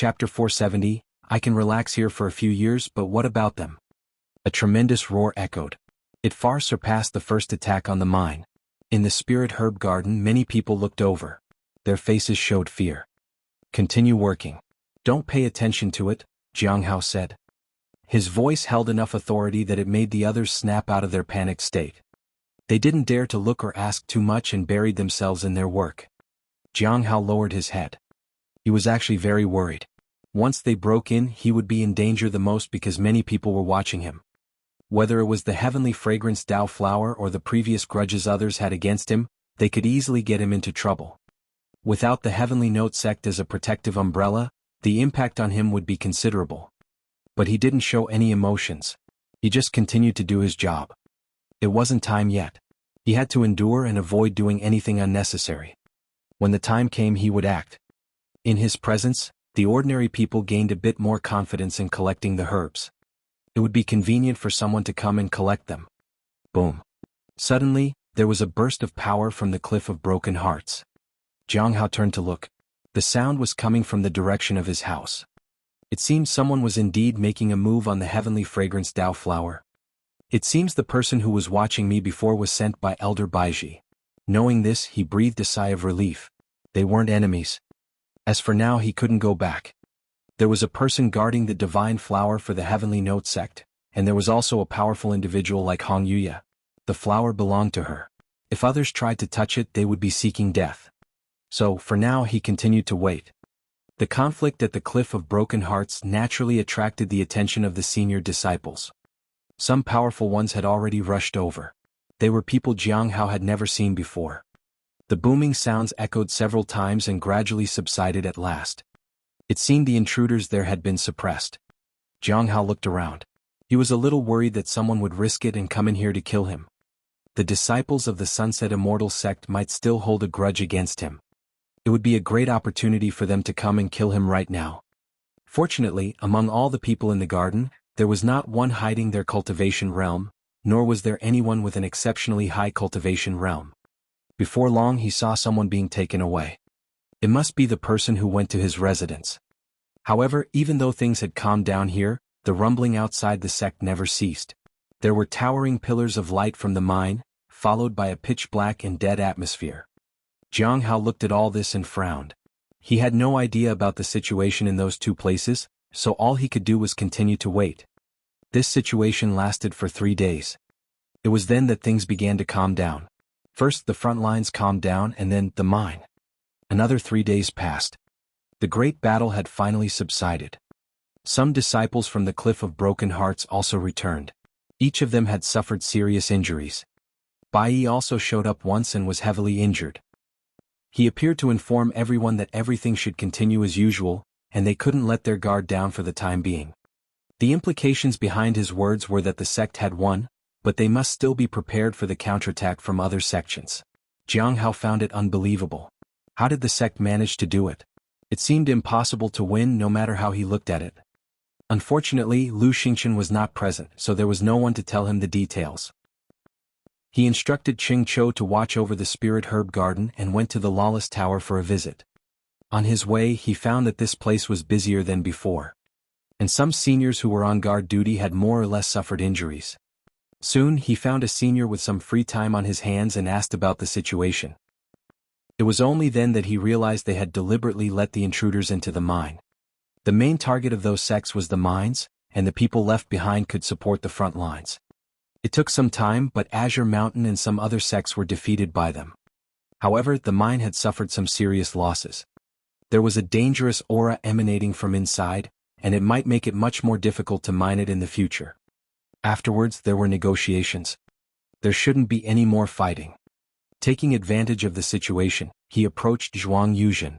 Chapter 470, I can relax here for a few years, but what about them? A tremendous roar echoed. It far surpassed the first attack on the mine. In the spirit herb garden, many people looked over. Their faces showed fear. Continue working. Don't pay attention to it, Jiang Hao said. His voice held enough authority that it made the others snap out of their panicked state. They didn't dare to look or ask too much and buried themselves in their work. Jiang Hao lowered his head. He was actually very worried. Once they broke in, he would be in danger the most because many people were watching him. Whether it was the heavenly fragrance Dao flower or the previous grudges others had against him, they could easily get him into trouble. Without the heavenly note sect as a protective umbrella, the impact on him would be considerable. But he didn't show any emotions. He just continued to do his job. It wasn't time yet. He had to endure and avoid doing anything unnecessary. When the time came, he would act. In his presence, the ordinary people gained a bit more confidence in collecting the herbs. It would be convenient for someone to come and collect them. Boom. Suddenly, there was a burst of power from the Cliff of Broken Hearts. Jiang Hao turned to look. The sound was coming from the direction of his house. It seemed someone was indeed making a move on the heavenly fragrance Dao flower. It seems the person who was watching me before was sent by Elder Baiji. Knowing this, he breathed a sigh of relief. They weren't enemies. As for now, he couldn't go back. There was a person guarding the divine flower for the heavenly note sect, and there was also a powerful individual like Hong Yuya. The flower belonged to her. If others tried to touch it, they would be seeking death. So, for now, he continued to wait. The conflict at the Cliff of Broken Hearts naturally attracted the attention of the senior disciples. Some powerful ones had already rushed over. They were people Jiang Hao had never seen before. The booming sounds echoed several times and gradually subsided at last. It seemed the intruders there had been suppressed. Jiang Hao looked around. He was a little worried that someone would risk it and come in here to kill him. The disciples of the Sunset Immortal sect might still hold a grudge against him. It would be a great opportunity for them to come and kill him right now. Fortunately, among all the people in the garden, there was not one hiding their cultivation realm, nor was there anyone with an exceptionally high cultivation realm. Before long, he saw someone being taken away. It must be the person who went to his residence. However, even though things had calmed down here, the rumbling outside the sect never ceased. There were towering pillars of light from the mine, followed by a pitch-black and dead atmosphere. Jiang Hao looked at all this and frowned. He had no idea about the situation in those two places, so all he could do was continue to wait. This situation lasted for 3 days. It was then that things began to calm down. First the front lines calmed down and then the mine. Another 3 days passed. The great battle had finally subsided. Some disciples from the Cliff of Broken Hearts also returned. Each of them had suffered serious injuries. Bai also showed up once and was heavily injured. He appeared to inform everyone that everything should continue as usual, and they couldn't let their guard down for the time being. The implications behind his words were that the sect had won, but they must still be prepared for the counterattack from other sections. Jiang Hao found it unbelievable. How did the sect manage to do it? It seemed impossible to win no matter how he looked at it. Unfortunately, Lu Xingchen was not present, so there was no one to tell him the details. He instructed Ching Chou to watch over the spirit herb garden and went to the Lawless Tower for a visit. On his way, he found that this place was busier than before. And some seniors who were on guard duty had more or less suffered injuries. Soon, he found a senior with some free time on his hands and asked about the situation. It was only then that he realized they had deliberately let the intruders into the mine. The main target of those sects was the mines, and the people left behind could support the front lines. It took some time, but Azure Mountain and some other sects were defeated by them. However, the mine had suffered some serious losses. There was a dangerous aura emanating from inside, and it might make it much more difficult to mine it in the future. Afterwards, there were negotiations. There shouldn't be any more fighting. Taking advantage of the situation, he approached Zhuang Yuzhen.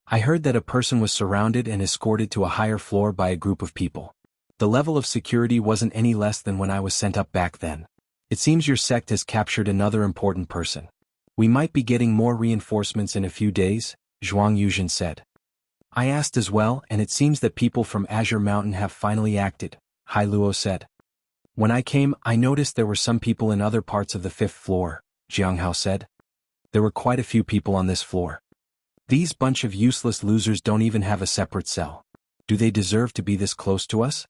I heard that a person was surrounded and escorted to a higher floor by a group of people. The level of security wasn't any less than when I was sent up back then. It seems your sect has captured another important person. We might be getting more reinforcements in a few days, Zhuang Yuzhen said. I asked as well, and it seems that people from Azure Mountain have finally acted, Hai Luo said. When I came, I noticed there were some people in other parts of the 5th floor, Jiang Hao said. There were quite a few people on this floor. These bunch of useless losers don't even have a separate cell. Do they deserve to be this close to us?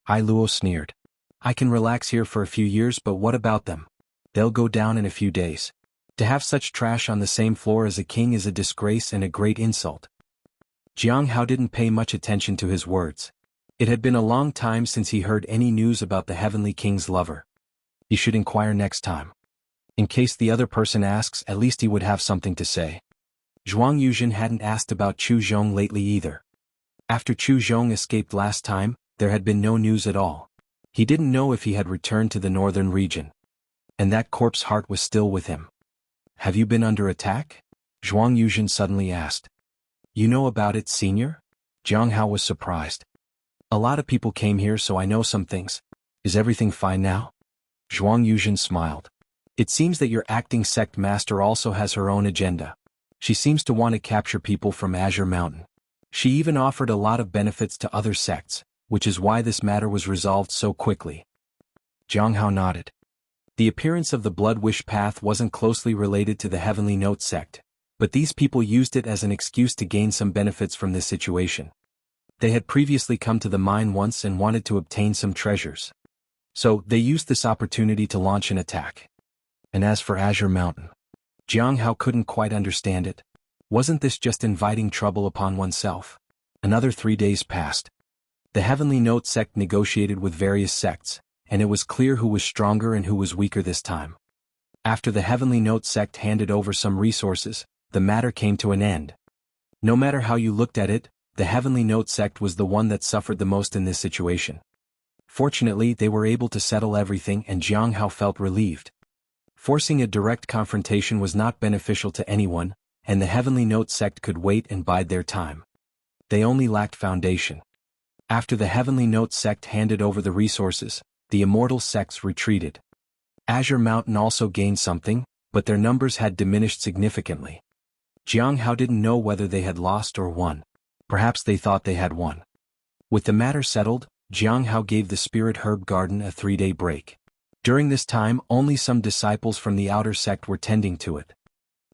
Ai Luo sneered. I can relax here for a few years, but what about them? They'll go down in a few days. To have such trash on the same floor as a king is a disgrace and a great insult. Jiang Hao didn't pay much attention to his words. It had been a long time since he heard any news about the Heavenly King's lover. He should inquire next time. In case the other person asks, at least he would have something to say. Zhuang Yuzhen hadn't asked about Chu Zhong lately either. After Chu Zhong escaped last time, there had been no news at all. He didn't know if he had returned to the northern region. And that corpse heart was still with him. Have you been under attack? Zhuang Yuzhen suddenly asked. You know about it, senior? Jiang Hao was surprised. A lot of people came here, so I know some things. Is everything fine now? Zhuang Yuzhen smiled. It seems that your acting sect master also has her own agenda. She seems to want to capture people from Azure Mountain. She even offered a lot of benefits to other sects, which is why this matter was resolved so quickly. Jiang Hao nodded. The appearance of the Blood Wish Path wasn't closely related to the Heavenly Note sect, but these people used it as an excuse to gain some benefits from this situation. They had previously come to the mine once and wanted to obtain some treasures. So, they used this opportunity to launch an attack. And as for Azure Mountain, Jiang Hao couldn't quite understand it. Wasn't this just inviting trouble upon oneself? Another 3 days passed. The Heavenly Note sect negotiated with various sects, and it was clear who was stronger and who was weaker this time. After the Heavenly Note sect handed over some resources, the matter came to an end. No matter how you looked at it, the Heavenly Note sect was the one that suffered the most in this situation. Fortunately, they were able to settle everything and Jiang Hao felt relieved. Forcing a direct confrontation was not beneficial to anyone, and the Heavenly Note sect could wait and bide their time. They only lacked foundation. After the Heavenly Note sect handed over the resources, the immortal sects retreated. Azure Mountain also gained something, but their numbers had diminished significantly. Jiang Hao didn't know whether they had lost or won. Perhaps they thought they had won. With the matter settled, Jiang Hao gave the Spirit Herb Garden a 3-day break. During this time, only some disciples from the outer sect were tending to it.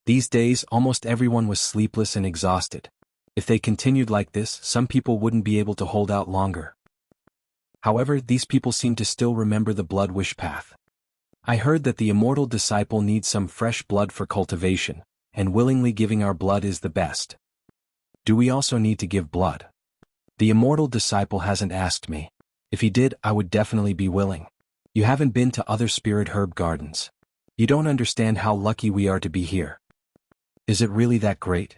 These days, almost everyone was sleepless and exhausted. If they continued like this, some people wouldn't be able to hold out longer. However, these people seemed to still remember the Blood Wish Path. I heard that the immortal disciple needs some fresh blood for cultivation, and willingly giving our blood is the best. Do we also need to give blood? The immortal disciple hasn't asked me. If he did, I would definitely be willing. You haven't been to other spirit herb gardens. You don't understand how lucky we are to be here. Is it really that great?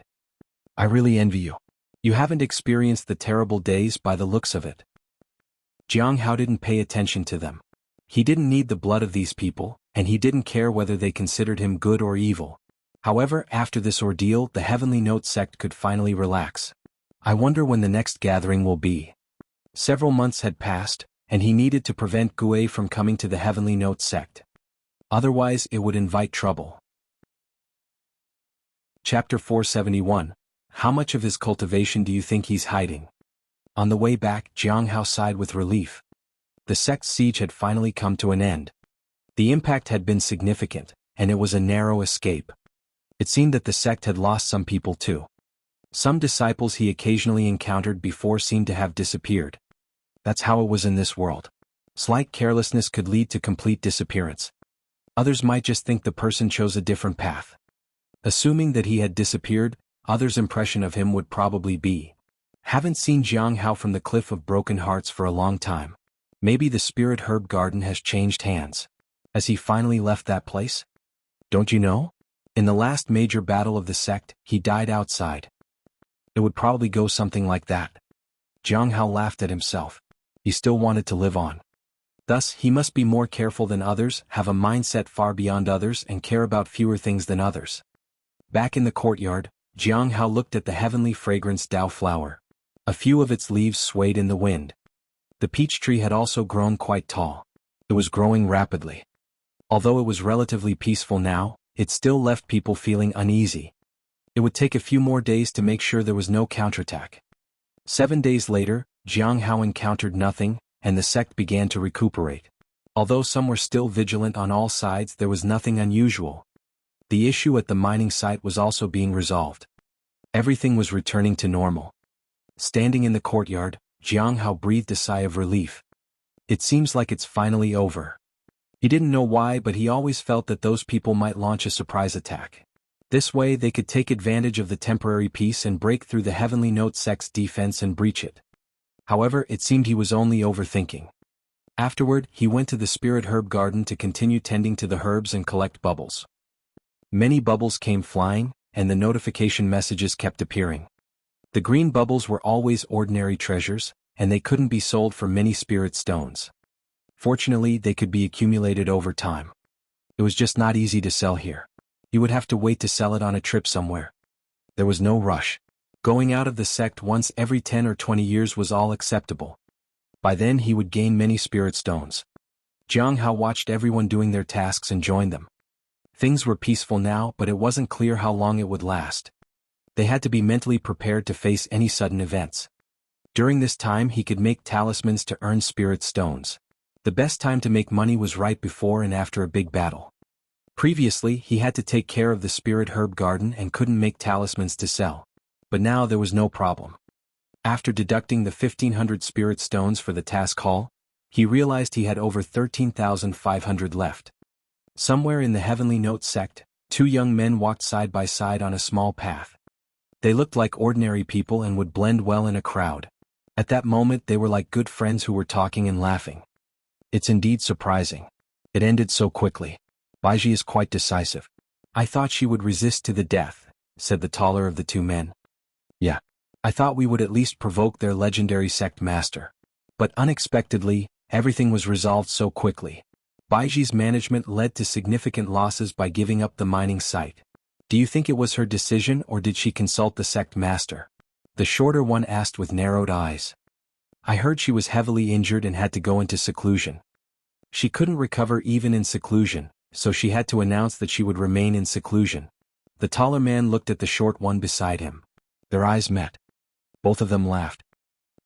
I really envy you. You haven't experienced the terrible days by the looks of it. Jiang Hao didn't pay attention to them. He didn't need the blood of these people, and he didn't care whether they considered him good or evil. However, after this ordeal, the Heavenly Note sect could finally relax. I wonder when the next gathering will be. Several months had passed, and he needed to prevent Gue from coming to the Heavenly Note sect. Otherwise, it would invite trouble. Chapter 471. How much of his cultivation do you think he's hiding? On the way back, Jiang Hao sighed with relief. The sect's siege had finally come to an end. The impact had been significant, and it was a narrow escape. It seemed that the sect had lost some people too. Some disciples he occasionally encountered before seemed to have disappeared. That's how it was in this world. Slight carelessness could lead to complete disappearance. Others might just think the person chose a different path. Assuming that he had disappeared, others' impression of him would probably be, haven't seen Jiang Hao from the Cliff of Broken Hearts for a long time. Maybe the Spirit Herb Garden has changed hands. Has he finally left that place? Don't you know? In the last major battle of the sect, he died outside. It would probably go something like that. Jiang Hao laughed at himself. He still wanted to live on. Thus, he must be more careful than others, have a mindset far beyond others and care about fewer things than others. Back in the courtyard, Jiang Hao looked at the heavenly fragrance Dao flower. A few of its leaves swayed in the wind. The peach tree had also grown quite tall. It was growing rapidly. Although it was relatively peaceful now, it still left people feeling uneasy. It would take a few more days to make sure there was no counterattack. 7 days later, Jiang Hao encountered nothing, and the sect began to recuperate. Although some were still vigilant on all sides, there was nothing unusual. The issue at the mining site was also being resolved. Everything was returning to normal. Standing in the courtyard, Jiang Hao breathed a sigh of relief. It seems like it's finally over. He didn't know why, but he always felt that those people might launch a surprise attack. This way they could take advantage of the temporary peace and break through the Heavenly Note sect's defense and breach it. However, it seemed he was only overthinking. Afterward, he went to the spirit herb garden to continue tending to the herbs and collect bubbles. Many bubbles came flying, and the notification messages kept appearing. The green bubbles were always ordinary treasures, and they couldn't be sold for many spirit stones. Fortunately, they could be accumulated over time. It was just not easy to sell here. He would have to wait to sell it on a trip somewhere. There was no rush. Going out of the sect once every 10 or 20 years was all acceptable. By then he would gain many spirit stones. Jiang Hao watched everyone doing their tasks and joined them. Things were peaceful now, but it wasn't clear how long it would last. They had to be mentally prepared to face any sudden events. During this time he could make talismans to earn spirit stones. The best time to make money was right before and after a big battle. Previously, he had to take care of the spirit herb garden and couldn't make talismans to sell. But now there was no problem. After deducting the 1,500 spirit stones for the task hall, he realized he had over 13,500 left. Somewhere in the Heavenly Note sect, two young men walked side by side on a small path. They looked like ordinary people and would blend well in a crowd. At that moment they were like good friends who were talking and laughing. It's indeed surprising. It ended so quickly. Baiji is quite decisive. I thought she would resist to the death, said the taller of the two men. Yeah. I thought we would at least provoke their legendary sect master. But unexpectedly, everything was resolved so quickly. Baiji's management led to significant losses by giving up the mining site. Do you think it was her decision or did she consult the sect master? The shorter one asked with narrowed eyes. I heard she was heavily injured and had to go into seclusion. She couldn't recover even in seclusion, so she had to announce that she would remain in seclusion. The taller man looked at the short one beside him. Their eyes met. Both of them laughed.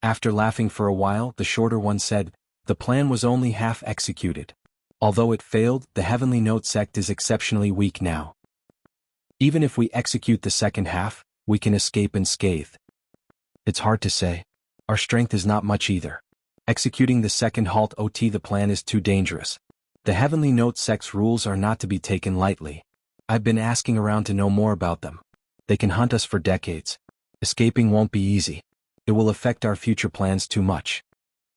After laughing for a while, the shorter one said, the plan was only half executed. Although it failed, the Heavenly Note sect is exceptionally weak now. Even if we execute the second half, we can escape unscathed. It's hard to say. Our strength is not much either. Executing the second halt OT the plan is too dangerous. The Heavenly Note sect's rules are not to be taken lightly. I've been asking around to know more about them. They can hunt us for decades. Escaping won't be easy. It will affect our future plans too much.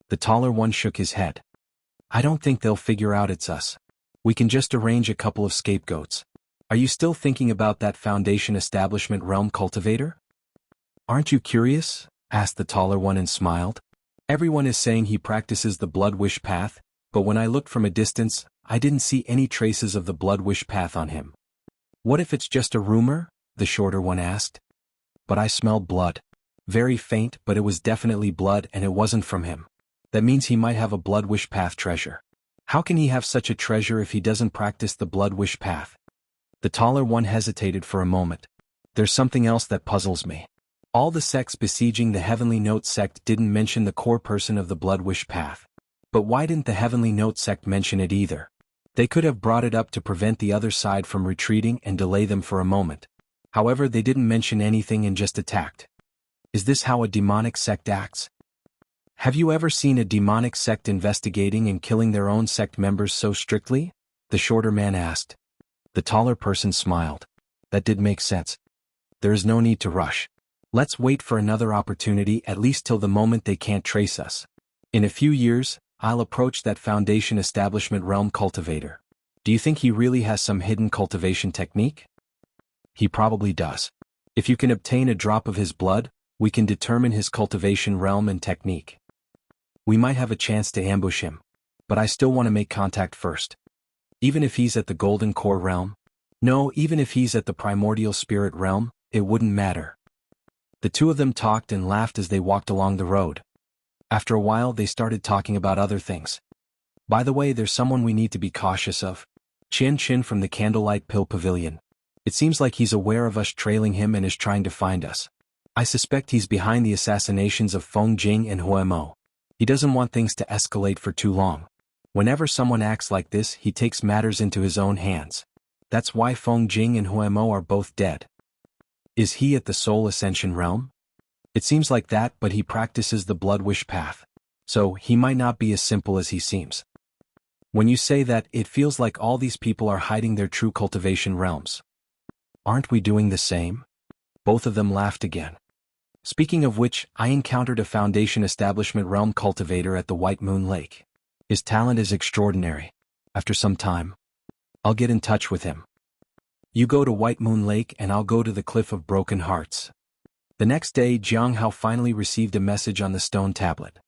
The taller one shook his head. I don't think they'll figure out it's us. We can just arrange a couple of scapegoats. Are you still thinking about that Foundation Establishment Realm Cultivator? Aren't you curious? Asked the taller one and smiled. Everyone is saying he practices the Blood Wish Path, but when I looked from a distance, I didn't see any traces of the Blood Wish Path on him. What if it's just a rumor? The shorter one asked. But I smelled blood. Very faint, but it was definitely blood and it wasn't from him. That means he might have a Blood Wish Path treasure. How can he have such a treasure if he doesn't practice the Blood Wish Path? The taller one hesitated for a moment. There's something else that puzzles me. All the sects besieging the Heavenly Note sect didn't mention the core person of the Blood Wish Path. But why didn't the Heavenly Note sect mention it either? They could have brought it up to prevent the other side from retreating and delay them for a moment. However, they didn't mention anything and just attacked. Is this how a demonic sect acts? Have you ever seen a demonic sect investigating and killing their own sect members so strictly? The shorter man asked. The taller person smiled. That did make sense. There is no need to rush. Let's wait for another opportunity, at least till the moment they can't trace us. In a few years, I'll approach that Foundation Establishment Realm Cultivator. Do you think he really has some hidden cultivation technique? He probably does. If you can obtain a drop of his blood, we can determine his cultivation realm and technique. We might have a chance to ambush him. But I still want to make contact first. Even if he's at the Golden Core realm? No, even if he's at the Primordial Spirit realm, it wouldn't matter. The two of them talked and laughed as they walked along the road. After a while they started talking about other things. By the way, there's someone we need to be cautious of. Chin Chin from the Candlelight Pill Pavilion. It seems like he's aware of us trailing him and is trying to find us. I suspect he's behind the assassinations of Feng Jing and Huemo. He doesn't want things to escalate for too long. Whenever someone acts like this, he takes matters into his own hands. That's why Feng Jing and Huemo are both dead. Is he at the Soul Ascension realm? It seems like that, but he practices the blood wish path. So, he might not be as simple as he seems. When you say that, it feels like all these people are hiding their true cultivation realms. Aren't we doing the same? Both of them laughed again. Speaking of which, I encountered a Foundation Establishment realm cultivator at the White Moon Lake. His talent is extraordinary. After some time, I'll get in touch with him. You go to White Moon Lake and I'll go to the Cliff of Broken Hearts. The next day, Jiang Hao finally received a message on the stone tablet.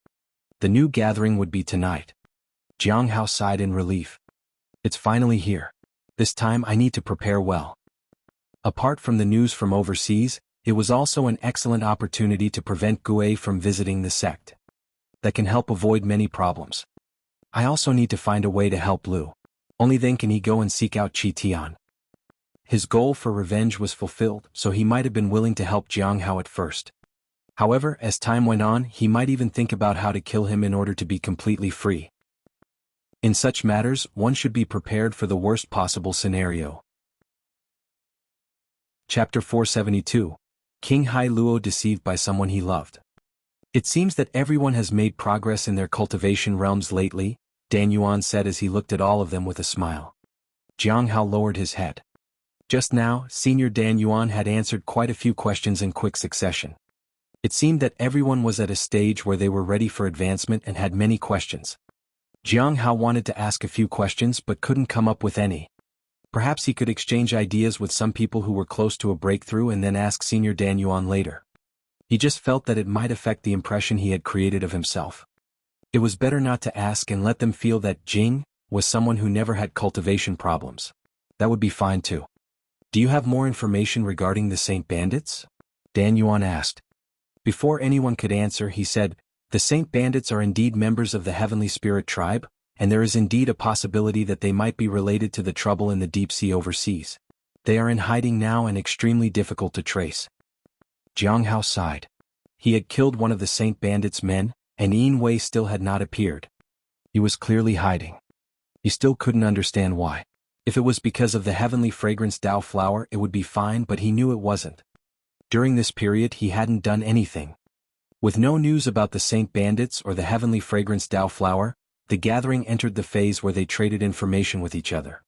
The new gathering would be tonight. Jiang Hao sighed in relief. It's finally here. This time I need to prepare well. Apart from the news from overseas, it was also an excellent opportunity to prevent Gue from visiting the sect. That can help avoid many problems. I also need to find a way to help Lu. Only then can he go and seek out Qi Tian. His goal for revenge was fulfilled, so he might have been willing to help Jiang Hao at first. However, as time went on, he might even think about how to kill him in order to be completely free. In such matters, one should be prepared for the worst possible scenario. Chapter 472. King Hai Luo deceived by someone he loved. It seems that everyone has made progress in their cultivation realms lately, Dan Yuan said as he looked at all of them with a smile. Jiang Hao lowered his head. Just now, Senior Dan Yuan had answered quite a few questions in quick succession. It seemed that everyone was at a stage where they were ready for advancement and had many questions. Jiang Hao wanted to ask a few questions but couldn't come up with any. Perhaps he could exchange ideas with some people who were close to a breakthrough and then ask Senior Dan Yuan later. He just felt that it might affect the impression he had created of himself. It was better not to ask and let them feel that Jing was someone who never had cultivation problems. That would be fine too. Do you have more information regarding the Saint Bandits? Dan Yuan asked. Before anyone could answer, he said, the Saint Bandits are indeed members of the Heavenly Spirit tribe, and there is indeed a possibility that they might be related to the trouble in the deep sea overseas. They are in hiding now and extremely difficult to trace. Jiang Hao sighed. He had killed one of the Saint Bandits' men, and Yin Wei still had not appeared. He was clearly hiding. He still couldn't understand why. If it was because of the heavenly fragrance Dao flower, it would be fine, but he knew it wasn't. During this period he hadn't done anything. With no news about the Saint Bandits or the heavenly fragrance Dao flower, the gathering entered the phase where they traded information with each other.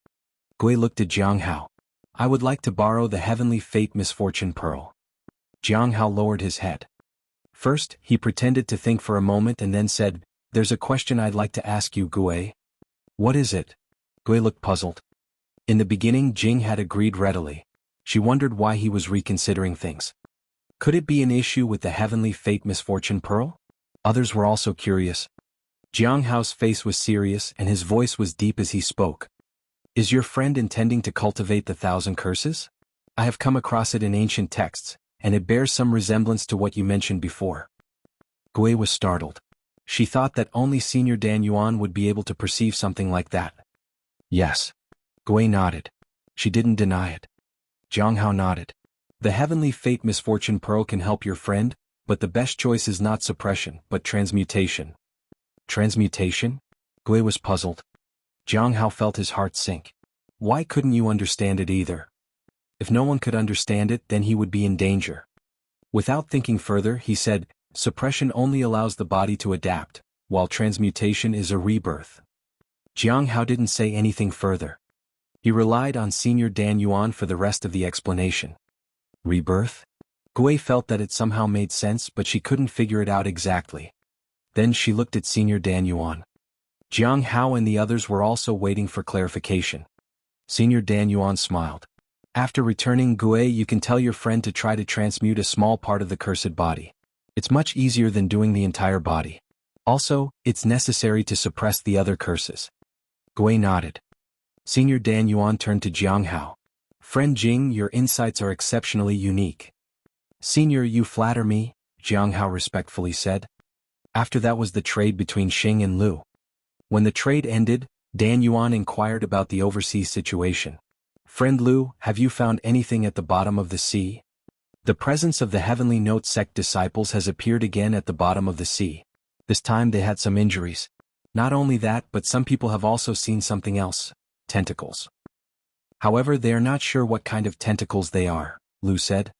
Gui looked at Jiang Hao. I would like to borrow the heavenly fate misfortune pearl. Jiang Hao lowered his head. First, he pretended to think for a moment and then said, there's a question I'd like to ask you, Gui. What is it? Gui looked puzzled. In the beginning Jing had agreed readily. She wondered why he was reconsidering things. Could it be an issue with the heavenly fate misfortune pearl? Others were also curious. Jiang Hao's face was serious and his voice was deep as he spoke. Is your friend intending to cultivate the 1,000 curses? I have come across it in ancient texts, and it bears some resemblance to what you mentioned before. Gui was startled. She thought that only Senior Dan Yuan would be able to perceive something like that. Yes. Gui nodded. She didn't deny it. Jiang Hao nodded. The heavenly fate misfortune pearl can help your friend, but the best choice is not suppression, but transmutation. Transmutation? Gui was puzzled. Jiang Hao felt his heart sink. Why couldn't you understand it either? If no one could understand it, then he would be in danger. Without thinking further, he said, suppression only allows the body to adapt, while transmutation is a rebirth. Jiang Hao didn't say anything further. He relied on Senior Dan Yuan for the rest of the explanation. Rebirth? Gui felt that it somehow made sense, but she couldn't figure it out exactly. Then she looked at Senior Dan Yuan. Jiang Hao and the others were also waiting for clarification. Senior Dan Yuan smiled. After returning Gui, you can tell your friend to try to transmute a small part of the cursed body. It's much easier than doing the entire body. Also, it's necessary to suppress the other curses. Gui nodded. Senior Dan Yuan turned to Jiang Hao. Friend Jing, your insights are exceptionally unique. Senior, you flatter me, Jiang Hao respectfully said. After that was the trade between Xing and Lu. When the trade ended, Dan Yuan inquired about the overseas situation. Friend Lu, have you found anything at the bottom of the sea? The presence of the Heavenly Note sect disciples has appeared again at the bottom of the sea. This time they had some injuries. Not only that, but some people have also seen something else. Tentacles. However, they are not sure what kind of tentacles they are, Lu said.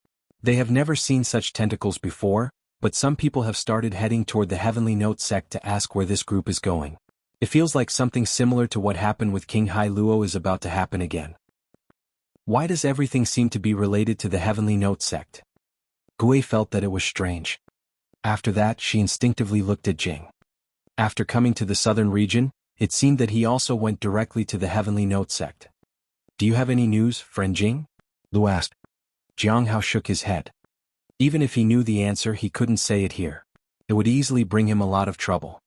They have never seen such tentacles before, but some people have started heading toward the Heavenly Note sect to ask where this group is going. It feels like something similar to what happened with King Hai Luo is about to happen again. Why does everything seem to be related to the Heavenly Note sect? Gui felt that it was strange. After that, she instinctively looked at Jing. After coming to the southern region, it seemed that he also went directly to the Heavenly Note sect. Do you have any news, friend Jing? Lu asked. Jiang Hao shook his head. Even if he knew the answer, he couldn't say it here. It would easily bring him a lot of trouble.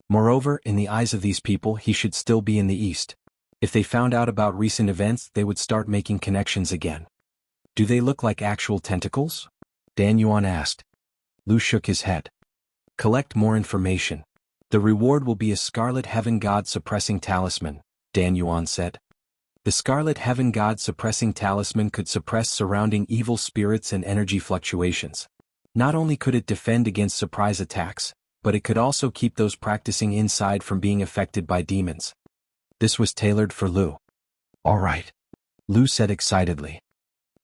Moreover, in the eyes of these people, he should still be in the east. If they found out about recent events, they would start making connections again. Do they look like actual tentacles? Dan Yuan asked. Lu shook his head. Collect more information. The reward will be a Scarlet Heaven God Suppressing Talisman, Dan Yuan said. The Scarlet Heaven God Suppressing Talisman could suppress surrounding evil spirits and energy fluctuations. Not only could it defend against surprise attacks, but it could also keep those practicing inside from being affected by demons. This was tailored for Lu. All right, Lu said excitedly.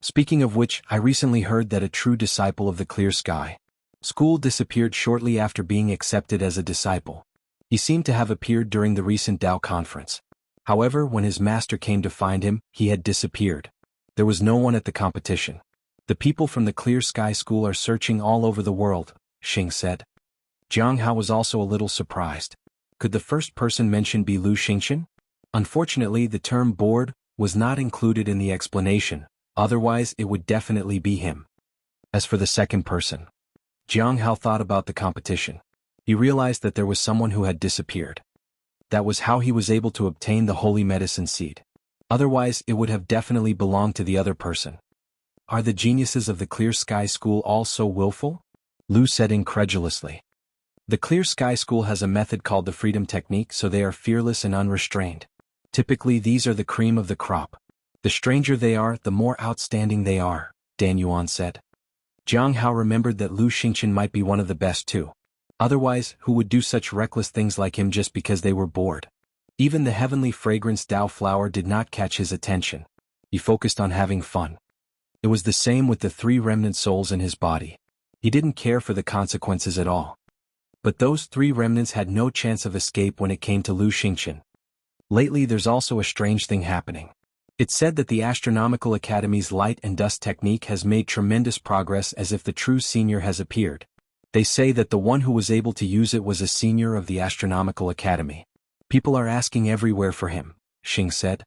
Speaking of which, I recently heard that a true disciple of the Clear Sky School disappeared shortly after being accepted as a disciple. He seemed to have appeared during the recent Tao conference. However, when his master came to find him, he had disappeared. There was no one at the competition. The people from the Clear Sky School are searching all over the world, Xing said. Jiang Hao was also a little surprised. Could the first person mentioned be Lu Xingqian? Unfortunately, the term bored was not included in the explanation, otherwise it would definitely be him. As for the second person, Jiang Hao thought about the competition. He realized that there was someone who had disappeared. That was how he was able to obtain the holy medicine seed. Otherwise, it would have definitely belonged to the other person. Are the geniuses of the Clear Sky School all so willful? Lu said incredulously. The Clear Sky School has a method called the Freedom Technique, so they are fearless and unrestrained. Typically, these are the cream of the crop. The stranger they are, the more outstanding they are, Dan Yuan said. Jiang Hao remembered that Lu Xingqian might be one of the best too. Otherwise, who would do such reckless things like him just because they were bored? Even the heavenly fragrance Dao flower did not catch his attention. He focused on having fun. It was the same with the 3 remnant souls in his body. He didn't care for the consequences at all. But those 3 remnants had no chance of escape when it came to Lu Xingqian. Lately there's also a strange thing happening. It's said that the Astronomical Academy's light and dust technique has made tremendous progress, as if the true senior has appeared. They say that the one who was able to use it was a senior of the Astronomical Academy. People are asking everywhere for him, Xing said.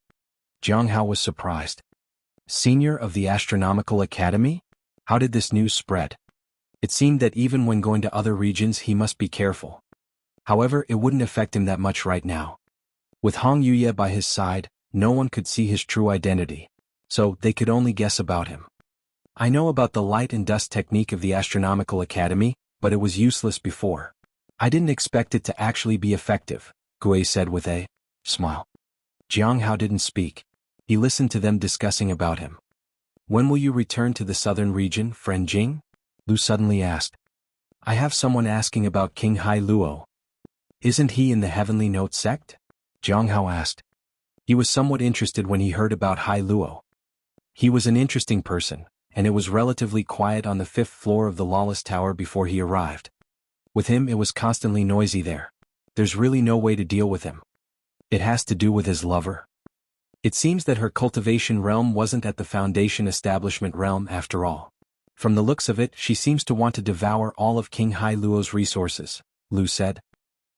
Jiang Hao was surprised. Senior of the Astronomical Academy? How did this news spread? It seemed that even when going to other regions he must be careful. However, it wouldn't affect him that much right now. With Hong Yuye by his side, no one could see his true identity, so they could only guess about him. I know about the light and dust technique of the Astronomical Academy, but it was useless before. I didn't expect it to actually be effective, Gui said with a smile. Jiang Hao didn't speak. He listened to them discussing about him. When will you return to the southern region, friend Jing? Lu suddenly asked. I have someone asking about King Hai Luo. Isn't he in the Heavenly Note sect? Jiang Hao asked. He was somewhat interested when he heard about Hai Luo. He was an interesting person, and it was relatively quiet on the 5th floor of the Lawless Tower before he arrived. With him it was constantly noisy there. There's really no way to deal with him. It has to do with his lover. It seems that her cultivation realm wasn't at the Foundation establishment realm after all. From the looks of it, she seems to want to devour all of King Hai Luo's resources, Lu said.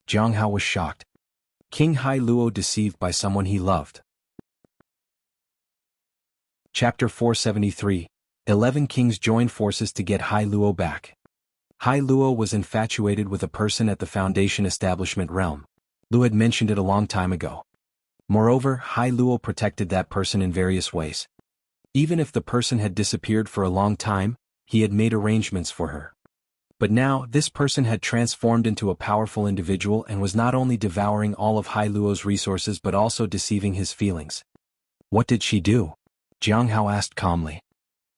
Jiang Hao was shocked. King Hai Luo deceived by someone he loved. Chapter 473. 11 Kings join forces to get Hai Luo back. Hai Luo was infatuated with a person at the Foundation establishment realm. Lu had mentioned it a long time ago. Moreover, Hai Luo protected that person in various ways. Even if the person had disappeared for a long time, he had made arrangements for her. But now, this person had transformed into a powerful individual and was not only devouring all of Hai Luo's resources but also deceiving his feelings. What did she do? Jiang Hao asked calmly.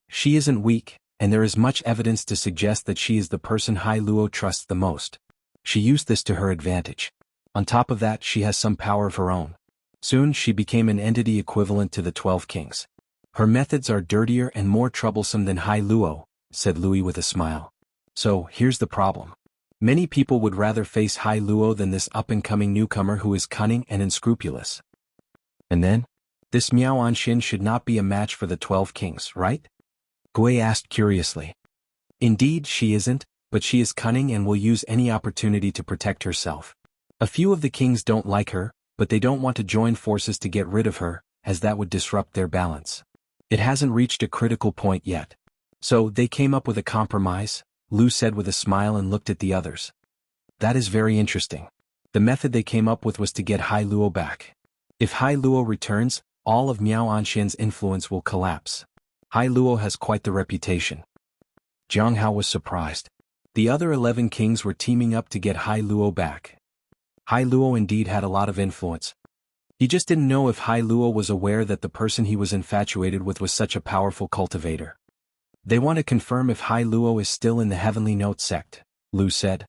She isn't weak, and there is much evidence to suggest that she is the person Hai Luo trusts the most. She used this to her advantage. On top of that, she has some power of her own. Soon she became an entity equivalent to the 12 kings. Her methods are dirtier and more troublesome than Hai Luo, said Louis with a smile. So, here's the problem. Many people would rather face Hai Luo than this up-and-coming newcomer who is cunning and unscrupulous. And then? This Miao Anshin should not be a match for the 12 kings, right? Gui asked curiously. Indeed, she isn't, but she is cunning and will use any opportunity to protect herself. A few of the kings don't like her, but they don't want to join forces to get rid of her, as that would disrupt their balance. It hasn't reached a critical point yet. So, they came up with a compromise, Lu said with a smile and looked at the others. That is very interesting. The method they came up with was to get Hai Luo back. If Hai Luo returns, all of Miao Anshin's influence will collapse. Hai Luo has quite the reputation. Jiang Hao was surprised. The other 11 kings were teaming up to get Hai Luo back. Hai Luo indeed had a lot of influence. He just didn't know if Hai Luo was aware that the person he was infatuated with was such a powerful cultivator. They want to confirm if Hai Luo is still in the Heavenly Note sect, Lu said.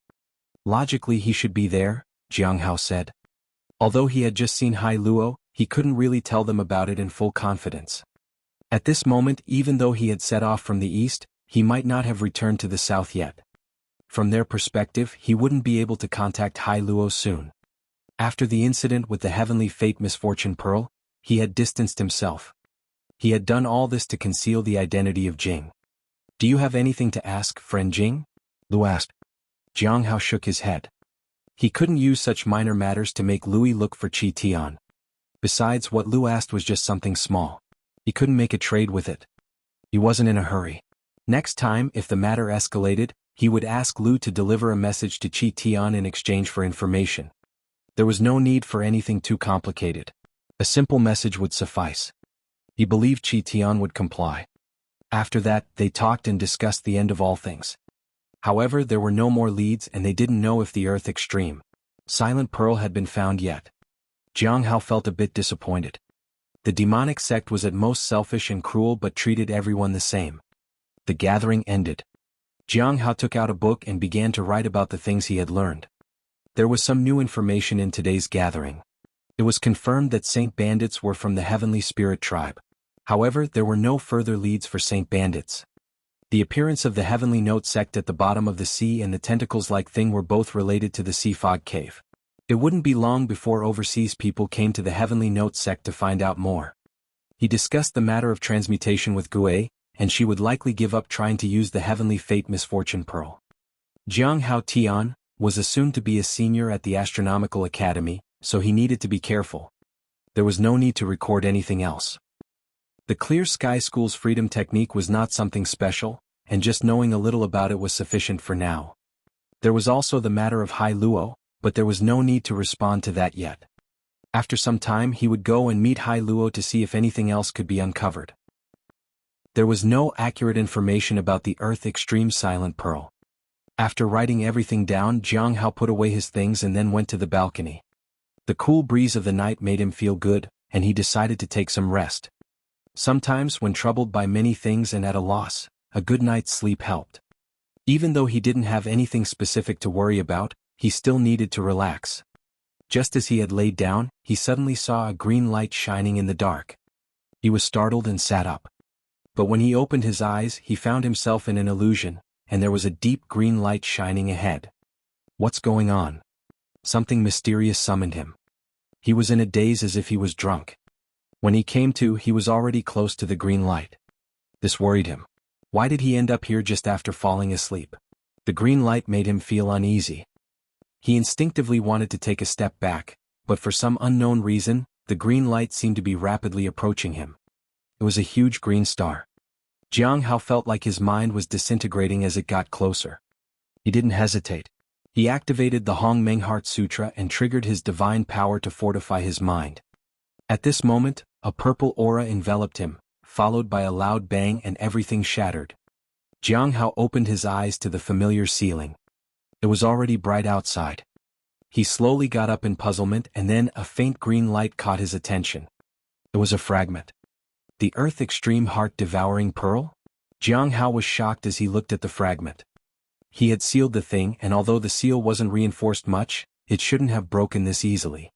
Logically he should be there, Jiang Hao said. Although he had just seen Hai Luo, he couldn't really tell them about it in full confidence. At this moment, even though he had set off from the east, he might not have returned to the south yet. From their perspective, he wouldn't be able to contact Hai Luo soon. After the incident with the Heavenly Fate Misfortune Pearl, he had distanced himself. He had done all this to conceal the identity of Jing. Do you have anything to ask, friend Jing? Lu asked. Jiang Hao shook his head. He couldn't use such minor matters to make Louis look for Qi Tian. Besides, what Lu asked was just something small. He couldn't make a trade with it. He wasn't in a hurry. Next time, if the matter escalated, he would ask Lu to deliver a message to Qi Tian in exchange for information. There was no need for anything too complicated. A simple message would suffice. He believed Qi Tian would comply. After that, they talked and discussed the end of all things. However, there were no more leads and they didn't know if the Earth Extreme Silent Pearl had been found yet. Jiang Hao felt a bit disappointed. The demonic sect was at most selfish and cruel but treated everyone the same. The gathering ended. Jiang Hao took out a book and began to write about the things he had learned. There was some new information in today's gathering. It was confirmed that Saint Bandits were from the Heavenly Spirit tribe. However, there were no further leads for Saint Bandits. The appearance of the Heavenly Note sect at the bottom of the sea and the tentacles-like thing were both related to the Sea Fog Cave. It wouldn't be long before overseas people came to the Heavenly Note sect to find out more. He discussed the matter of transmutation with Gui, and she would likely give up trying to use the Heavenly Fate Misfortune Pearl. Jiang Hao Tian was assumed to be a senior at the Astronomical Academy, so he needed to be careful. There was no need to record anything else. The Clear Sky School's freedom technique was not something special, and just knowing a little about it was sufficient for now. There was also the matter of Hai Luo, but there was no need to respond to that yet. After some time he would go and meet Hai Luo to see if anything else could be uncovered. There was no accurate information about the Earth Extreme Silent Pearl. After writing everything down, Jiang Hao put away his things and then went to the balcony. The cool breeze of the night made him feel good, and he decided to take some rest. Sometimes, when troubled by many things and at a loss, a good night's sleep helped. Even though he didn't have anything specific to worry about, he still needed to relax. Just as he had laid down, he suddenly saw a green light shining in the dark. He was startled and sat up. But when he opened his eyes, he found himself in an illusion, and there was a deep green light shining ahead. What's going on? Something mysterious summoned him. He was in a daze as if he was drunk. When he came to, he was already close to the green light. This worried him. Why did he end up here just after falling asleep? The green light made him feel uneasy. He instinctively wanted to take a step back, but for some unknown reason, the green light seemed to be rapidly approaching him. It was a huge green star. Jiang Hao felt like his mind was disintegrating as it got closer. He didn't hesitate. He activated the Hong Meng Heart Sutra and triggered his divine power to fortify his mind. At this moment, a purple aura enveloped him, followed by a loud bang and everything shattered. Jiang Hao opened his eyes to the familiar ceiling. It was already bright outside. He slowly got up in puzzlement and then a faint green light caught his attention. It was a fragment. The Earth Extreme Heart-Devouring Pearl? Jiang Hao was shocked as he looked at the fragment. He had sealed the thing and although the seal wasn't reinforced much, it shouldn't have broken this easily.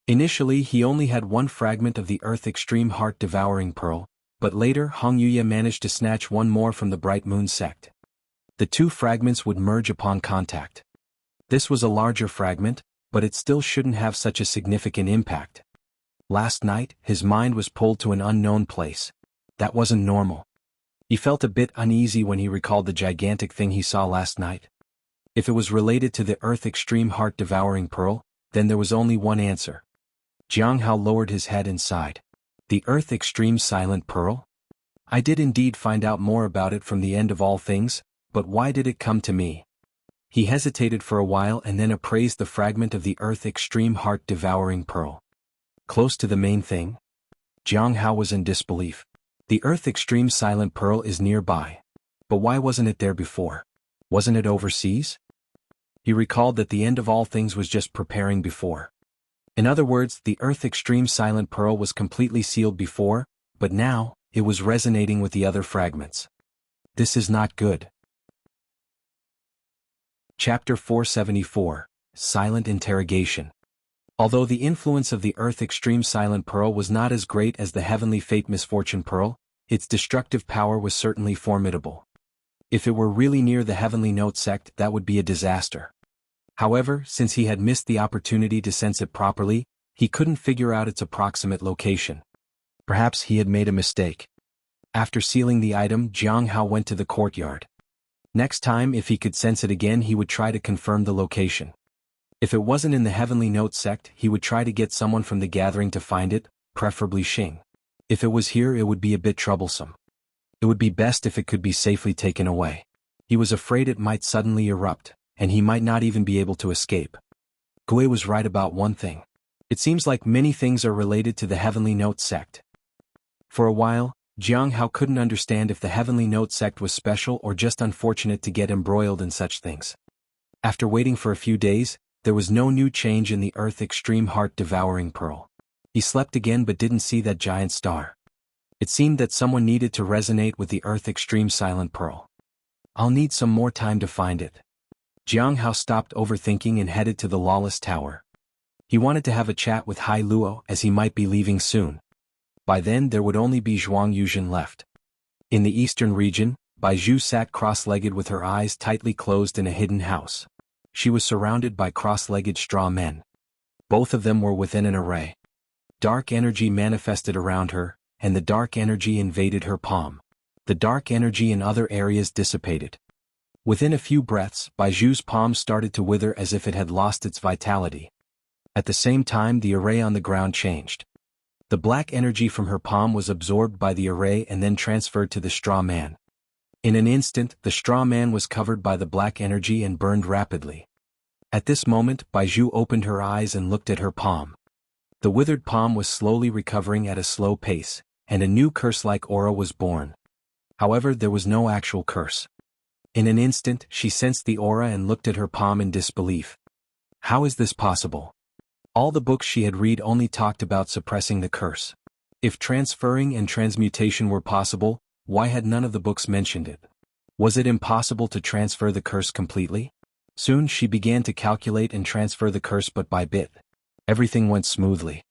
Initially he only had one fragment of the Earth Extreme Heart-Devouring Pearl, but later Hong Yuya managed to snatch one more from the Bright Moon sect. The two fragments would merge upon contact. This was a larger fragment, but it still shouldn't have such a significant impact. Last night, his mind was pulled to an unknown place. That wasn't normal. He felt a bit uneasy when he recalled the gigantic thing he saw last night. If it was related to the Earth Extreme Heart-Devouring Pearl, then there was only one answer. Jiang Hao lowered his head and sighed. The Earth Extreme Silent Pearl? I did indeed find out more about it from the End of All Things, but why did it come to me? He hesitated for a while and then appraised the fragment of the Earth Extreme Heart-Devouring Pearl. Close to the main thing? Jiang Hao was in disbelief. The Earth Extreme Silent Pearl is nearby. But why wasn't it there before? Wasn't it overseas? He recalled that the End of All Things was just preparing before. In other words, the Earth Extreme Silent Pearl was completely sealed before, but now, it was resonating with the other fragments. This is not good. Chapter 474, Silent Interrogation. Although the influence of the Earth Extreme Silent Pearl was not as great as the Heavenly Fate Misfortune Pearl, its destructive power was certainly formidable. If it were really near the Heavenly Note sect, that would be a disaster. However, since he had missed the opportunity to sense it properly, he couldn't figure out its approximate location. Perhaps he had made a mistake. After sealing the item, Jiang Hao went to the courtyard. Next time, if he could sense it again, he would try to confirm the location. If it wasn't in the Heavenly Note sect, he would try to get someone from the gathering to find it, preferably Xing. If it was here, it would be a bit troublesome. It would be best if it could be safely taken away. He was afraid it might suddenly erupt, and he might not even be able to escape. Gui was right about one thing. It seems like many things are related to the Heavenly Note sect. For a while, Jiang Hao couldn't understand if the Heavenly Note sect was special or just unfortunate to get embroiled in such things. After waiting for a few days, there was no new change in the Earth Extreme Heart-Devouring Pearl. He slept again but didn't see that giant star. It seemed that someone needed to resonate with the Earth Extreme Silent Pearl. I'll need some more time to find it. Jiang Hao stopped overthinking and headed to the Lawless Tower. He wanted to have a chat with Hai Luo as he might be leaving soon. By then there would only be Zhuang Yuzhen left. In the eastern region, Bai Zhu sat cross-legged with her eyes tightly closed in a hidden house. She was surrounded by cross-legged straw men. Both of them were within an array. Dark energy manifested around her, and the dark energy invaded her palm. The dark energy in other areas dissipated. Within a few breaths, Bai Zhu's palm started to wither as if it had lost its vitality. At the same time, the array on the ground changed. The black energy from her palm was absorbed by the array and then transferred to the straw man. In an instant, the straw man was covered by the black energy and burned rapidly. At this moment, Bai Zhu opened her eyes and looked at her palm. The withered palm was slowly recovering at a slow pace, and a new curse-like aura was born. However, there was no actual curse. In an instant, she sensed the aura and looked at her palm in disbelief. How is this possible? All the books she had read only talked about suppressing the curse. If transferring and transmutation were possible, why had none of the books mentioned it? Was it impossible to transfer the curse completely? Soon she began to calculate and transfer the curse bit by bit. Everything went smoothly.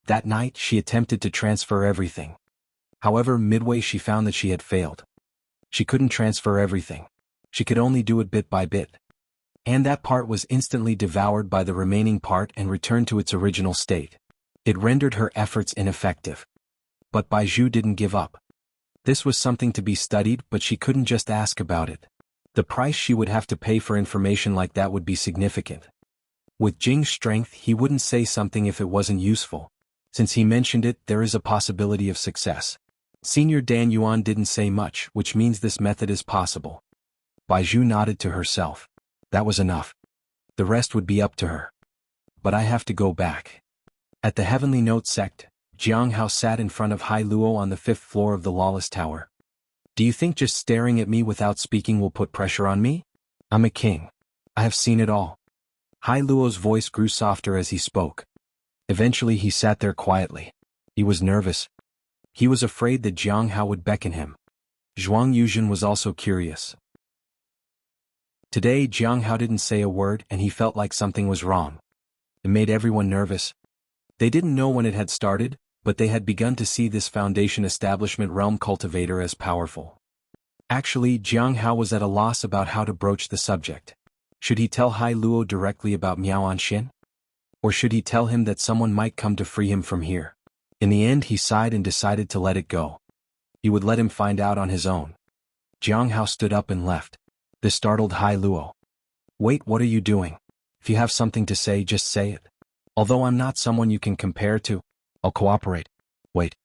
That night she attempted to transfer everything. However, midway she found that she had failed. She couldn't transfer everything. She could only do it bit by bit. And that part was instantly devoured by the remaining part and returned to its original state. It rendered her efforts ineffective. But Bai Zhu didn't give up. This was something to be studied, but she couldn't just ask about it. The price she would have to pay for information like that would be significant. With Jing's strength, he wouldn't say something if it wasn't useful. Since he mentioned it, there is a possibility of success. Senior Dan Yuan didn't say much, which means this method is possible. Bai Zhu nodded to herself. That was enough. The rest would be up to her. But I have to go back. At the Heavenly Note sect, Jiang Hao sat in front of Hai Luo on the 5th floor of the Lawless Tower. Do you think just staring at me without speaking will put pressure on me? I'm a king. I have seen it all. Hai Luo's voice grew softer as he spoke. Eventually he sat there quietly. He was nervous. He was afraid that Jiang Hao would beckon him. Zhuang Yuzhen was also curious. Today Jiang Hao didn't say a word and he felt like something was wrong. It made everyone nervous. They didn't know when it had started, but they had begun to see this Foundation Establishment Realm Cultivator as powerful. Actually, Jiang Hao was at a loss about how to broach the subject. Should he tell Hai Luo directly about Miao Anshin? Or should he tell him that someone might come to free him from here? In the end he sighed and decided to let it go. He would let him find out on his own. Jiang Hao stood up and left. This startled Hai Luo. Wait, what are you doing? If you have something to say, just say it. Although I'm not someone you can compare to, I'll cooperate. Wait.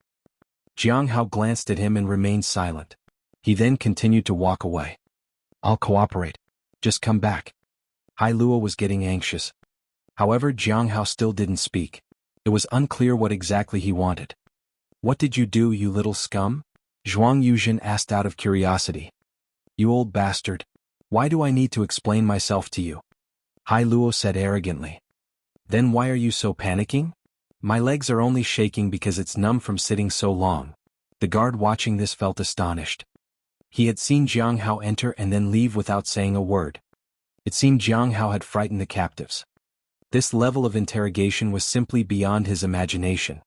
Jiang Hao glanced at him and remained silent. He then continued to walk away. I'll cooperate. Just come back. Hai Luo was getting anxious. However, Jiang Hao still didn't speak. It was unclear what exactly he wanted. What did you do, you little scum? Zhuang Yuzhen asked out of curiosity. You old bastard. Why do I need to explain myself to you? Hai Luo said arrogantly. Then why are you so panicking? My legs are only shaking because it's numb from sitting so long. The guard watching this felt astonished. He had seen Jiang Hao enter and then leave without saying a word. It seemed Jiang Hao had frightened the captives. This level of interrogation was simply beyond his imagination.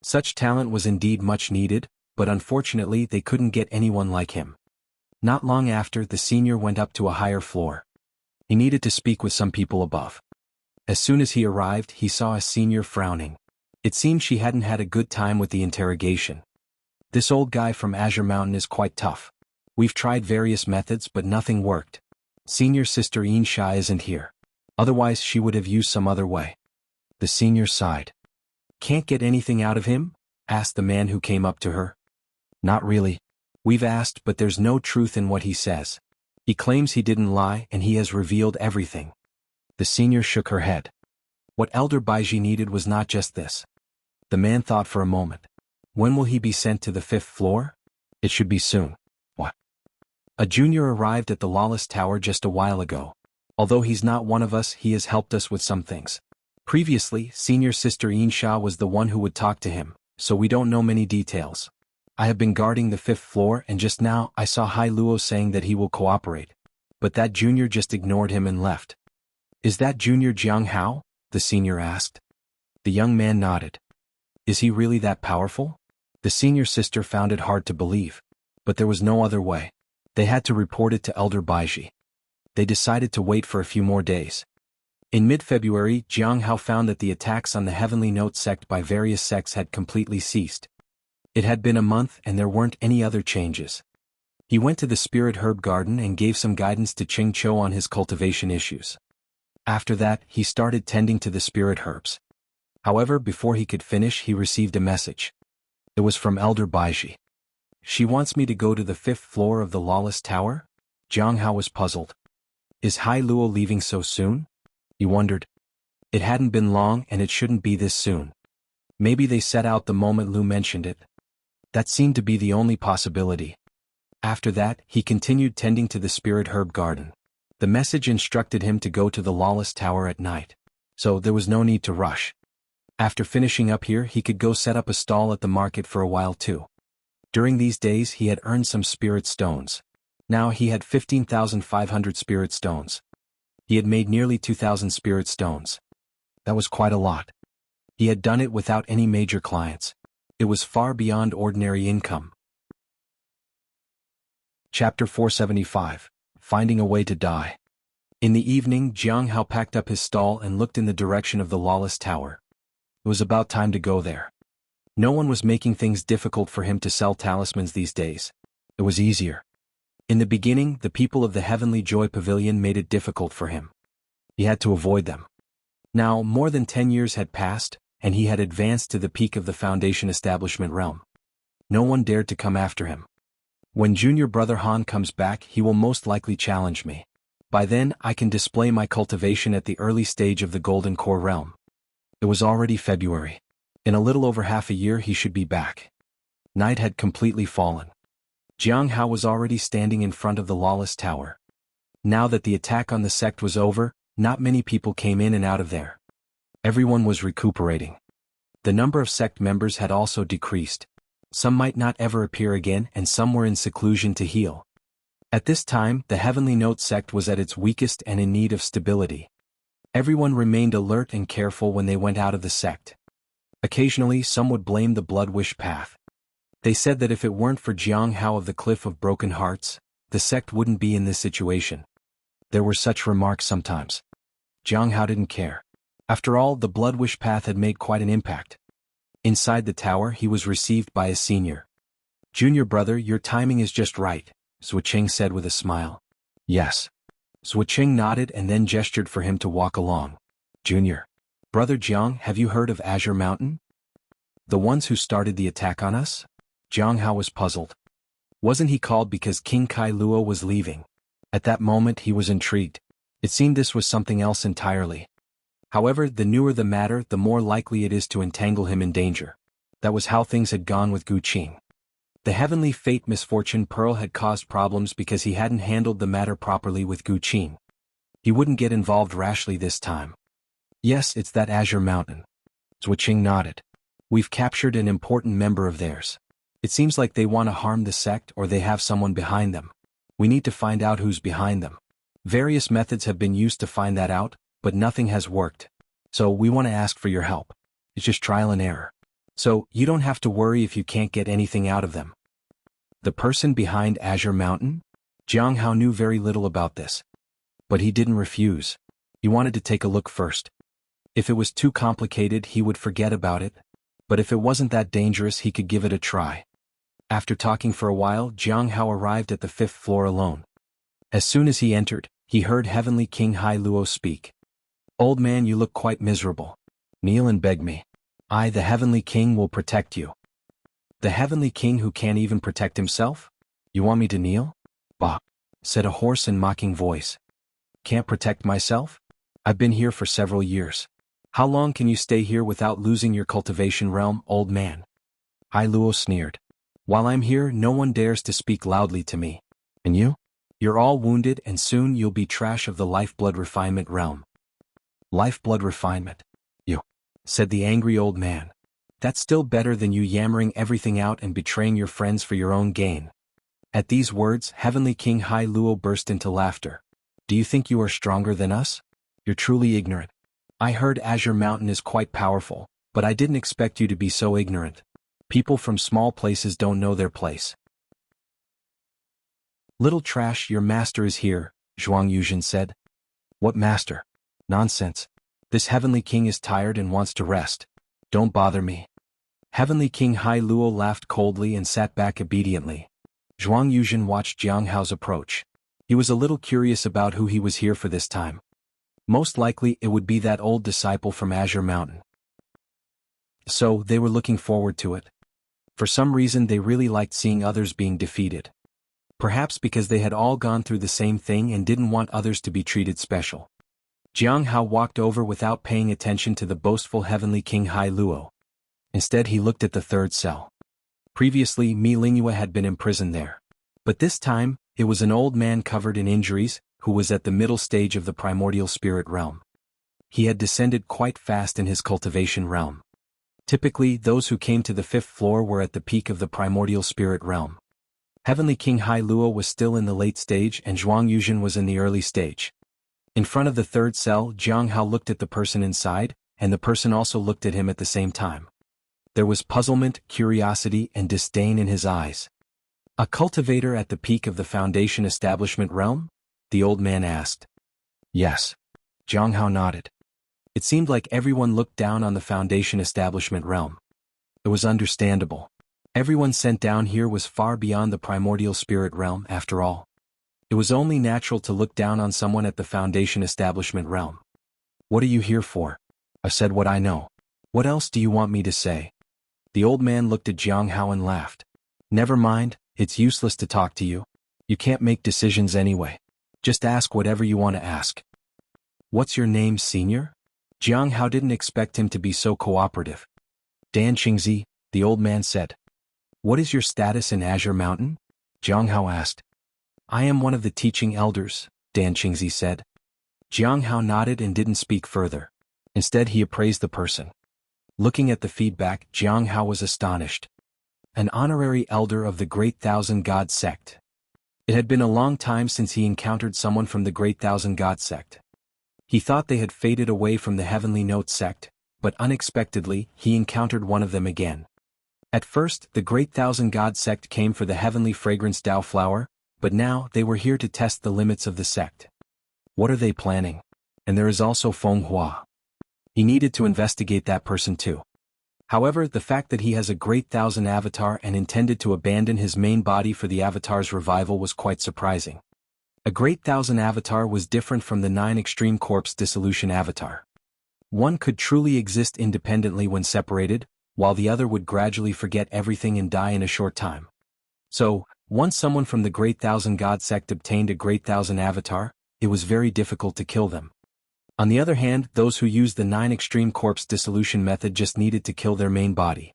Such talent was indeed much needed, but unfortunately they couldn't get anyone like him. Not long after, the senior went up to a higher floor. He needed to speak with some people above. As soon as he arrived, he saw a senior frowning. It seemed she hadn't had a good time with the interrogation. This old guy from Azure Mountain is quite tough. We've tried various methods but nothing worked. Senior sister Insha isn't here. Otherwise she would have used some other way. The senior sighed. Can't get anything out of him? Asked the man who came up to her. Not really. We've asked but there's no truth in what he says. He claims he didn't lie and he has revealed everything. The senior shook her head. What Elder Baiji needed was not just this. The man thought for a moment. When will he be sent to the 5th floor? It should be soon. What? A junior arrived at the Lawless Tower just a while ago. Although he's not one of us, he has helped us with some things. Previously, senior sister Insha was the one who would talk to him, so we don't know many details. I have been guarding the 5th floor and just now I saw Hai Luo saying that he will cooperate. But that junior just ignored him and left. Is that junior Jiang Hao? The senior asked. The young man nodded. Is he really that powerful? The senior sister found it hard to believe. But there was no other way. They had to report it to Elder Baiji. They decided to wait for a few more days. In mid-February, Jiang Hao found that the attacks on the Heavenly Note sect by various sects had completely ceased. It had been a month and there weren't any other changes. He went to the Spirit Herb Garden and gave some guidance to Ching Chou on his cultivation issues. After that, he started tending to the spirit herbs. However, before he could finish, he received a message. It was from Elder Baiji. She wants me to go to the 5th floor of the Lawless Tower? Jiang Hao was puzzled. Is Hai Luo leaving so soon? He wondered. It hadn't been long and it shouldn't be this soon. Maybe they set out the moment Lu mentioned it. That seemed to be the only possibility. After that, he continued tending to the Spirit Herb Garden. The message instructed him to go to the Lawless Tower at night. So there was no need to rush. After finishing up here, he could go set up a stall at the market for a while too. During these days he had earned some spirit stones. Now he had 15,500 spirit stones. He had made nearly 2,000 spirit stones. That was quite a lot. He had done it without any major clients. It was far beyond ordinary income. Chapter 475. Finding a Way to Die. In the evening, Jiang Hao packed up his stall and looked in the direction of the Lawless Tower. It was about time to go there. No one was making things difficult for him to sell talismans these days. It was easier. In the beginning, the people of the Heavenly Joy Pavilion made it difficult for him. He had to avoid them. Now, more than 10 years had passed, and he had advanced to the peak of the Foundation Establishment realm. No one dared to come after him. When Junior Brother Han comes back, he will most likely challenge me. By then, I can display my cultivation at the early stage of the Golden Core realm. It was already February. In a little over half a year he should be back. Night had completely fallen. Jiang Hao was already standing in front of the Lawless Tower. Now that the attack on the sect was over, not many people came in and out of there. Everyone was recuperating. The number of sect members had also decreased. Some might not ever appear again and some were in seclusion to heal. At this time, the Heavenly Note sect was at its weakest and in need of stability. Everyone remained alert and careful when they went out of the sect. Occasionally some would blame the Blood Wish path. They said that if it weren't for Jiang Hao of the Cliff of Broken Hearts, the sect wouldn't be in this situation. There were such remarks sometimes. Jiang Hao didn't care. After all, the Blood Wish path had made quite an impact. Inside the tower, he was received by his senior. "Junior brother, your timing is just right," Zuoqing said with a smile. "Yes." Zuoqing nodded and then gestured for him to walk along. "Junior. Brother Jiang, have you heard of Azure Mountain? The ones who started the attack on us?" Jiang Hao was puzzled. Wasn't he called because King Kai Luo was leaving? At that moment he was intrigued. It seemed this was something else entirely. However, the newer the matter, the more likely it is to entangle him in danger. That was how things had gone with Gu Qing. The heavenly fate misfortune pearl had caused problems because he hadn't handled the matter properly with Gu Qing. He wouldn't get involved rashly this time. "Yes, it's that Azure Mountain." Zuoqing nodded. "We've captured an important member of theirs. It seems like they want to harm the sect or they have someone behind them. We need to find out who's behind them. Various methods have been used to find that out, but nothing has worked. So we want to ask for your help. It's just trial and error. So you don't have to worry if you can't get anything out of them." The person behind Azure Mountain? Jiang Hao knew very little about this. But he didn't refuse. He wanted to take a look first. If it was too complicated, he would forget about it. But if it wasn't that dangerous, he could give it a try. After talking for a while, Jiang Hao arrived at the 5th floor alone. As soon as he entered, he heard Heavenly King Hai Luo speak. "Old man, you look quite miserable. Kneel and beg me. I, the Heavenly King, will protect you." "The Heavenly King who can't even protect himself? You want me to kneel?" "Bah," said a hoarse and mocking voice. "Can't protect myself? I've been here for several years. How long can you stay here without losing your cultivation realm, old man?" Hai Luo sneered. "While I'm here, no one dares to speak loudly to me. And you? You're all wounded and soon you'll be trash of the lifeblood refinement realm." "Lifeblood refinement? You," said the angry old man. "That's still better than you yammering everything out and betraying your friends for your own gain." At these words, Heavenly King Hai Luo burst into laughter. "Do you think you are stronger than us? You're truly ignorant. I heard Azure Mountain is quite powerful, but I didn't expect you to be so ignorant. People from small places don't know their place." "Little trash, your master is here," Zhuang Yuzhen said. "What master? Nonsense. This Heavenly King is tired and wants to rest. Don't bother me." Heavenly King Hai Luo laughed coldly and sat back obediently. Zhuang Yuzhen watched Jiang Hao's approach. He was a little curious about who he was here for this time. Most likely it would be that old disciple from Azure Mountain. So they were looking forward to it. For some reason they really liked seeing others being defeated. Perhaps because they had all gone through the same thing and didn't want others to be treated special. Jiang Hao walked over without paying attention to the boastful Heavenly King Hai Luo. Instead he looked at the 3rd cell. Previously Mi Lingyue had been imprisoned there. But this time, it was an old man covered in injuries, who was at the middle stage of the primordial spirit realm. He had descended quite fast in his cultivation realm. Typically, those who came to the 5th floor were at the peak of the primordial spirit realm. Heavenly King Hai Luo was still in the late stage and Zhuang Yuzhen was in the early stage. In front of the 3rd cell, Jiang Hao looked at the person inside, and the person also looked at him at the same time. There was puzzlement, curiosity, and disdain in his eyes. "A cultivator at the peak of the foundation establishment realm?" the old man asked. "Yes." Jiang Hao nodded. It seemed like everyone looked down on the foundation establishment realm. It was understandable. Everyone sent down here was far beyond the primordial spirit realm, after all. It was only natural to look down on someone at the foundation establishment realm. "What are you here for?" "I've said what I know. What else do you want me to say?" The old man looked at Jiang Hao and laughed. "Never mind, it's useless to talk to you. You can't make decisions anyway. Just ask whatever you want to ask." "What's your name, senior?" Jiang Hao didn't expect him to be so cooperative. "Dan Qingzi," the old man said. "What is your status in Azure Mountain?" Jiang Hao asked. "I am one of the teaching elders," Dan Qingzi said. Jiang Hao nodded and didn't speak further. Instead he appraised the person. Looking at the feedback, Jiang Hao was astonished. An honorary elder of the Great Thousand God sect. It had been a long time since he encountered someone from the Great Thousand God sect. He thought they had faded away from the Heavenly Note sect, but unexpectedly, he encountered one of them again. At first, the Great Thousand God sect came for the Heavenly Fragrance Tao flower, But now, they were here to test the limits of the sect. What are they planning? And there is also Feng Hua. He needed to investigate that person too. However, the fact that he has a great thousand avatar and intended to abandon his main body for the avatar's revival was quite surprising. A great thousand avatar was different from the 9 extreme corpse dissolution avatar. One could truly exist independently when separated, while the other would gradually forget everything and die in a short time. So, once someone from the Great Thousand God sect obtained a Great Thousand avatar, it was very difficult to kill them. On the other hand, those who used the 9 extreme corpse dissolution method just needed to kill their main body.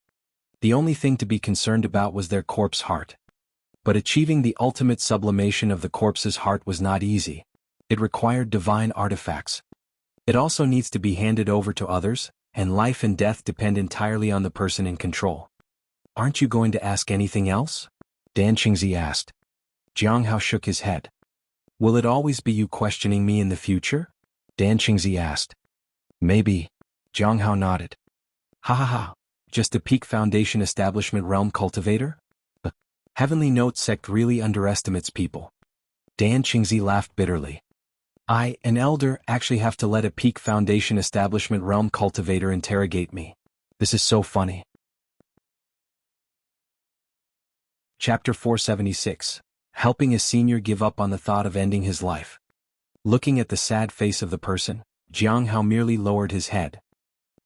The only thing to be concerned about was their corpse heart. But achieving the ultimate sublimation of the corpse's heart was not easy. It required divine artifacts. It also needs to be handed over to others, and life and death depend entirely on the person in control. Aren't you going to ask anything else? Dan Qingzi asked. Jiang Hao shook his head. Will it always be you questioning me in the future? Dan Qingzi asked. Maybe. Jiang Hao nodded. Ha ha ha, just a peak foundation establishment realm cultivator? The Heavenly Note sect really underestimates people. Dan Qingzi laughed bitterly. I, an elder, actually have to let a peak foundation establishment realm cultivator interrogate me. This is so funny. Chapter 476. Helping a senior give up on the thought of ending his life. Looking at the sad face of the person, Jiang Hao merely lowered his head.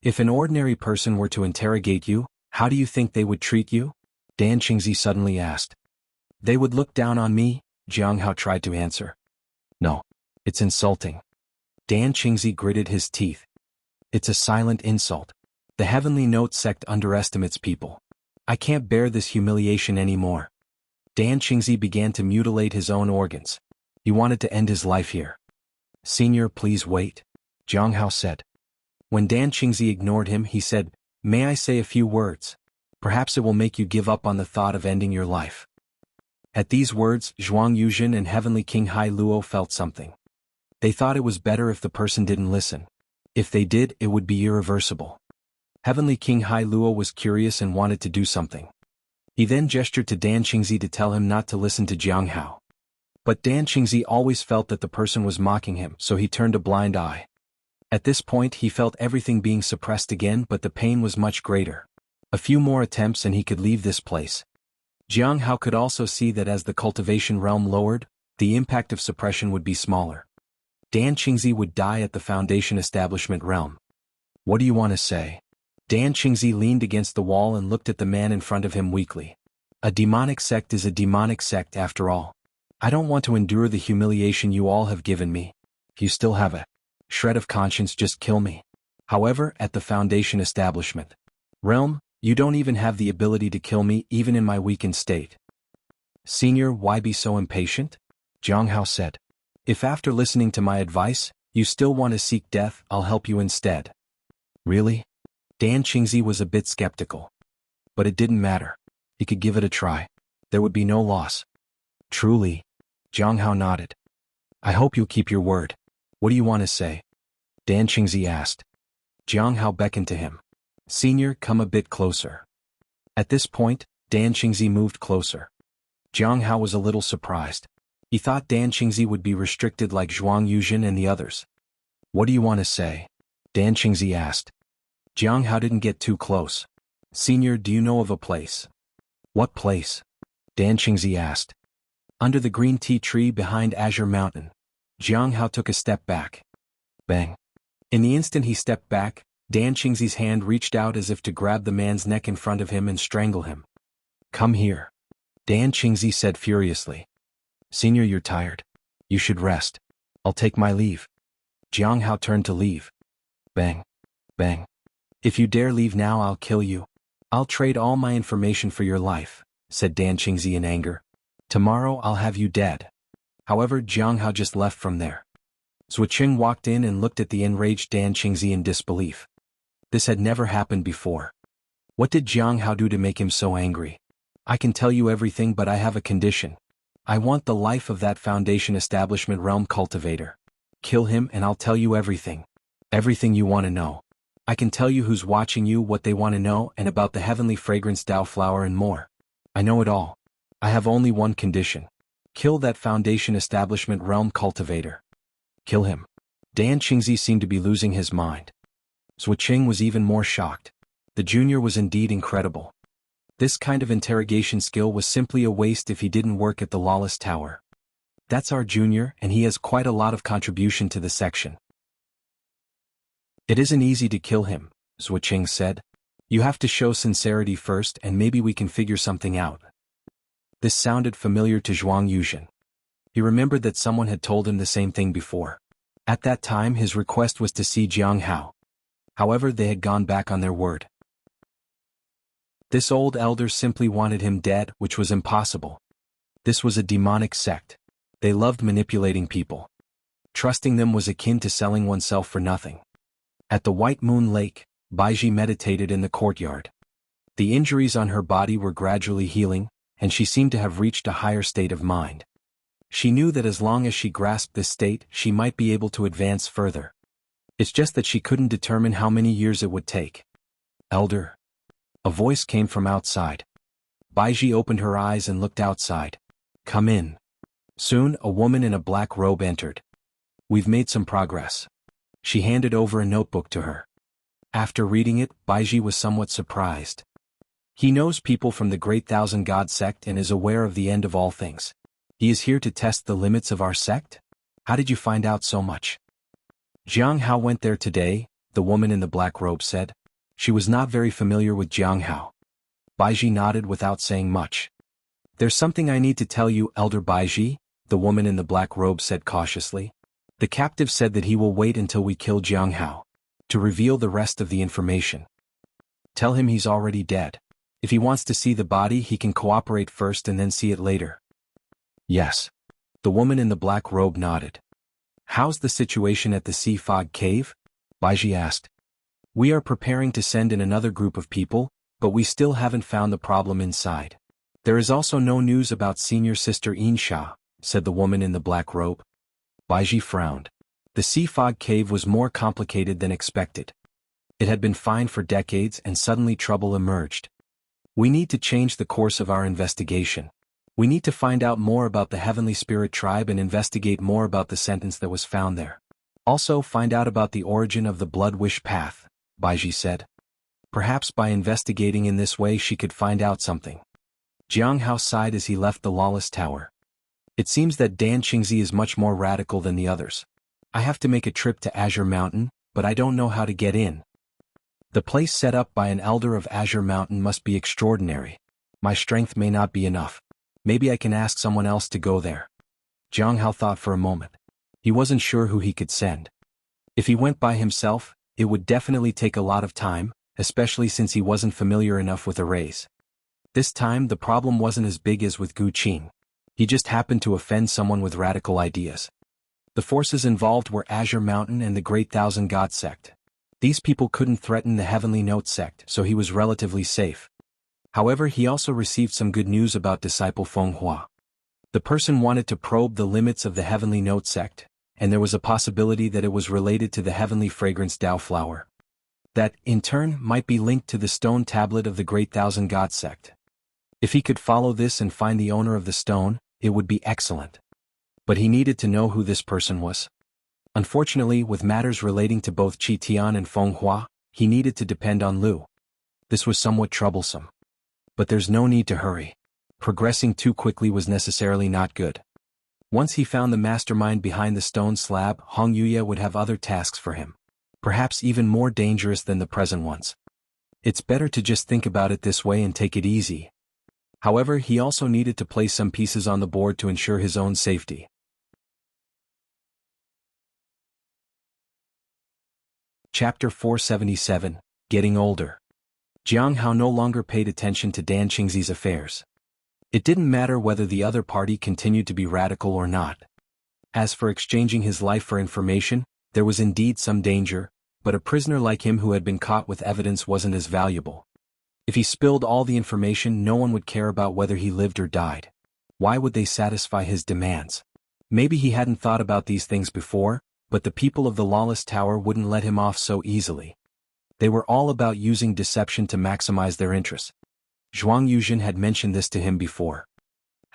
If an ordinary person were to interrogate you, how do you think they would treat you? Dan Qingzi suddenly asked. They would look down on me, Jiang Hao tried to answer. No. It's insulting. Dan Qingzi gritted his teeth. It's a silent insult. The Heavenly Note sect underestimates people. I can't bear this humiliation anymore. Dan Qingzi began to mutilate his own organs. He wanted to end his life here. Senior, please wait, Jiang Hao said. When Dan Qingzi ignored him, he said, May I say a few words? Perhaps it will make you give up on the thought of ending your life. At these words, Zhuang Yuzhen and Heavenly King Hai Luo felt something. They thought it was better if the person didn't listen. If they did, it would be irreversible. Heavenly King Hai Luo was curious and wanted to do something. He then gestured to Dan Qingzi to tell him not to listen to Jiang Hao. But Dan Qingzi always felt that the person was mocking him, so he turned a blind eye. At this point he felt everything being suppressed again, but the pain was much greater. A few more attempts and he could leave this place. Jiang Hao could also see that as the cultivation realm lowered, the impact of suppression would be smaller. Dan Qingzi would die at the foundation establishment realm. What do you want to say? Dan Qingzi leaned against the wall and looked at the man in front of him weakly. A demonic sect is a demonic sect after all. I don't want to endure the humiliation you all have given me. If you still have a shred of conscience, just kill me. However, at the foundation establishment realm, you don't even have the ability to kill me even in my weakened state. Senior, why be so impatient? Jiang Hao said. If after listening to my advice, you still want to seek death, I'll help you instead. Really? Dan Qingzi was a bit skeptical. But it didn't matter. He could give it a try. There would be no loss. Truly? Jiang Hao nodded. I hope you'll keep your word. What do you want to say? Dan Qingzi asked. Jiang Hao beckoned to him. Senior, come a bit closer. At this point, Dan Qingzi moved closer. Jiang Hao was a little surprised. He thought Dan Qingzi would be restricted like Zhuang Yuzhen and the others. What do you want to say? Dan Qingzi asked. Jiang Hao didn't get too close. Senior, do you know of a place? What place? Dan Qingzi asked. Under the green tea tree behind Azure Mountain. Jiang Hao took a step back. Bang. In the instant he stepped back, Dan Qingzi's hand reached out as if to grab the man's neck in front of him and strangle him. Come here. Dan Qingzi said furiously. Senior, you're tired. You should rest. I'll take my leave. Jiang Hao turned to leave. Bang. Bang. If you dare leave now, I'll kill you. I'll trade all my information for your life, said Dan Qingzi in anger. Tomorrow I'll have you dead. However, Jiang Hao just left from there. Zhuo Qing walked in and looked at the enraged Dan Qingzi in disbelief. This had never happened before. What did Jiang Hao do to make him so angry? I can tell you everything, but I have a condition. I want the life of that foundation establishment realm cultivator. Kill him and I'll tell you everything. Everything you want to know. I can tell you who's watching you, what they want to know, and about the heavenly fragrance Dao flower and more. I know it all. I have only one condition. Kill that Foundation Establishment Realm cultivator. Kill him. Dan Qingzi seemed to be losing his mind. Zhuo Qing was even more shocked. The junior was indeed incredible. This kind of interrogation skill was simply a waste if he didn't work at the Lawless Tower. That's our junior, and he has quite a lot of contribution to the section. It isn't easy to kill him, Zhuo Qing said. You have to show sincerity first and maybe we can figure something out. This sounded familiar to Zhuang Yuzhen. He remembered that someone had told him the same thing before. At that time his request was to see Jiang Hao. However, they had gone back on their word. This old elder simply wanted him dead, which was impossible. This was a demonic sect. They loved manipulating people. Trusting them was akin to selling oneself for nothing. At the White Moon Lake, Baiji meditated in the courtyard. The injuries on her body were gradually healing, and she seemed to have reached a higher state of mind. She knew that as long as she grasped this state, she might be able to advance further. It's just that she couldn't determine how many years it would take. Elder. A voice came from outside. Baiji opened her eyes and looked outside. Come in. Soon, a woman in a black robe entered. We've made some progress. She handed over a notebook to her. After reading it, Baiji was somewhat surprised. He knows people from the Great Thousand God sect and is aware of the end of all things. He is here to test the limits of our sect? How did you find out so much? Jiang Hao went there today, the woman in the black robe said. She was not very familiar with Jiang Hao. Baiji nodded without saying much. There's something I need to tell you, Elder Baiji, the woman in the black robe said cautiously. The captive said that he will wait until we kill Jiang Hao to reveal the rest of the information. Tell him he's already dead. If he wants to see the body, he can cooperate first and then see it later. Yes. The woman in the black robe nodded. How's the situation at the Sea Fog Cave? Baiji asked. We are preparing to send in another group of people, but we still haven't found the problem inside. There is also no news about senior sister Insha, said the woman in the black robe. Baiji frowned. The Sea Fog Cave was more complicated than expected. It had been fine for decades and suddenly trouble emerged. We need to change the course of our investigation. We need to find out more about the Heavenly Spirit tribe and investigate more about the sentence that was found there. Also find out about the origin of the Blood Wish Path, Baiji said. Perhaps by investigating in this way she could find out something. Jiang Hao sighed as he left the Lawless Tower. It seems that Dan Qingzi is much more radical than the others. I have to make a trip to Azure Mountain, but I don't know how to get in. The place set up by an elder of Azure Mountain must be extraordinary. My strength may not be enough. Maybe I can ask someone else to go there. Jiang Hao thought for a moment. He wasn't sure who he could send. If he went by himself, it would definitely take a lot of time, especially since he wasn't familiar enough with arrays. This time the problem wasn't as big as with Gu Qin. He just happened to offend someone with radical ideas. The forces involved were Azure Mountain and the Great Thousand God sect. These people couldn't threaten the Heavenly Note sect, so he was relatively safe. However, he also received some good news about disciple Feng Hua. The person wanted to probe the limits of the Heavenly Note sect, and there was a possibility that it was related to the Heavenly Fragrance Dao flower. That, in turn, might be linked to the stone tablet of the Great Thousand God sect. If he could follow this and find the owner of the stone, it would be excellent. But he needed to know who this person was. Unfortunately, with matters relating to both Qi Tian and Feng Hua, he needed to depend on Lu. This was somewhat troublesome. But there's no need to hurry. Progressing too quickly was necessarily not good. Once he found the mastermind behind the stone slab, Hong Yuya would have other tasks for him. Perhaps even more dangerous than the present ones. It's better to just think about it this way and take it easy. However, he also needed to place some pieces on the board to ensure his own safety. Chapter 477, Getting Older. Jiang Hao no longer paid attention to Dan Qingzi's affairs. It didn't matter whether the other party continued to be radical or not. As for exchanging his life for information, there was indeed some danger, but a prisoner like him who had been caught with evidence wasn't as valuable. If he spilled all the information, no one would care about whether he lived or died. Why would they satisfy his demands? Maybe he hadn't thought about these things before, but the people of the Lawless Tower wouldn't let him off so easily. They were all about using deception to maximize their interests. Zhuang Yuzhen had mentioned this to him before.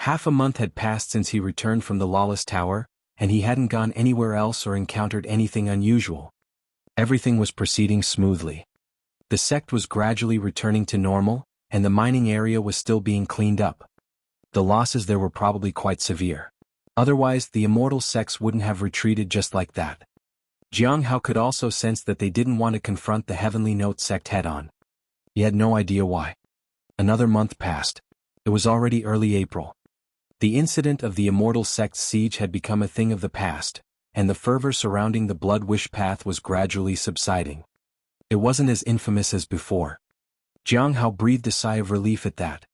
Half a month had passed since he returned from the Lawless Tower, and he hadn't gone anywhere else or encountered anything unusual. Everything was proceeding smoothly. The sect was gradually returning to normal, and the mining area was still being cleaned up. The losses there were probably quite severe. Otherwise, the immortal sects wouldn't have retreated just like that. Jiang Hao could also sense that they didn't want to confront the Heavenly Note sect head-on. He had no idea why. Another month passed. It was already early April. The incident of the immortal sect's siege had become a thing of the past, and the fervor surrounding the Blood Wish path was gradually subsiding. It wasn't as infamous as before. Jiang Hao breathed a sigh of relief at that.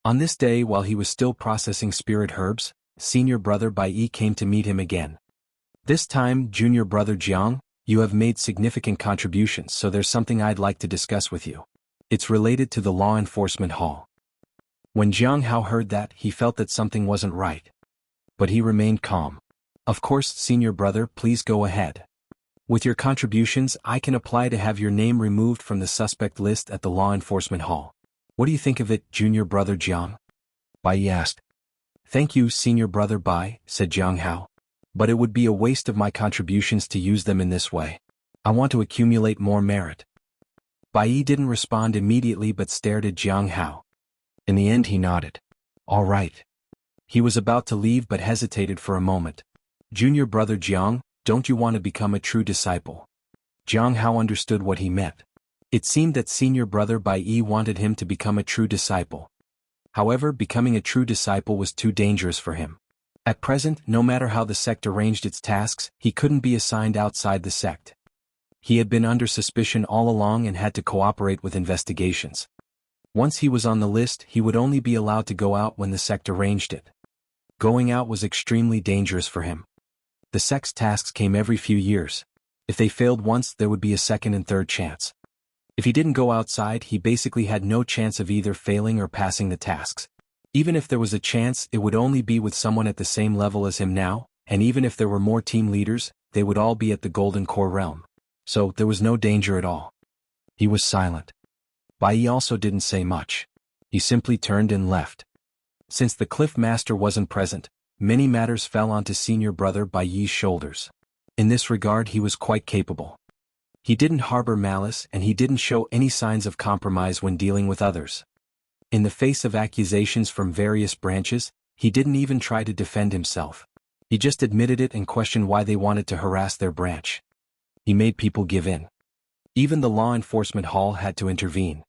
On this day, while he was still processing spirit herbs, senior brother Bai Yi came to meet him again. This time, junior brother Jiang, you have made significant contributions, so there's something I'd like to discuss with you. It's related to the law enforcement hall. When Jiang Hao heard that, he felt that something wasn't right. But he remained calm. Of course, senior brother, please go ahead. With your contributions, I can apply to have your name removed from the suspect list at the law enforcement hall. What do you think of it, junior brother Jiang? Bai Yi asked. Thank you, senior brother Bai, said Jiang Hao. But it would be a waste of my contributions to use them in this way. I want to accumulate more merit. Bai Yi didn't respond immediately but stared at Jiang Hao. In the end he nodded. All right. He was about to leave but hesitated for a moment. Junior brother Jiang, don't you want to become a true disciple? Jiang Hao understood what he meant. It seemed that senior brother Bai Yi wanted him to become a true disciple. However, becoming a true disciple was too dangerous for him. At present, no matter how the sect arranged its tasks, he couldn't be assigned outside the sect. He had been under suspicion all along and had to cooperate with investigations. Once he was on the list, he would only be allowed to go out when the sect arranged it. Going out was extremely dangerous for him. The sect's tasks came every few years. If they failed once, there would be a second and third chance. If he didn't go outside, he basically had no chance of either failing or passing the tasks. Even if there was a chance, it would only be with someone at the same level as him now, and even if there were more team leaders, they would all be at the Golden Core realm. So, there was no danger at all. He was silent. Bai Yi also didn't say much. He simply turned and left. Since the Cliff Master wasn't present, many matters fell onto senior brother Bai Yi's shoulders. In this regard he was quite capable. He didn't harbor malice and he didn't show any signs of compromise when dealing with others. In the face of accusations from various branches, he didn't even try to defend himself. He just admitted it and questioned why they wanted to harass their branch. He made people give in. Even the law enforcement hall had to intervene.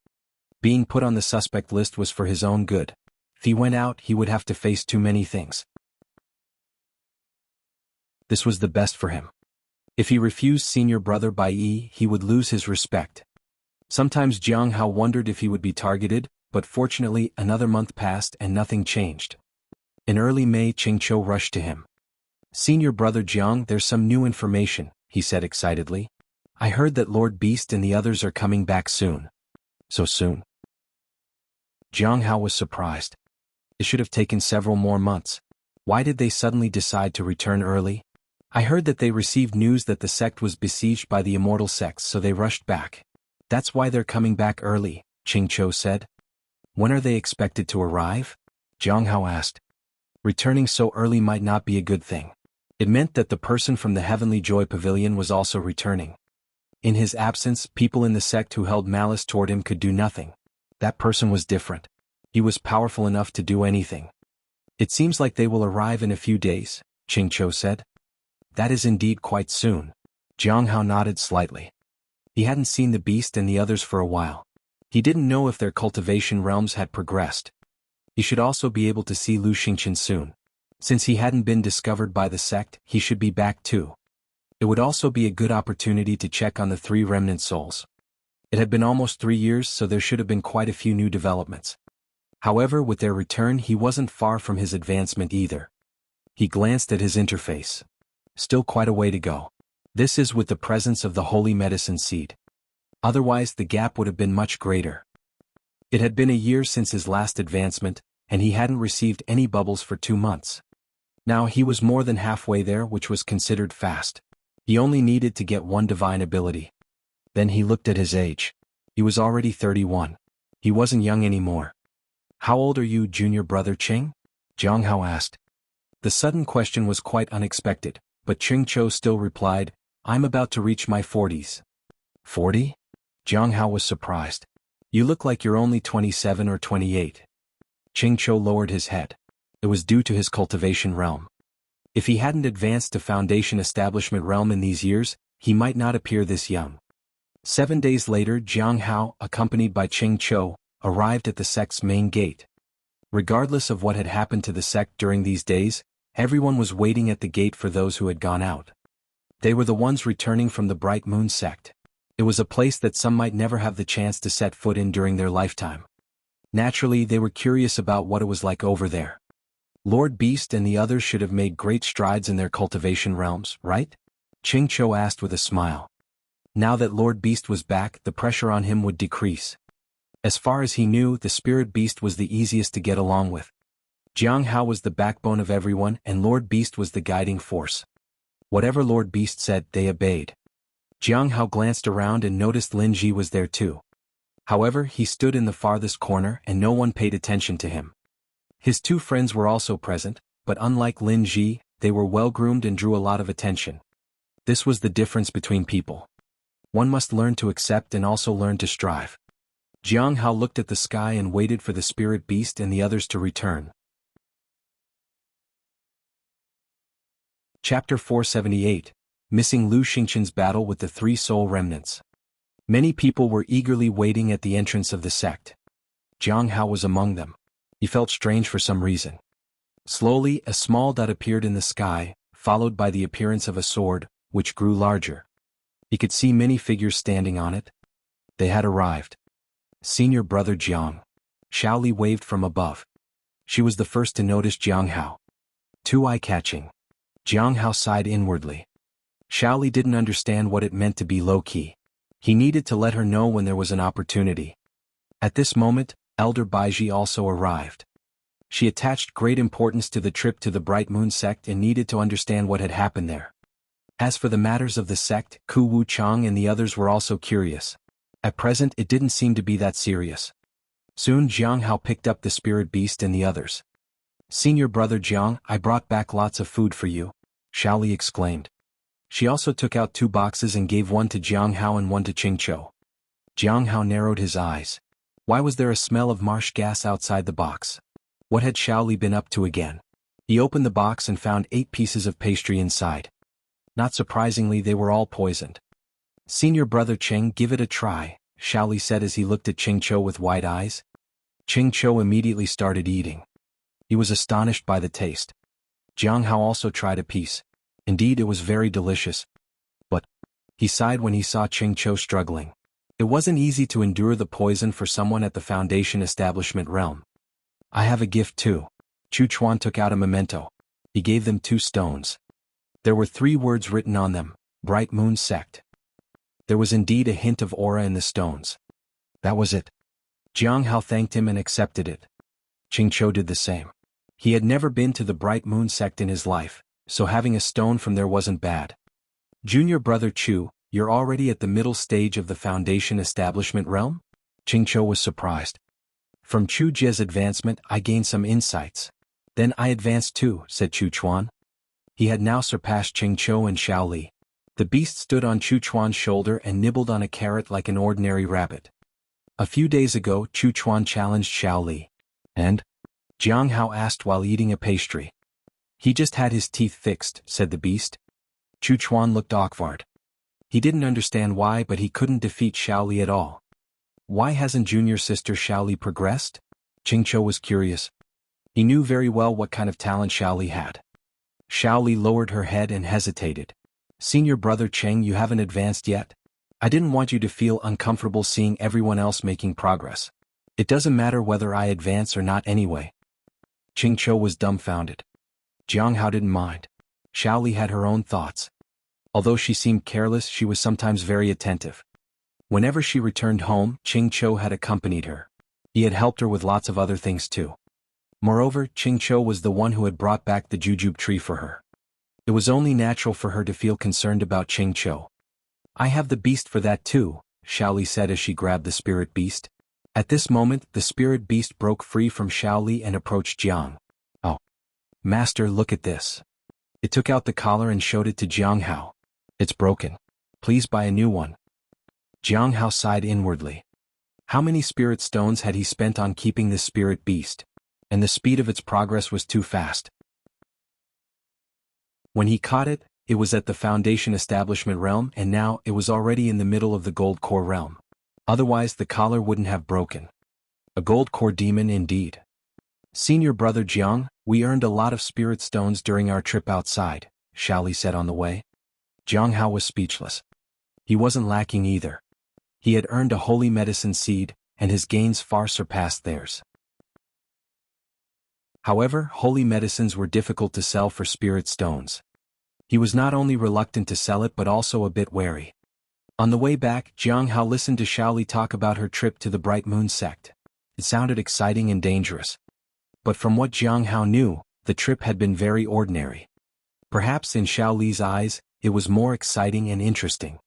Being put on the suspect list was for his own good. If he went out, he would have to face too many things. This was the best for him. If he refused senior brother Bai Yi, he would lose his respect. Sometimes Jiang Hao wondered if he would be targeted, but fortunately another month passed and nothing changed. In early May, Chingqiu rushed to him. Senior brother Jiang, there's some new information, he said excitedly. I heard that Lord Beast and the others are coming back soon. So soon? Jiang Hao was surprised. It should have taken several more months. Why did they suddenly decide to return early? I heard that they received news that the sect was besieged by the immortal sects, so they rushed back. That's why they're coming back early, Chingqiu said. When are they expected to arrive? Jiang Hao asked. Returning so early might not be a good thing. It meant that the person from the Heavenly Joy Pavilion was also returning. In his absence, people in the sect who held malice toward him could do nothing. That person was different. He was powerful enough to do anything. It seems like they will arrive in a few days, Chingqiu said. That is indeed quite soon. Jiang Hao nodded slightly. He hadn't seen the beast and the others for a while. He didn't know if their cultivation realms had progressed. He should also be able to see Lu Xingqian soon. Since he hadn't been discovered by the sect, he should be back too. It would also be a good opportunity to check on the 3 remnant souls. It had been almost 3 years, so there should have been quite a few new developments. However, with their return he wasn't far from his advancement either. He glanced at his interface. Still quite a way to go. This is with the presence of the holy medicine seed. Otherwise the gap would have been much greater. It had been a year since his last advancement, and he hadn't received any bubbles for 2 months. Now he was more than halfway there, which was considered fast. He only needed to get 1 divine ability. Then he looked at his age. He was already 31. He wasn't young anymore. How old are you, junior brother Ching? Jiang Hao asked. The sudden question was quite unexpected, but Ching Cho still replied, I'm about to reach my 40s. 40? Jiang Hao was surprised. You look like you're only 27 or 28. Ching Cho lowered his head. It was due to his cultivation realm. If he hadn't advanced to foundation establishment realm in these years, he might not appear this young. 7 days later, Jiang Hao, accompanied by Ching Cho, arrived at the sect's main gate. Regardless of what had happened to the sect during these days, everyone was waiting at the gate for those who had gone out. They were the ones returning from the Bright Moon sect. It was a place that some might never have the chance to set foot in during their lifetime. Naturally, they were curious about what it was like over there. Lord Beast and the others should have made great strides in their cultivation realms, right? Ching Cho asked with a smile. Now that Lord Beast was back, the pressure on him would decrease. As far as he knew, the Spirit Beast was the easiest to get along with. Jiang Hao was the backbone of everyone, and Lord Beast was the guiding force. Whatever Lord Beast said, they obeyed. Jiang Hao glanced around and noticed Lin Ji was there too. However, he stood in the farthest corner and no one paid attention to him. His two friends were also present, but unlike Lin Ji, they were well-groomed and drew a lot of attention. This was the difference between people. One must learn to accept and also learn to strive. Jiang Hao looked at the sky and waited for the Spirit Beast and the others to return. Chapter 478, Missing Lu Xingqian's Battle with the Three Soul Remnants. Many people were eagerly waiting at the entrance of the sect. Jiang Hao was among them. He felt strange for some reason. Slowly, a small dot appeared in the sky, followed by the appearance of a sword, which grew larger. He could see many figures standing on it. They had arrived. Senior brother Jiang. Xiao Li waved from above. She was the first to notice Jiang Hao. Too eye-catching. Jiang Hao sighed inwardly. Xiao Li didn't understand what it meant to be low-key. He needed to let her know when there was an opportunity. At this moment, Elder Baiji also arrived. She attached great importance to the trip to the Bright Moon sect and needed to understand what had happened there. As for the matters of the sect, Ku Wu Chang and the others were also curious. At present, it didn't seem to be that serious. Soon Jiang Hao picked up the Spirit Beast and the others. Senior brother Jiang, I brought back lots of food for you, Xiao Li exclaimed. She also took out 2 boxes and gave one to Jiang Hao and one to Ching Cho. Jiang Hao narrowed his eyes. Why was there a smell of marsh gas outside the box? What had Xiao Li been up to again? He opened the box and found 8 pieces of pastry inside. Not surprisingly, they were all poisoned. Senior brother Cheng, give it a try, Xiao Li said as he looked at Ching Cho with wide eyes. Ching Cho immediately started eating. He was astonished by the taste. Jiang Hao also tried a piece. Indeed, it was very delicious. But he sighed when he saw Ching Cho struggling. It wasn't easy to endure the poison for someone at the Foundation Establishment realm. I have a gift too. Chu Chuan took out a memento. He gave them 2 stones. There were 3 words written on them, Bright Moon Sect. There was indeed a hint of aura in the stones. That was it. Jiang Hao thanked him and accepted it. Ching Cho did the same. He had never been to the Bright Moon sect in his life, so having a stone from there wasn't bad. Junior brother Chu, you're already at the middle stage of the Foundation Establishment realm? Ching Cho was surprised. From Chu Jie's advancement, I gained some insights. Then I advanced too, said Chu Chuan. He had now surpassed Ching Cho and Xiao Li. The beast stood on Chu Chuan's shoulder and nibbled on a carrot like an ordinary rabbit. A few days ago, Chu Chuan challenged Xiao Li. And? Jiang Hao asked while eating a pastry. He just had his teeth fixed, said the beast. Chu Chuan looked awkward. He didn't understand why, but he couldn't defeat Xiao Li at all. Why hasn't junior sister Xiao Li progressed? Ching Cho was curious. He knew very well what kind of talent Xiao Li had. Xiao Li lowered her head and hesitated. Senior brother Cheng, you haven't advanced yet? I didn't want you to feel uncomfortable seeing everyone else making progress. It doesn't matter whether I advance or not anyway. Ching Cho was dumbfounded. Jiang Hao didn't mind. Xiao Li had her own thoughts. Although she seemed careless, she was sometimes very attentive. Whenever she returned home, Ching Cho had accompanied her. He had helped her with lots of other things too. Moreover, Ching Cho was the one who had brought back the jujube tree for her. It was only natural for her to feel concerned about Ching Cho. I have the beast for that too, Xiao Li said as she grabbed the spirit beast. At this moment, the spirit beast broke free from Xiao Li and approached Jiang. Oh. "Master, look at this." It took out the collar and showed it to Jiang Hao. "It's broken. Please buy a new one." Jiang Hao sighed inwardly. How many spirit stones had he spent on keeping this spirit beast? And the speed of its progress was too fast. When he caught it, it was at the Foundation Establishment realm, and now it was already in the middle of the Gold Core realm. Otherwise the collar wouldn't have broken. A Gold Core demon indeed. "Senior brother Jiang, we earned a lot of spirit stones during our trip outside," Shaoli said on the way. Jiang Hao was speechless. He wasn't lacking either. He had earned a holy medicine seed, and his gains far surpassed theirs. However, holy medicines were difficult to sell for spirit stones. He was not only reluctant to sell it but also a bit wary. On the way back, Jiang Hao listened to Shaoli talk about her trip to the Bright Moon sect. It sounded exciting and dangerous. But from what Jiang Hao knew, the trip had been very ordinary. Perhaps in Shaoli's eyes, it was more exciting and interesting.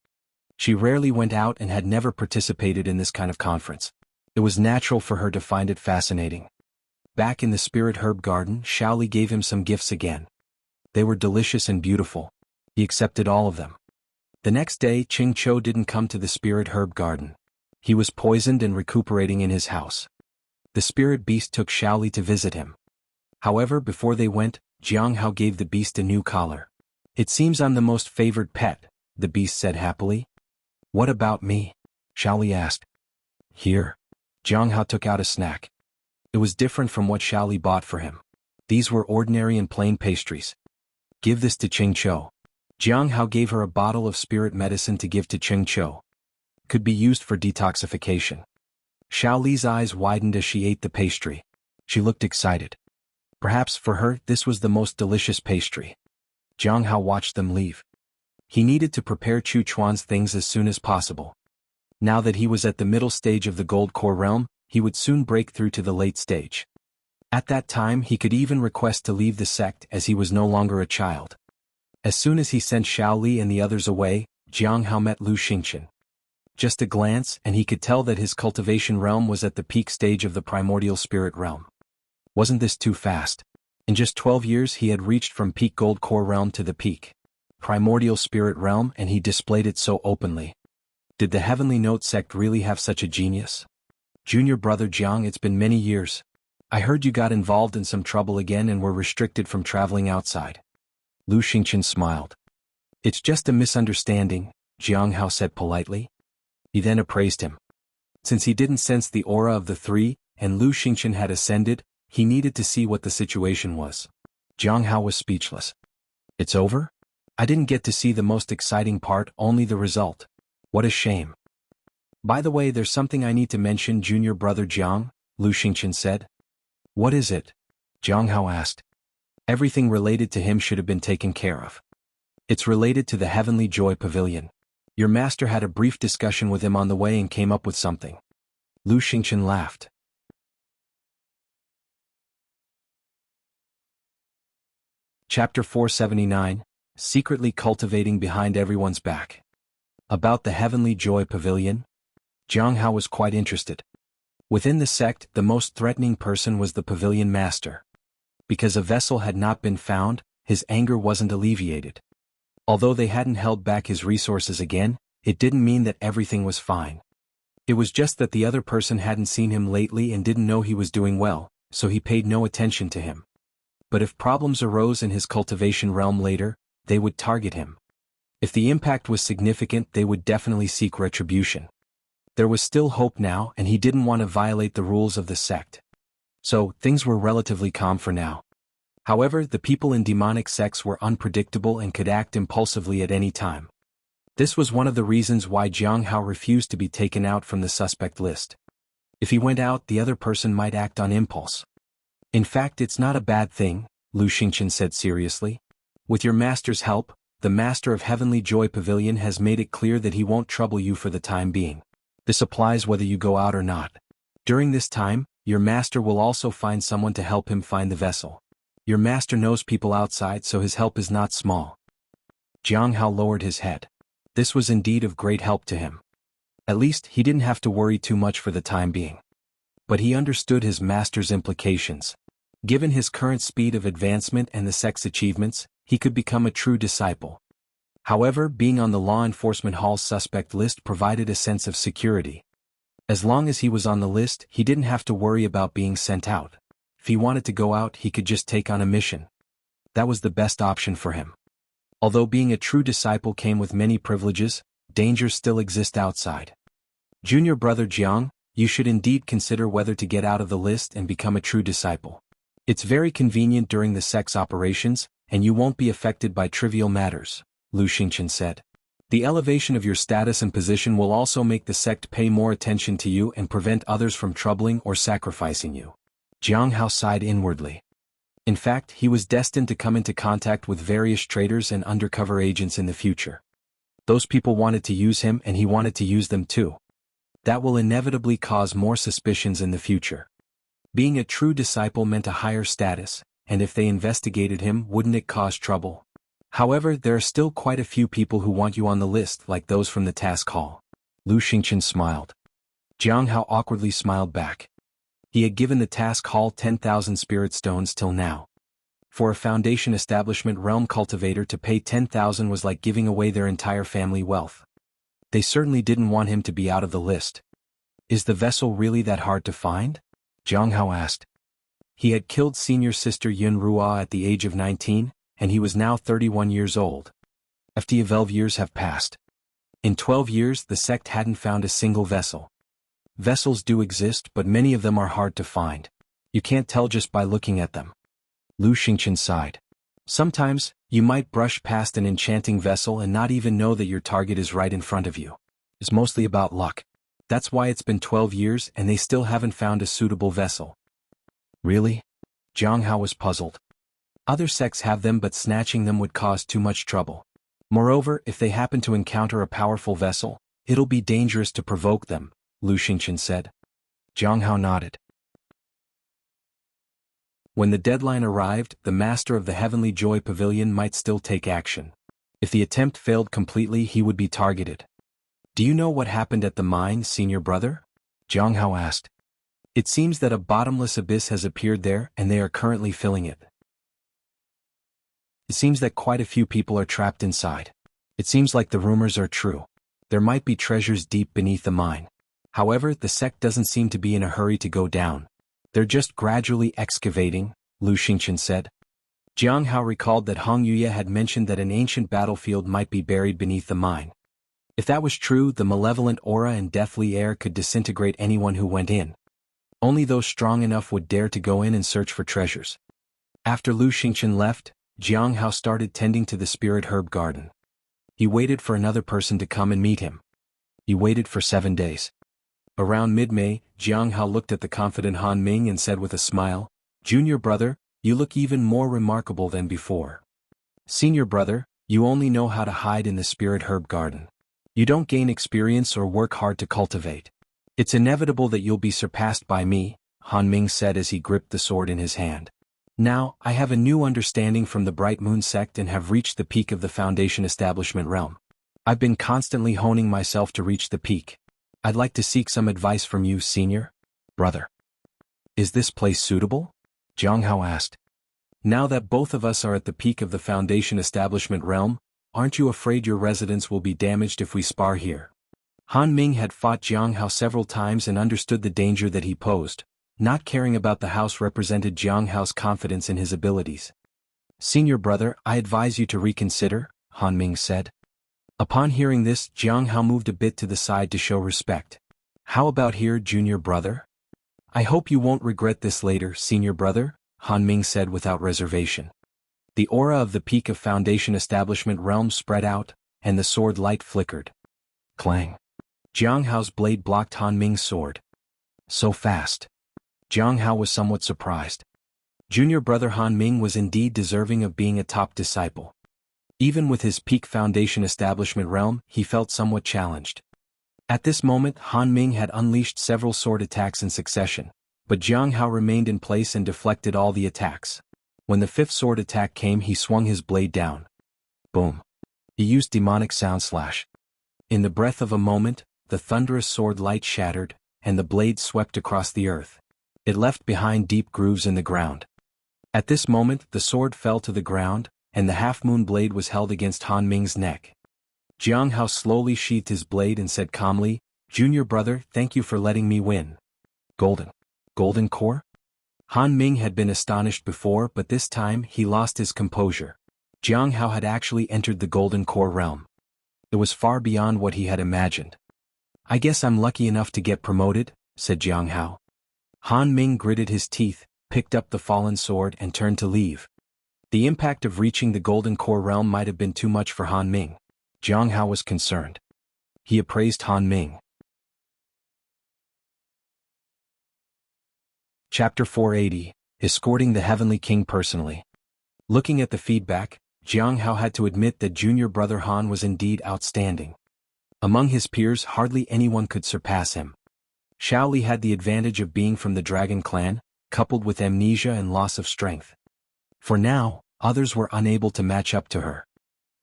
She rarely went out and had never participated in this kind of conference. It was natural for her to find it fascinating. Back in the Spirit Herb Garden, Shaoli gave him some gifts again. They were delicious and beautiful. He accepted all of them. The next day, Ching Cho didn't come to the Spirit Herb Garden. He was poisoned and recuperating in his house. The spirit beast took Shaoli to visit him. However, before they went, Jiang Hao gave the beast a new collar. "It seems I'm the most favored pet," the beast said happily. "What about me?" Shaoli asked. "Here." Jiang Hao took out a snack. It was different from what Shaoli bought for him. These were ordinary and plain pastries. "Give this to Ching Cho." Jiang Hao gave her a bottle of spirit medicine to give to Ching Cho. Could be used for detoxification. Shaoli's eyes widened as she ate the pastry. She looked excited. Perhaps for her, this was the most delicious pastry. Jiang Hao watched them leave. He needed to prepare Chu Chuan's things as soon as possible. Now that he was at the middle stage of the Gold Core realm, he would soon break through to the late stage. At that time he could even request to leave the sect as he was no longer a child. As soon as he sent Shaoli and the others away, Jiang Hao met Lu Xingqian. Just a glance and he could tell that his cultivation realm was at the peak stage of the primordial spirit realm. Wasn't this too fast? In just 12 years he had reached from peak Gold Core realm to the peak primordial spirit realm, and he displayed it so openly. Did the Heavenly Note sect really have such a genius? "Junior brother Jiang, it's been many years. I heard you got involved in some trouble again and were restricted from traveling outside." Lu Xingqian smiled. "It's just a misunderstanding," Jiang Hao said politely. He then appraised him. Since he didn't sense the aura of the three, and Lu Xingqian had ascended, he needed to see what the situation was. Jiang Hao was speechless. "It's over? I didn't get to see the most exciting part, only the result. What a shame." "By the way, there's something I need to mention, junior brother Jiang," Lu Xingqian said. "What is it?" Jiang Hao asked. Everything related to him should have been taken care of. "It's related to the Heavenly Joy Pavilion. Your master had a brief discussion with him on the way and came up with something." Lu Xingqian laughed. Chapter 479, Secretly Cultivating Behind Everyone's Back. About the Heavenly Joy Pavilion? Jiang Hao was quite interested. Within the sect, the most threatening person was the pavilion master. Because a vessel had not been found, his anger wasn't alleviated. Although they hadn't held back his resources again, it didn't mean that everything was fine. It was just that the other person hadn't seen him lately and didn't know he was doing well, so he paid no attention to him. But if problems arose in his cultivation realm later, they would target him. If the impact was significant, they would definitely seek retribution. There was still hope now, and he didn't want to violate the rules of the sect. So, things were relatively calm for now. However, the people in demonic sects were unpredictable and could act impulsively at any time. This was one of the reasons why Jiang Hao refused to be taken out from the suspect list. If he went out, the other person might act on impulse. "In fact, it's not a bad thing," Lu Xingqian said seriously. "With your master's help, the master of Heavenly Joy Pavilion has made it clear that he won't trouble you for the time being. This applies whether you go out or not. During this time, your master will also find someone to help him find the vessel. Your master knows people outside, so his help is not small." Jiang Hao lowered his head. This was indeed of great help to him. At least, he didn't have to worry too much for the time being. But he understood his master's implications. Given his current speed of advancement and the sect's achievements, he could become a true disciple. However, being on the law enforcement hall's suspect list provided a sense of security. As long as he was on the list, he didn't have to worry about being sent out. If he wanted to go out, he could just take on a mission. That was the best option for him. Although being a true disciple came with many privileges, dangers still exist outside. Junior brother Jiang, you should indeed consider whether to get out of the list and become a true disciple. It's very convenient during the sect's operations, and you won't be affected by trivial matters, Lu Xingchen said. The elevation of your status and position will also make the sect pay more attention to you and prevent others from troubling or sacrificing you. Jiang Hao sighed inwardly. In fact, he was destined to come into contact with various traitors and undercover agents in the future. Those people wanted to use him and he wanted to use them too. That will inevitably cause more suspicions in the future. Being a true disciple meant a higher status, and if they investigated him, wouldn't it cause trouble? However, there are still quite a few people who want you on the list, like those from the task hall. Lu Xingchen smiled. Jiang Hao awkwardly smiled back. He had given the task hall 10,000 spirit stones till now. For a Foundation establishment realm cultivator to pay 10,000 was like giving away their entire family wealth. They certainly didn't want him to be out of the list. Is the vessel really that hard to find? Jiang Hao asked. He had killed senior sister Yun Ruo at the age of 19, and he was now 31 years old. 12 years have passed. In 12 years, the sect hadn't found a single vessel. Vessels do exist, but many of them are hard to find. You can't tell just by looking at them. Lu Xingchen sighed. Sometimes, you might brush past an enchanting vessel and not even know that your target is right in front of you. It's mostly about luck. That's why it's been 12 years and they still haven't found a suitable vessel. Really? Jiang Hao was puzzled. Other sects have them, but snatching them would cause too much trouble. Moreover, if they happen to encounter a powerful vessel, it'll be dangerous to provoke them, Lu Xingchen said. Jiang Hao nodded. When the deadline arrived, the master of the Heavenly Joy Pavilion might still take action. If the attempt failed completely, he would be targeted. Do you know what happened at the mine, senior brother? Jiang Hao asked. It seems that a bottomless abyss has appeared there and they are currently filling it. It seems that quite a few people are trapped inside. It seems like the rumors are true. There might be treasures deep beneath the mine. However, the sect doesn't seem to be in a hurry to go down. They're just gradually excavating, Lu Xingchen said. Jiang Hao recalled that Hong Yuya had mentioned that an ancient battlefield might be buried beneath the mine. If that was true, the malevolent aura and deathly air could disintegrate anyone who went in. Only those strong enough would dare to go in and search for treasures. After Lu Xingchen left, Jiang Hao started tending to the spirit herb garden. He waited for another person to come and meet him. He waited for 7 days. Around mid-May, Jiang Hao looked at the confident Han Ming and said with a smile, "Junior brother, you look even more remarkable than before. Senior brother, you only know how to hide in the spirit herb garden. You don't gain experience or work hard to cultivate. It's inevitable that you'll be surpassed by me," Han Ming said as he gripped the sword in his hand. "Now, I have a new understanding from the Bright Moon sect and have reached the peak of the Foundation establishment realm. I've been constantly honing myself to reach the peak. I'd like to seek some advice from you, senior brother. Is this place suitable?" Jiang Hao asked. "Now that both of us are at the peak of the Foundation establishment realm, aren't you afraid your residence will be damaged if we spar here?" Han Ming had fought Jiang Hao several times and understood the danger that he posed. Not caring about the house represented Jiang Hao's confidence in his abilities. "Senior brother, I advise you to reconsider," Han Ming said. Upon hearing this, Jiang Hao moved a bit to the side to show respect. "How about here, junior brother? I hope you won't regret this later, senior brother," Han Ming said without reservation. The aura of the peak of Foundation establishment realm spread out, and the sword light flickered. Clang. Jiang Hao's blade blocked Han Ming's sword. So fast. Jiang Hao was somewhat surprised. Junior brother Han Ming was indeed deserving of being a top disciple. Even with his peak Foundation establishment realm, he felt somewhat challenged. At this moment, Han Ming had unleashed several sword attacks in succession, but Jiang Hao remained in place and deflected all the attacks. When the fifth sword attack came, he swung his blade down. Boom. He used demonic sound slash. In the breath of a moment, the thunderous sword light shattered, and the blade swept across the earth. It left behind deep grooves in the ground. At this moment the sword fell to the ground, and the half-moon blade was held against Han Ming's neck. Jiang Hao slowly sheathed his blade and said calmly, "Junior brother, thank you for letting me win." Golden core? Han Ming had been astonished before, but this time he lost his composure. Jiang Hao had actually entered the golden core realm. It was far beyond what he had imagined. "I guess I'm lucky enough to get promoted," said Jiang Hao. Han Ming gritted his teeth, picked up the fallen sword and turned to leave. The impact of reaching the golden core realm might have been too much for Han Ming. Jiang Hao was concerned. He appraised Han Ming. Chapter 480, Escorting the Heavenly King Personally. Looking at the feedback, Jiang Hao had to admit that junior brother Han was indeed outstanding. Among his peers hardly anyone could surpass him. Xiao Li had the advantage of being from the Dragon Clan, coupled with amnesia and loss of strength. For now, others were unable to match up to her.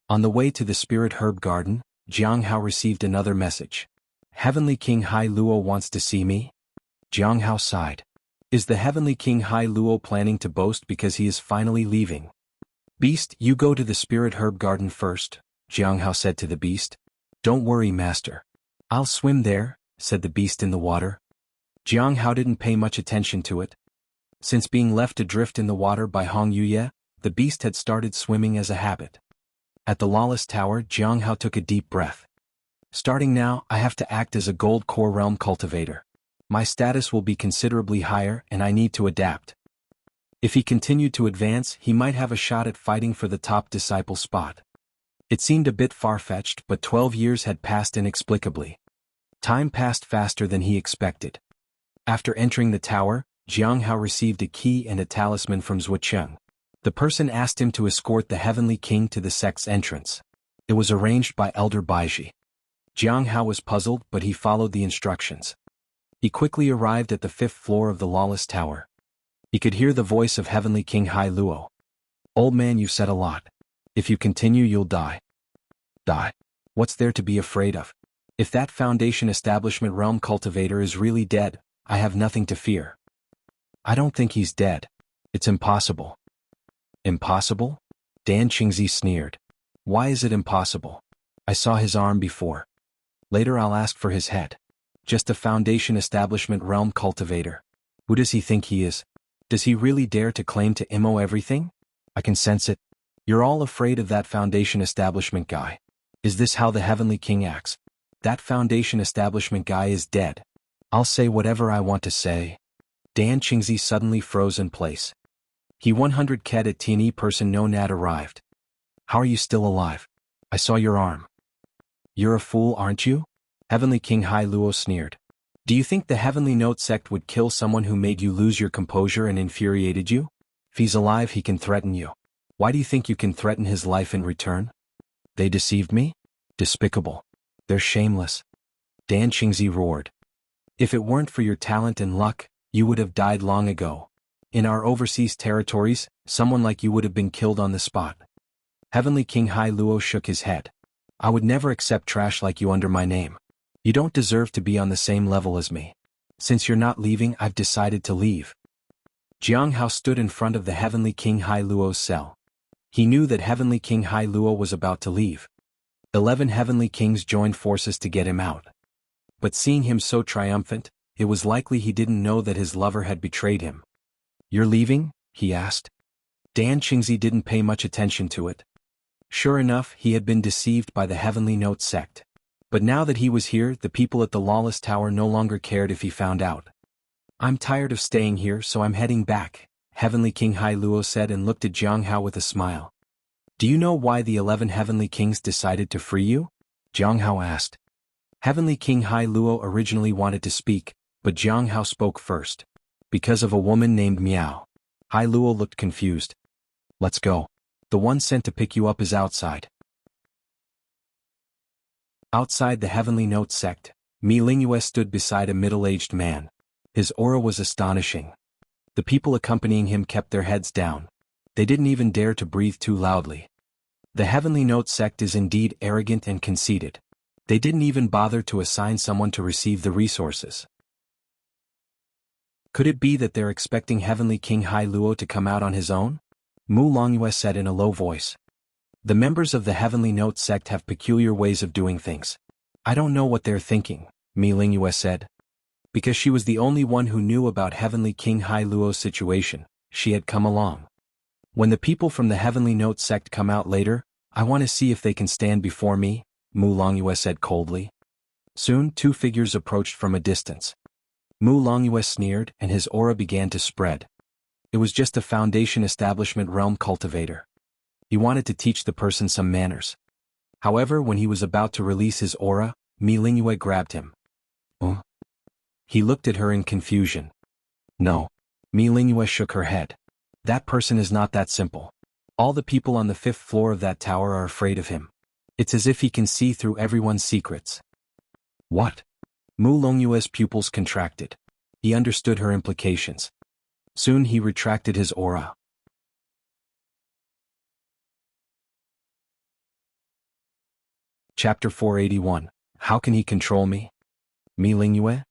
On the way to the Spirit Herb Garden, Jiang Hao received another message. "Heavenly King Hai Luo wants to see me?" Jiang Hao sighed. Is the Heavenly King Hai Luo planning to boast because he is finally leaving? "Beast, you go to the Spirit Herb Garden first," Jiang Hao said to the beast. "Don't worry, master. I'll swim there," said the beast in the water. Jiang Hao didn't pay much attention to it. Since being left adrift in the water by Hong Yuye, the beast had started swimming as a habit. At the Lawless Tower, Jiang Hao took a deep breath. "Starting now, I have to act as a gold core realm cultivator. My status will be considerably higher and I need to adapt." If he continued to advance, he might have a shot at fighting for the top disciple spot. It seemed a bit far-fetched, but 12 years had passed inexplicably. Time passed faster than he expected. After entering the tower, Jiang Hao received a key and a talisman from Wuxia. The person asked him to escort the Heavenly King to the sect's entrance. It was arranged by Elder Baiji. Jiang Hao was puzzled, but he followed the instructions. He quickly arrived at the 5th floor of the Lawless Tower. He could hear the voice of Heavenly King Hai Luo. "Old man, you've said a lot. If you continue, you'll die." "Die? What's there to be afraid of? If that Foundation Establishment Realm Cultivator is really dead, I have nothing to fear." "I don't think he's dead. It's impossible." "Impossible?" Dan Qingzi sneered. "Why is it impossible? I saw his arm before. Later I'll ask for his head. Just a Foundation Establishment Realm Cultivator. Who does he think he is? Does he really dare to claim to immo everything? I can sense it. You're all afraid of that Foundation Establishment guy. Is this how the Heavenly King acts? That Foundation Establishment guy is dead. I'll say whatever I want to say." Dan Qingzi suddenly froze in place. He 100 Ked at T&E person no Nat arrived. "How are you still alive? I saw your arm." "You're a fool, aren't you?" Heavenly King Hai Luo sneered. "Do you think the Heavenly Note sect would kill someone who made you lose your composure and infuriated you? If he's alive, he can threaten you. Why do you think you can threaten his life in return?" "They deceived me? Despicable. They're shameless." Dan Qingzi roared. "If it weren't for your talent and luck, you would have died long ago. In our overseas territories, someone like you would have been killed on the spot." Heavenly King Hai Luo shook his head. "I would never accept trash like you under my name. You don't deserve to be on the same level as me. Since you're not leaving, I've decided to leave." Jiang Hao stood in front of the Heavenly King Hai Luo's cell. He knew that Heavenly King Hai Luo was about to leave. 11 Heavenly Kings joined forces to get him out. But seeing him so triumphant, it was likely he didn't know that his lover had betrayed him. "You're leaving?" he asked. Dan Qingzi didn't pay much attention to it. Sure enough, he had been deceived by the Heavenly Note sect. But now that he was here, the people at the Lawless Tower no longer cared if he found out. "I'm tired of staying here, so I'm heading back," Heavenly King Hai Luo said and looked at Jiang Hao with a smile. "Do you know why the 11 Heavenly Kings decided to free you?" Jiang Hao asked. Heavenly King Hai Luo originally wanted to speak, but Jiang Hao spoke first. "Because of a woman named Miao." Hai Luo looked confused. "Let's go. The one sent to pick you up is outside." Outside the Heavenly Note sect, Mi Lingyue stood beside a middle-aged man. His aura was astonishing. The people accompanying him kept their heads down. They didn't even dare to breathe too loudly. The Heavenly Note sect is indeed arrogant and conceited. They didn't even bother to assign someone to receive the resources. Could it be that they're expecting Heavenly King Hai Luo to come out on his own? Mu Longyue said in a low voice. The members of the Heavenly Note sect have peculiar ways of doing things. I don't know what they're thinking, Mi Lingyue said. Because she was the only one who knew about Heavenly King Hai Luo's situation, she had come along. When the people from the Heavenly Note sect come out later, I want to see if they can stand before me, Mu Longyue said coldly. Soon 2 figures approached from a distance. Mu Longyue sneered and his aura began to spread. It was just a Foundation Establishment realm cultivator. He wanted to teach the person some manners. However, when he was about to release his aura, Mi Lingyue grabbed him. He looked at her in confusion. No. Mi Lingyue shook her head. That person is not that simple. All the people on the 5th floor of that tower are afraid of him. It's as if he can see through everyone's secrets. What? Mu Longyue's pupils contracted. He understood her implications. Soon he retracted his aura. Chapter 481. How can he control me? Mi Lingyue?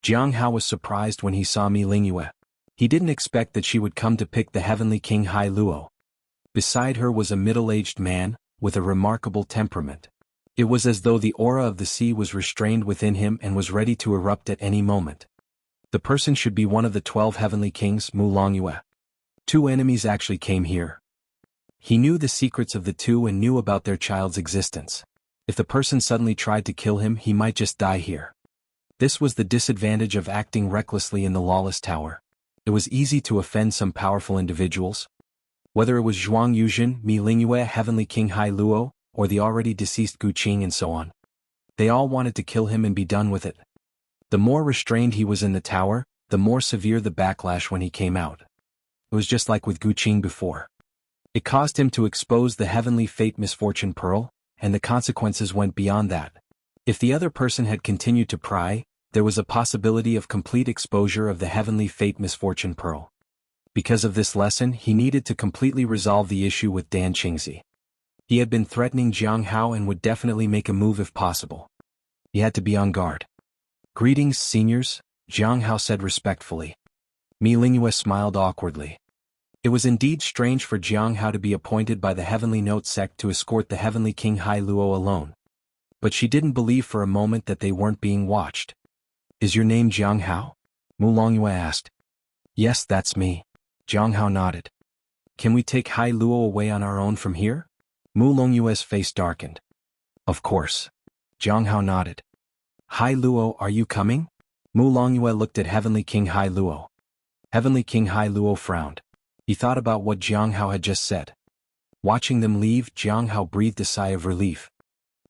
Jiang Hao was surprised when he saw Mi Lingyue. He didn't expect that she would come to pick the Heavenly King Hai Luo. Beside her was a middle-aged man, with a remarkable temperament. It was as though the aura of the sea was restrained within him and was ready to erupt at any moment. The person should be one of the 12 Heavenly Kings, Mu Longyue. 2 enemies actually came here. He knew the secrets of the 2 and knew about their child's existence. If the person suddenly tried to kill him, he might just die here. This was the disadvantage of acting recklessly in the Lawless Tower. It was easy to offend some powerful individuals. Whether it was Zhuang Yuzhen, Mi Lingyue, Heavenly King Hai Luo, or the already deceased Gu Qing and so on. They all wanted to kill him and be done with it. The more restrained he was in the tower, the more severe the backlash when he came out. It was just like with Gu Qing before. It caused him to expose the Heavenly Fate Misfortune Pearl, and the consequences went beyond that. If the other person had continued to pry, there was a possibility of complete exposure of the Heavenly Fate Misfortune Pearl. Because of this lesson, he needed to completely resolve the issue with Dan Qingzi. He had been threatening Jiang Hao and would definitely make a move if possible. He had to be on guard. Greetings, seniors, Jiang Hao said respectfully. Mi Lingyue smiled awkwardly. It was indeed strange for Jiang Hao to be appointed by the Heavenly Note sect to escort the Heavenly King Hai Luo alone. But she didn't believe for a moment that they weren't being watched. Is your name Jiang Hao? Mu Longyue asked. Yes, that's me. Jiang Hao nodded. Can we take Hai Luo away on our own from here? Mu Longyue's face darkened. Of course. Jiang Hao nodded. Hai Luo, are you coming? Mu Longyue looked at Heavenly King Hai Luo. Heavenly King Hai Luo frowned. He thought about what Jiang Hao had just said. Watching them leave, Jiang Hao breathed a sigh of relief.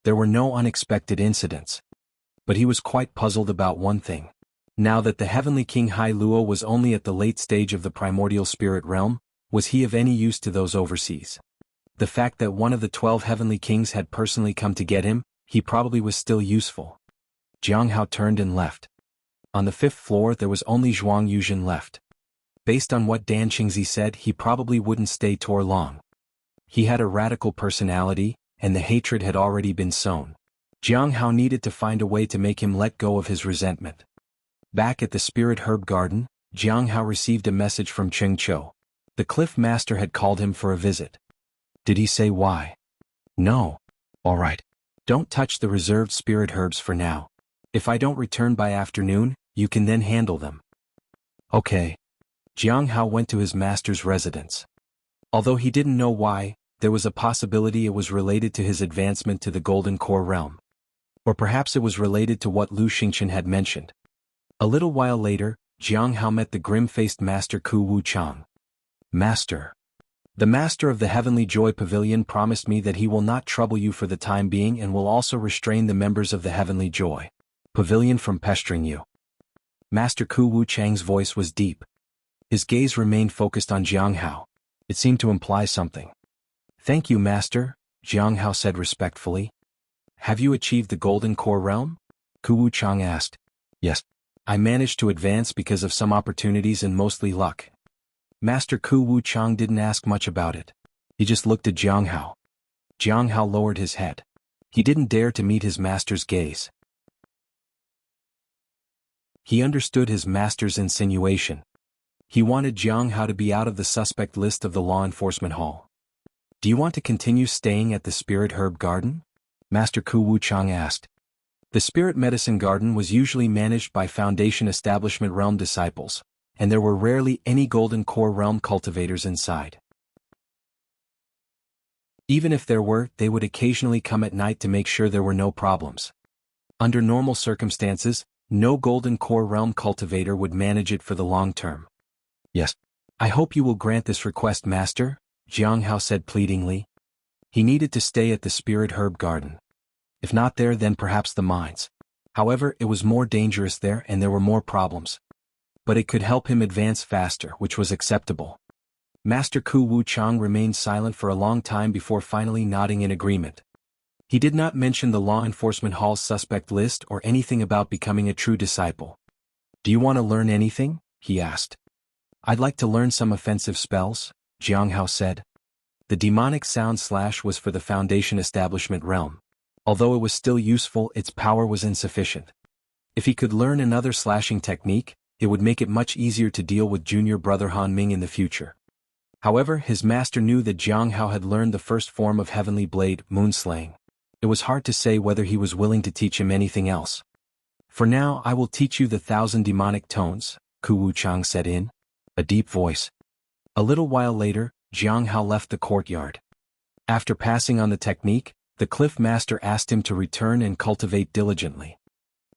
There were no unexpected incidents. But he was quite puzzled about one thing. Now that the Heavenly King Hai Luo was only at the late stage of the primordial spirit realm, was he of any use to those overseas? The fact that one of the 12 Heavenly Kings had personally come to get him, he probably was still useful. Jiang Hao turned and left. On the 5th floor there was only Zhuang Yuzhen left. Based on what Dan Qingzi said, he probably wouldn't stay too long. He had a radical personality, and the hatred had already been sown. Jiang Hao needed to find a way to make him let go of his resentment. Back at the Spirit Herb Garden, Jiang Hao received a message from Cheng Chou. The Cliff Master had called him for a visit. Did he say why? No. All right. Don't touch the reserved spirit herbs for now. If I don't return by afternoon, you can then handle them. Okay. Jiang Hao went to his master's residence. Although he didn't know why, there was a possibility it was related to his advancement to the Golden Core realm. Or perhaps it was related to what Lu Xingchen had mentioned. A little while later, Jiang Hao met the grim-faced Master Ku Wu Chang. Master. The Master of the Heavenly Joy Pavilion promised me that he will not trouble you for the time being and will also restrain the members of the Heavenly Joy Pavilion from pestering you. Master Ku Wu Chang's voice was deep. His gaze remained focused on Jiang Hao. It seemed to imply something. Thank you, Master, Jiang Hao said respectfully. Have you achieved the Golden Core realm? Ku Wu Chang asked. Yes. I managed to advance because of some opportunities and mostly luck. Master Ku Wu Chang didn't ask much about it. He just looked at Jiang Hao. Jiang Hao lowered his head. He didn't dare to meet his master's gaze. He understood his master's insinuation. He wanted Jiang Hao to be out of the suspect list of the law enforcement hall. Do you want to continue staying at the Spirit Herb Garden? Master Ku Wuchang asked. The Spirit Medicine Garden was usually managed by Foundation Establishment Realm disciples, and there were rarely any Golden Core Realm cultivators inside. Even if there were, they would occasionally come at night to make sure there were no problems. Under normal circumstances, no Golden Core Realm cultivator would manage it for the long term. Yes. I hope you will grant this request, Master, Jiang Hao said pleadingly. He needed to stay at the Spirit Herb Garden. If not there, then perhaps the mines. However, it was more dangerous there and there were more problems. But it could help him advance faster, which was acceptable. Master Ku Wuchang remained silent for a long time before finally nodding in agreement. He did not mention the law enforcement hall's suspect list or anything about becoming a true disciple. Do you want to learn anything? He asked. I'd like to learn some offensive spells, Jiang Hao said. The demonic sound slash was for the Foundation Establishment realm. Although it was still useful, its power was insufficient. If he could learn another slashing technique, it would make it much easier to deal with junior brother Han Ming in the future. However, his master knew that Jiang Hao had learned the first form of Heavenly Blade, Moonslaying. It was hard to say whether he was willing to teach him anything else. For now, I will teach you the 1,000 demonic tones, Ku Wuchang said in a deep voice. A little while later, Jiang Hao left the courtyard. After passing on the technique, the cliff master asked him to return and cultivate diligently.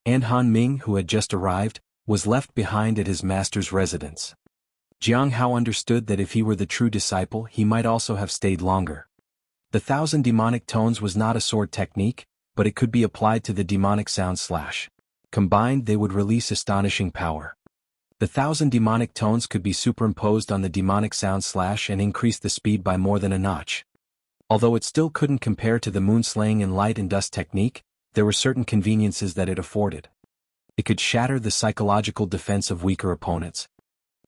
And Han Ming, who had just arrived, was left behind at his master's residence. Jiang Hao understood that if he were the true disciple, he might also have stayed longer. The 1,000 demonic tones was not a sword technique, but it could be applied to the demonic sound slash. Combined, they would release astonishing power. The 1,000 demonic tones could be superimposed on the demonic sound slash and increase the speed by more than a notch. Although it still couldn't compare to the moonslaying and light and dust technique, there were certain conveniences that it afforded. It could shatter the psychological defense of weaker opponents.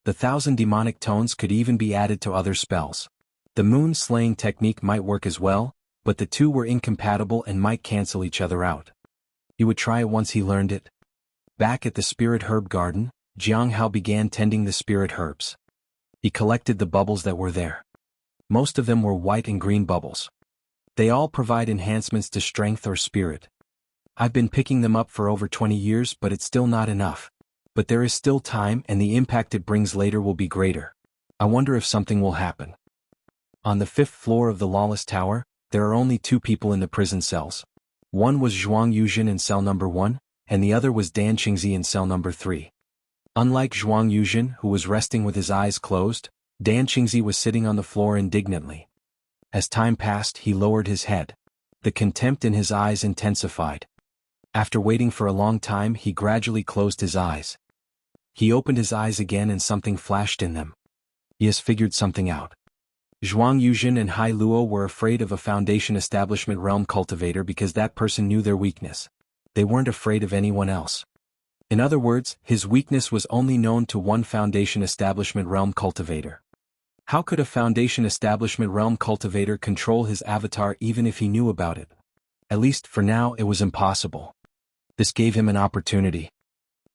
The 1,000 demonic tones could even be added to other spells. The moon-slaying technique might work as well, but the two were incompatible and might cancel each other out. He would try it once he learned it. Back at the Spirit Herb Garden, Jiang Hao began tending the spirit herbs. He collected the bubbles that were there. Most of them were white and green bubbles. They all provide enhancements to strength or spirit. I've been picking them up for over 20 years, but it's still not enough. But there is still time, and the impact it brings later will be greater. I wonder if something will happen. On the 5th floor of the Lawless Tower, there are only 2 people in the prison cells. One was Zhuang Yuzhen in cell number 1, and the other was Dan Qingzi in cell number 3. Unlike Zhuang Yuzhen, who was resting with his eyes closed, Dan Qingzi was sitting on the floor indignantly. As time passed, he lowered his head. The contempt in his eyes intensified. After waiting for a long time, he gradually closed his eyes. He opened his eyes again and something flashed in them. He has figured something out. Zhuang Yuzhen and Hai Luo were afraid of a Foundation Establishment realm cultivator because that person knew their weakness. They weren't afraid of anyone else. In other words, his weakness was only known to one Foundation Establishment realm cultivator. How could a Foundation Establishment realm cultivator control his avatar even if he knew about it? At least for now, it was impossible. This gave him an opportunity.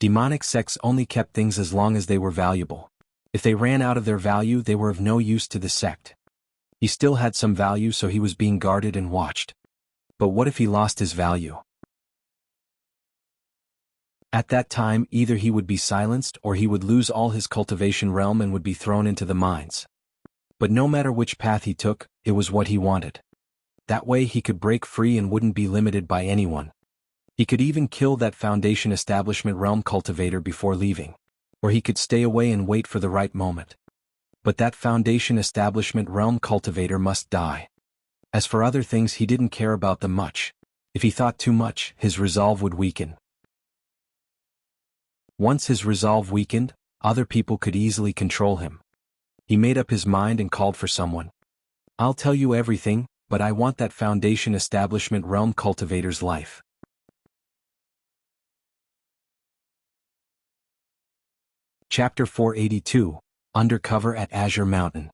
Demonic sects only kept things as long as they were valuable. If they ran out of their value, they were of no use to the sect. He still had some value, so he was being guarded and watched. But what if he lost his value? At that time, either he would be silenced or he would lose all his cultivation realm and would be thrown into the mines. But no matter which path he took, it was what he wanted. That way he could break free and wouldn't be limited by anyone. He could even kill that Foundation Establishment realm cultivator before leaving. Or he could stay away and wait for the right moment. But that Foundation Establishment realm cultivator must die. As for other things, he didn't care about them much. If he thought too much, his resolve would weaken. Once his resolve weakened, other people could easily control him. He made up his mind and called for someone. I'll tell you everything, but I want that Foundation Establishment realm cultivator's life. Chapter 482, Undercover at Azure Mountain.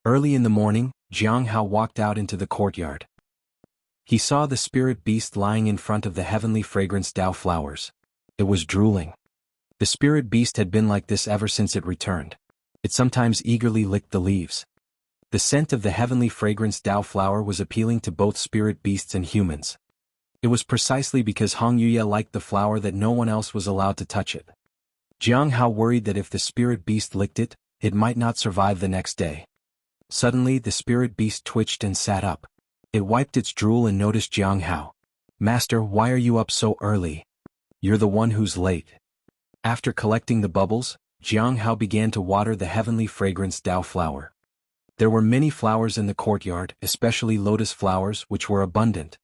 Early in the morning, Jiang Hao walked out into the courtyard. He saw the spirit beast lying in front of the heavenly fragrance Dao flowers. It was drooling. The spirit beast had been like this ever since it returned. It sometimes eagerly licked the leaves. The scent of the heavenly fragrance Dao flower was appealing to both spirit beasts and humans. It was precisely because Hong Yuya liked the flower that no one else was allowed to touch it. Jiang Hao worried that if the spirit beast licked it, it might not survive the next day. Suddenly the spirit beast twitched and sat up. It wiped its drool and noticed Jiang Hao. "Master, why are you up so early? You're the one who's late." After collecting the bubbles, Jiang Hao began to water the heavenly fragrance Dao flower. There were many flowers in the courtyard, especially lotus flowers, which were abundant.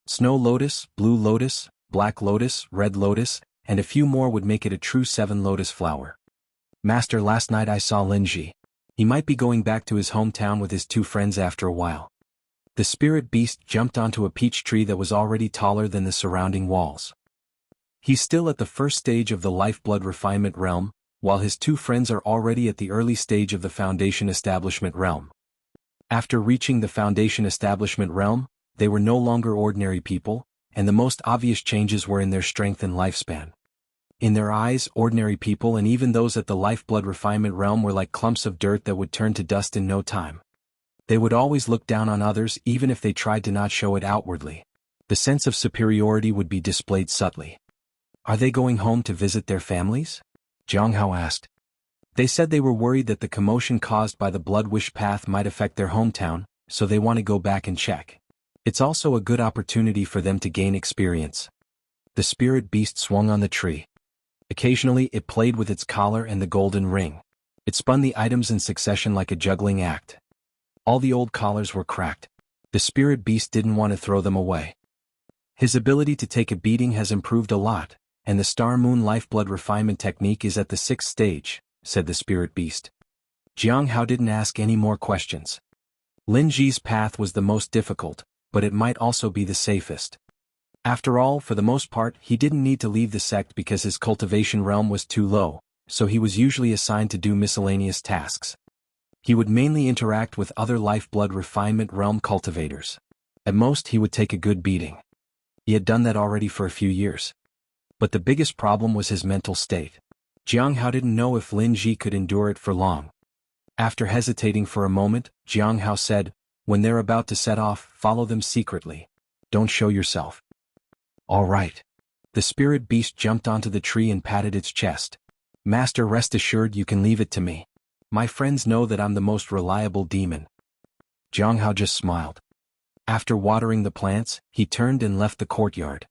Snow lotus, blue lotus, black lotus, red lotus, and a few more would make it a true 7 lotus flower. "Master, last night I saw Linji. He might be going back to his hometown with his 2 friends after a while." The spirit beast jumped onto a peach tree that was already taller than the surrounding walls. He's still at the first stage of the lifeblood refinement realm, while his 2 friends are already at the early stage of the foundation establishment realm. After reaching the foundation establishment realm, they were no longer ordinary people, and the most obvious changes were in their strength and lifespan. In their eyes, ordinary people and even those at the lifeblood refinement realm were like clumps of dirt that would turn to dust in no time. They would always look down on others even if they tried to not show it outwardly. The sense of superiority would be displayed subtly. "Are they going home to visit their families?" Jiang Hao asked. "They said they were worried that the commotion caused by the blood wish path might affect their hometown, so they want to go back and check. It's also a good opportunity for them to gain experience." The spirit beast swung on the tree. Occasionally it played with its collar and the golden ring. It spun the items in succession like a juggling act. All the old collars were cracked. The spirit beast didn't want to throw them away. His ability to take a beating has improved a lot, and the Star Moon Lifeblood refinement technique is at the 6th stage, said the spirit beast. Jiang Hao didn't ask any more questions. Lin Ji's path was the most difficult, but it might also be the safest. After all, for the most part, he didn't need to leave the sect because his cultivation realm was too low, so he was usually assigned to do miscellaneous tasks. He would mainly interact with other lifeblood refinement realm cultivators. At most he would take a good beating. He had done that already for a few years. But the biggest problem was his mental state. Jiang Hao didn't know if Lin Ji could endure it for long. After hesitating for a moment, Jiang Hao said, "When they're about to set off, follow them secretly. Don't show yourself." "All right." The spirit beast jumped onto the tree and patted its chest. "Master, rest assured you can leave it to me. My friends know that I'm the most reliable demon." Jiang Hao just smiled. After watering the plants, he turned and left the courtyard.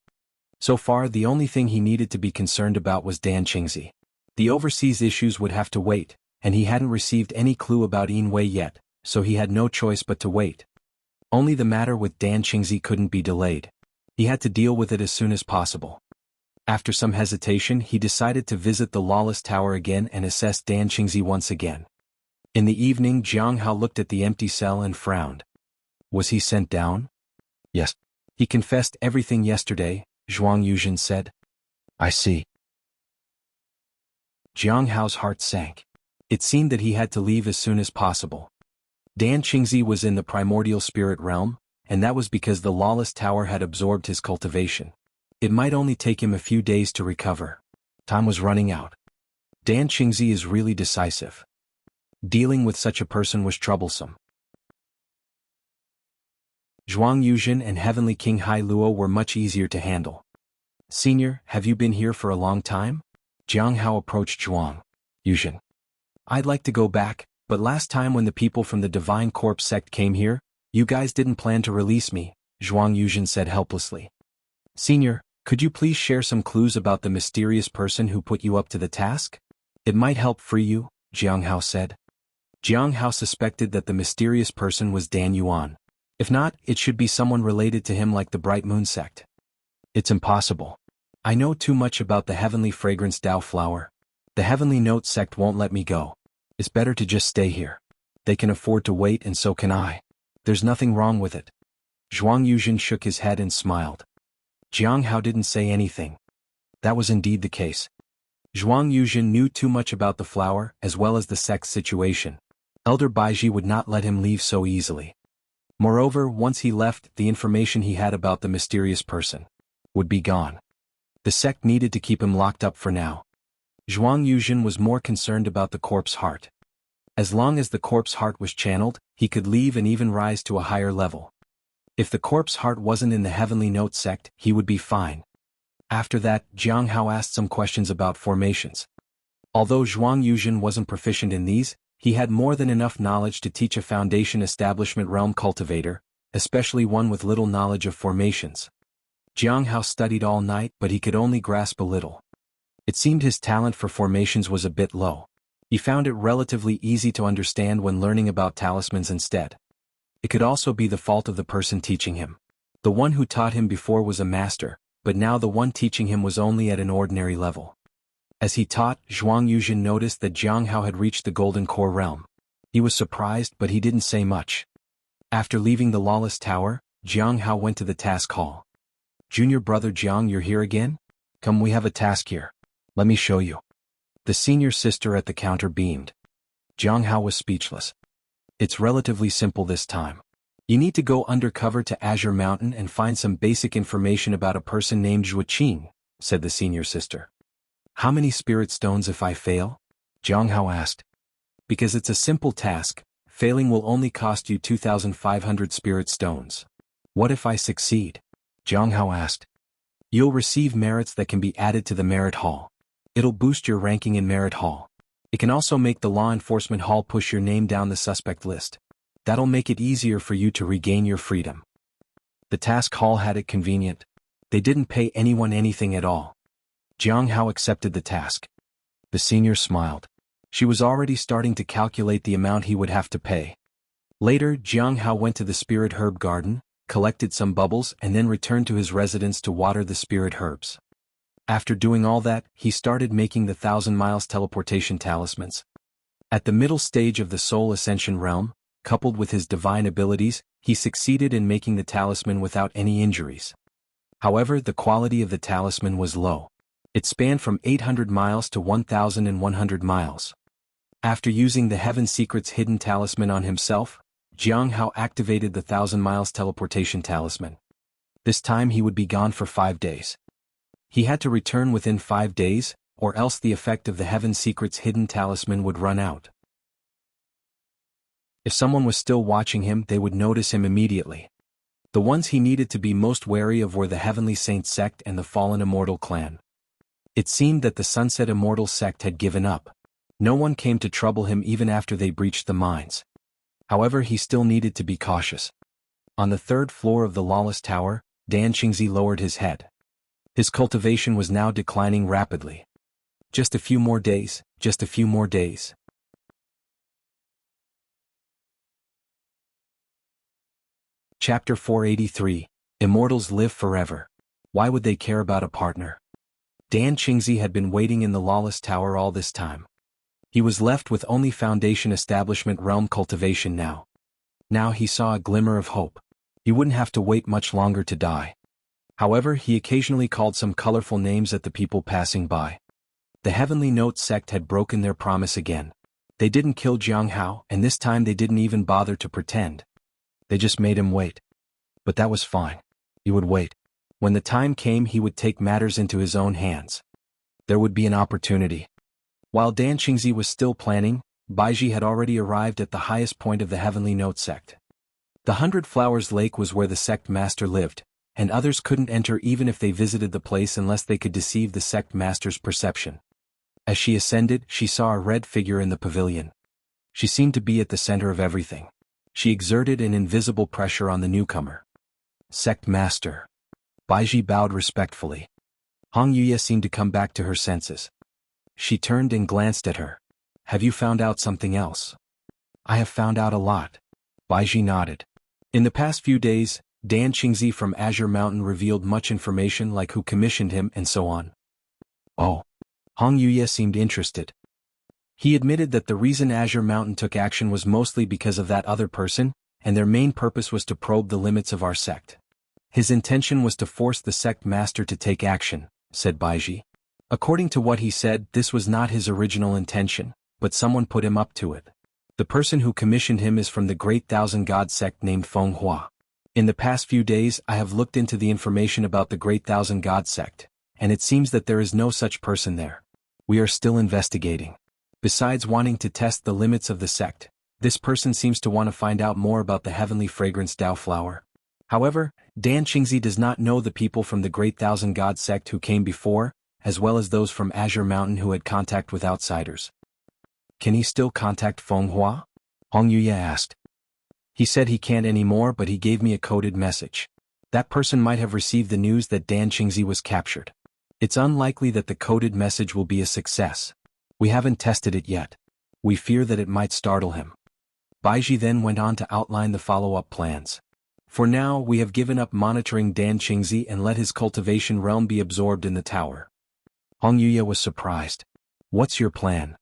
So far, the only thing he needed to be concerned about was Dan Qingzi. The overseas issues would have to wait, and he hadn't received any clue about Yin Wei yet, so he had no choice but to wait. Only the matter with Dan Qingzi couldn't be delayed. He had to deal with it as soon as possible. After some hesitation, he decided to visit the Lawless Tower again and assess Dan Qingzi once again. In the evening, Jiang Hao looked at the empty cell and frowned. Was he sent down? Yes. He confessed everything yesterday, Zhuang Yuzhen said. I see. Jiang Hao's heart sank. It seemed that he had to leave as soon as possible. Dan Qingzi was in the primordial spirit realm, and that was because the Lawless Tower had absorbed his cultivation. It might only take him a few days to recover. Time was running out. Dan Qingzi is really decisive. Dealing with such a person was troublesome. Zhuang Yuzhen and Heavenly King Hai Luo were much easier to handle. Senior, have you been here for a long time? Jiang Hao approached Zhuang Yuzhen. I'd like to go back, but last time when the people from the Divine Corpse sect came here, you guys didn't plan to release me, Zhuang Yuzhen said helplessly. Senior, could you please share some clues about the mysterious person who put you up to the task? It might help free you, Jiang Hao said. Jiang Hao suspected that the mysterious person was Dan Yuan. If not, it should be someone related to him like the Bright Moon sect. It's impossible. I know too much about the Heavenly Fragrance Dao flower. The Heavenly Note sect won't let me go. It's better to just stay here. They can afford to wait and so can I. There's nothing wrong with it. Zhuang Yuzhen shook his head and smiled. Jiang Hao didn't say anything. That was indeed the case. Zhuang Yuzhen knew too much about the flower as well as the sect's situation. Elder Baiji would not let him leave so easily. Moreover, once he left, the information he had about the mysterious person would be gone. The sect needed to keep him locked up for now. Zhuang Yuzhen was more concerned about the corpse heart. As long as the corpse heart was channeled, he could leave and even rise to a higher level. If the corpse heart wasn't in the Heavenly Note sect, he would be fine. After that, Jiang Hao asked some questions about formations. Although Zhuang Yuzhen wasn't proficient in these, he had more than enough knowledge to teach a foundation establishment realm cultivator, especially one with little knowledge of formations. Jiang Hao studied all night, but he could only grasp a little. It seemed his talent for formations was a bit low. He found it relatively easy to understand when learning about talismans instead. It could also be the fault of the person teaching him. The one who taught him before was a master, but now the one teaching him was only at an ordinary level. As he taught, Zhuang Yuzhen noticed that Jiang Hao had reached the Golden Core realm. He was surprised, but he didn't say much. After leaving the Lawless Tower, Jiang Hao went to the task hall. "Junior brother Jiang, you're here again? Come, we have a task here. Let me show you." The senior sister at the counter beamed. Jiang Hao was speechless. "It's relatively simple this time. You need to go undercover to Azure Mountain and find some basic information about a person named Zhuqing," said the senior sister. "How many spirit stones if I fail?" Jiang Hao asked. "Because it's a simple task, failing will only cost you 2,500 spirit stones. What if I succeed?" Jiang Hao asked. "You'll receive merits that can be added to the merit hall. It'll boost your ranking in merit hall. It can also make the law enforcement hall push your name down the suspect list. That'll make it easier for you to regain your freedom." The task hall had it convenient. They didn't pay anyone anything at all. Jiang Hao accepted the task. The senior smiled. She was already starting to calculate the amount he would have to pay. Later, Jiang Hao went to the spirit herb garden, collected some bubbles and then returned to his residence to water the spirit herbs. After doing all that, he started making the 1,000 miles teleportation talismans. At the middle stage of the soul ascension realm, coupled with his divine abilities, he succeeded in making the talisman without any injuries. However, the quality of the talisman was low. It spanned from 800 miles to 1,100 miles. After using the Heaven Secrets hidden talisman on himself, Jiang Hao activated the 1,000 miles teleportation talisman. This time he would be gone for 5 days. He had to return within 5 days, or else the effect of the Heaven Secrets hidden talisman would run out. If someone was still watching him, they would notice him immediately. The ones he needed to be most wary of were the Heavenly Saint sect and the Fallen Immortal clan. It seemed that the Sunset Immortal sect had given up. No one came to trouble him even after they breached the mines. However, he still needed to be cautious. On the 3rd floor of the Lawless Tower, Dan Qingzi lowered his head. His cultivation was now declining rapidly. Just a few more days, just a few more days. Chapter 483, Immortals Live Forever. Why would they care about a partner? Dan Qingzi had been waiting in the Lawless Tower all this time. He was left with only Foundation Establishment realm cultivation now. Now he saw a glimmer of hope. He wouldn't have to wait much longer to die. However, he occasionally called some colorful names at the people passing by. The Heavenly Note sect had broken their promise again. They didn't kill Jiang Hao, and this time they didn't even bother to pretend. They just made him wait. But that was fine. He would wait. When the time came, he would take matters into his own hands. There would be an opportunity. While Dan Qingzi was still planning, Baiji had already arrived at the highest point of the Heavenly Note sect. The 100 Flowers Lake was where the sect master lived, and others couldn't enter even if they visited the place unless they could deceive the sect master's perception. As she ascended, she saw a red figure in the pavilion. She seemed to be at the center of everything. She exerted an invisible pressure on the newcomer. "Sect master." Baiji bowed respectfully. Hong Yuya seemed to come back to her senses. She turned and glanced at her. "Have you found out something else?" "I have found out a lot." Baiji nodded. In the past few days, Dan Qingzi from Azure Mountain revealed much information like who commissioned him and so on. "Oh." Hong Yuya seemed interested. He admitted that the reason Azure Mountain took action was mostly because of that other person, and their main purpose was to probe the limits of our sect. His intention was to force the sect master to take action, said Baiji. According to what he said, this was not his original intention, but someone put him up to it. The person who commissioned him is from the Great Thousand God sect named Feng Hua. In the past few days, I have looked into the information about the Great Thousand God sect, and it seems that there is no such person there. We are still investigating. Besides wanting to test the limits of the sect, this person seems to want to find out more about the heavenly fragrance Dao flower. However, Dan Qingzi does not know the people from the Great Thousand God sect who came before, as well as those from Azure Mountain who had contact with outsiders. Can he still contact Feng Hua? Hong Yuya asked. He said he can't anymore, but he gave me a coded message. That person might have received the news that Dan Qingzi was captured. It's unlikely that the coded message will be a success. We haven't tested it yet. We fear that it might startle him. Baiji then went on to outline the follow-up plans. For now, we have given up monitoring Dan Qingzi and let his cultivation realm be absorbed in the tower. Hong Yuya was surprised. What's your plan?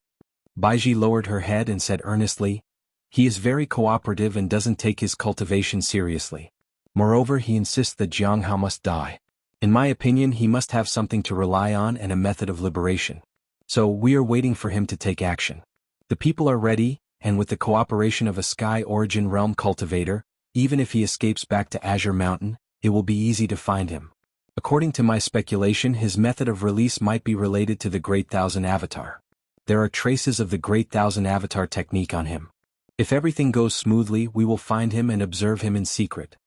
Baiji lowered her head and said earnestly, he is very cooperative and doesn't take his cultivation seriously. Moreover, he insists that Jiang Hao must die. In my opinion, he must have something to rely on and a method of liberation. So we are waiting for him to take action. The people are ready, and with the cooperation of a Sky Origin Realm cultivator, even if he escapes back to Azure Mountain, it will be easy to find him. According to my speculation, his method of release might be related to the Great Thousand Avatar. There are traces of the Great Thousand Avatar technique on him. If everything goes smoothly, we will find him and observe him in secret.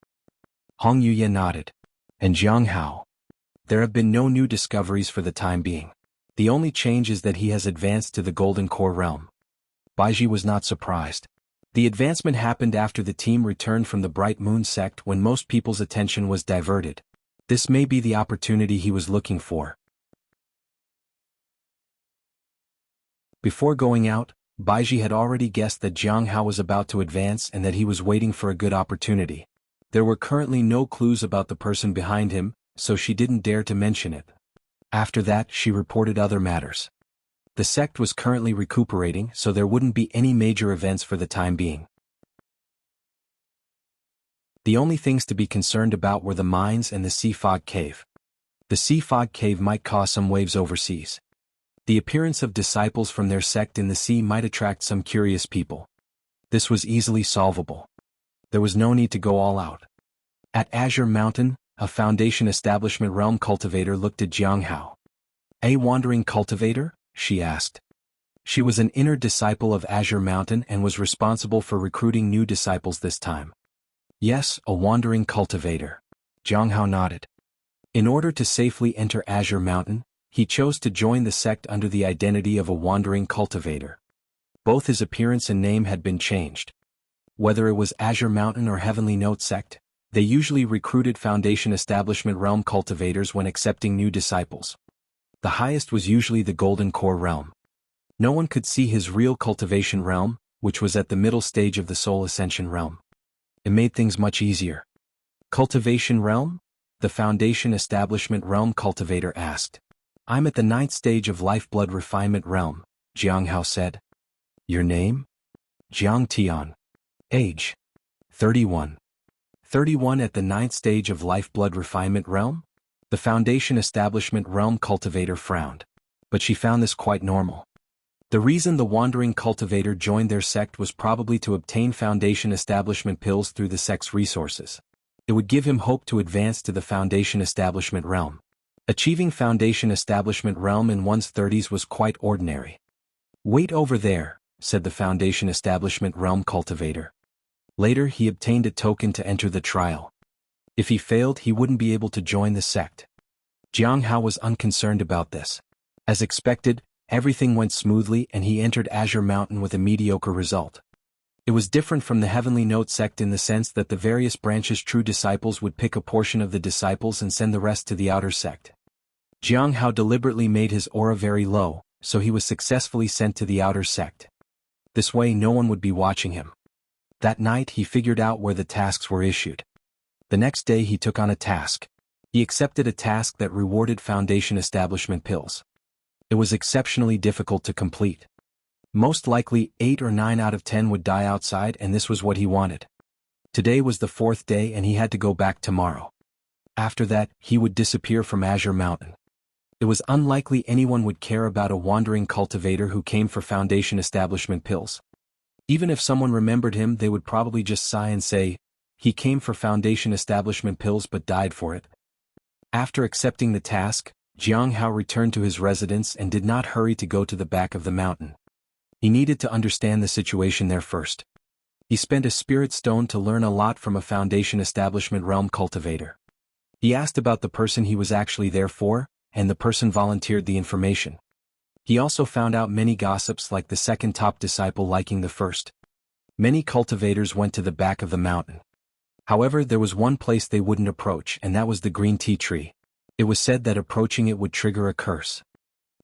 Hong Yuya nodded. And Jiang Hao? There have been no new discoveries for the time being. The only change is that he has advanced to the Golden Core realm. Baiji was not surprised. The advancement happened after the team returned from the Bright Moon sect when most people's attention was diverted. This may be the opportunity he was looking for. Before going out, Baiji had already guessed that Jiang Hao was about to advance and that he was waiting for a good opportunity. There were currently no clues about the person behind him, so she didn't dare to mention it. After that, she reported other matters. The sect was currently recuperating, so there wouldn't be any major events for the time being. The only things to be concerned about were the mines and the sea fog cave. The sea fog cave might cause some waves overseas. The appearance of disciples from their sect in the sea might attract some curious people. This was easily solvable. There was no need to go all out. At Azure Mountain, a Foundation Establishment Realm cultivator looked at Jiang Hao. A wandering cultivator? She asked. She was an inner disciple of Azure Mountain and was responsible for recruiting new disciples this time. Yes, a wandering cultivator. Jiang Hao nodded. In order to safely enter Azure Mountain, he chose to join the sect under the identity of a wandering cultivator. Both his appearance and name had been changed. Whether it was Azure Mountain or Heavenly Note sect, they usually recruited Foundation Establishment Realm cultivators when accepting new disciples. The highest was usually the Golden Core realm. No one could see his real cultivation realm, which was at the middle stage of the Soul Ascension realm. It made things much easier. Cultivation realm? The Foundation Establishment Realm cultivator asked. I'm at the 9th stage of Lifeblood Refinement realm, Jiang Hao said. Your name? Jiang Tian. Age? 31. 31 at the 9th stage of Lifeblood Refinement realm? The Foundation Establishment Realm cultivator frowned. But she found this quite normal. The reason the wandering cultivator joined their sect was probably to obtain Foundation Establishment pills through the sect's resources. It would give him hope to advance to the Foundation Establishment realm. Achieving Foundation Establishment realm in one's 30s was quite ordinary. Wait over there, said the Foundation Establishment Realm cultivator. Later he obtained a token to enter the trial. If he failed, he wouldn't be able to join the sect. Jiang Hao was unconcerned about this. As expected, everything went smoothly and he entered Azure Mountain with a mediocre result. It was different from the Heavenly Note sect in the sense that the various branches' true disciples would pick a portion of the disciples and send the rest to the outer sect. Jiang Hao deliberately made his aura very low, so he was successfully sent to the outer sect. This way no one would be watching him. That night he figured out where the tasks were issued. The next day he took on a task. He accepted a task that rewarded Foundation Establishment pills. It was exceptionally difficult to complete. Most likely 8 or 9 out of 10 would die outside, and this was what he wanted. Today was the 4th day and he had to go back tomorrow. After that, he would disappear from Azure Mountain. It was unlikely anyone would care about a wandering cultivator who came for Foundation Establishment pills. Even if someone remembered him, they would probably just sigh and say, he came for Foundation Establishment pills but died for it. After accepting the task, Jiang Hao returned to his residence and did not hurry to go to the back of the mountain. He needed to understand the situation there first. He spent a spirit stone to learn a lot from a Foundation Establishment realm cultivator. He asked about the person he was actually there for, and the person volunteered the information. He also found out many gossips like the second top disciple liking the first. Many cultivators went to the back of the mountain. However, there was one place they wouldn't approach, and that was the green tea tree. It was said that approaching it would trigger a curse.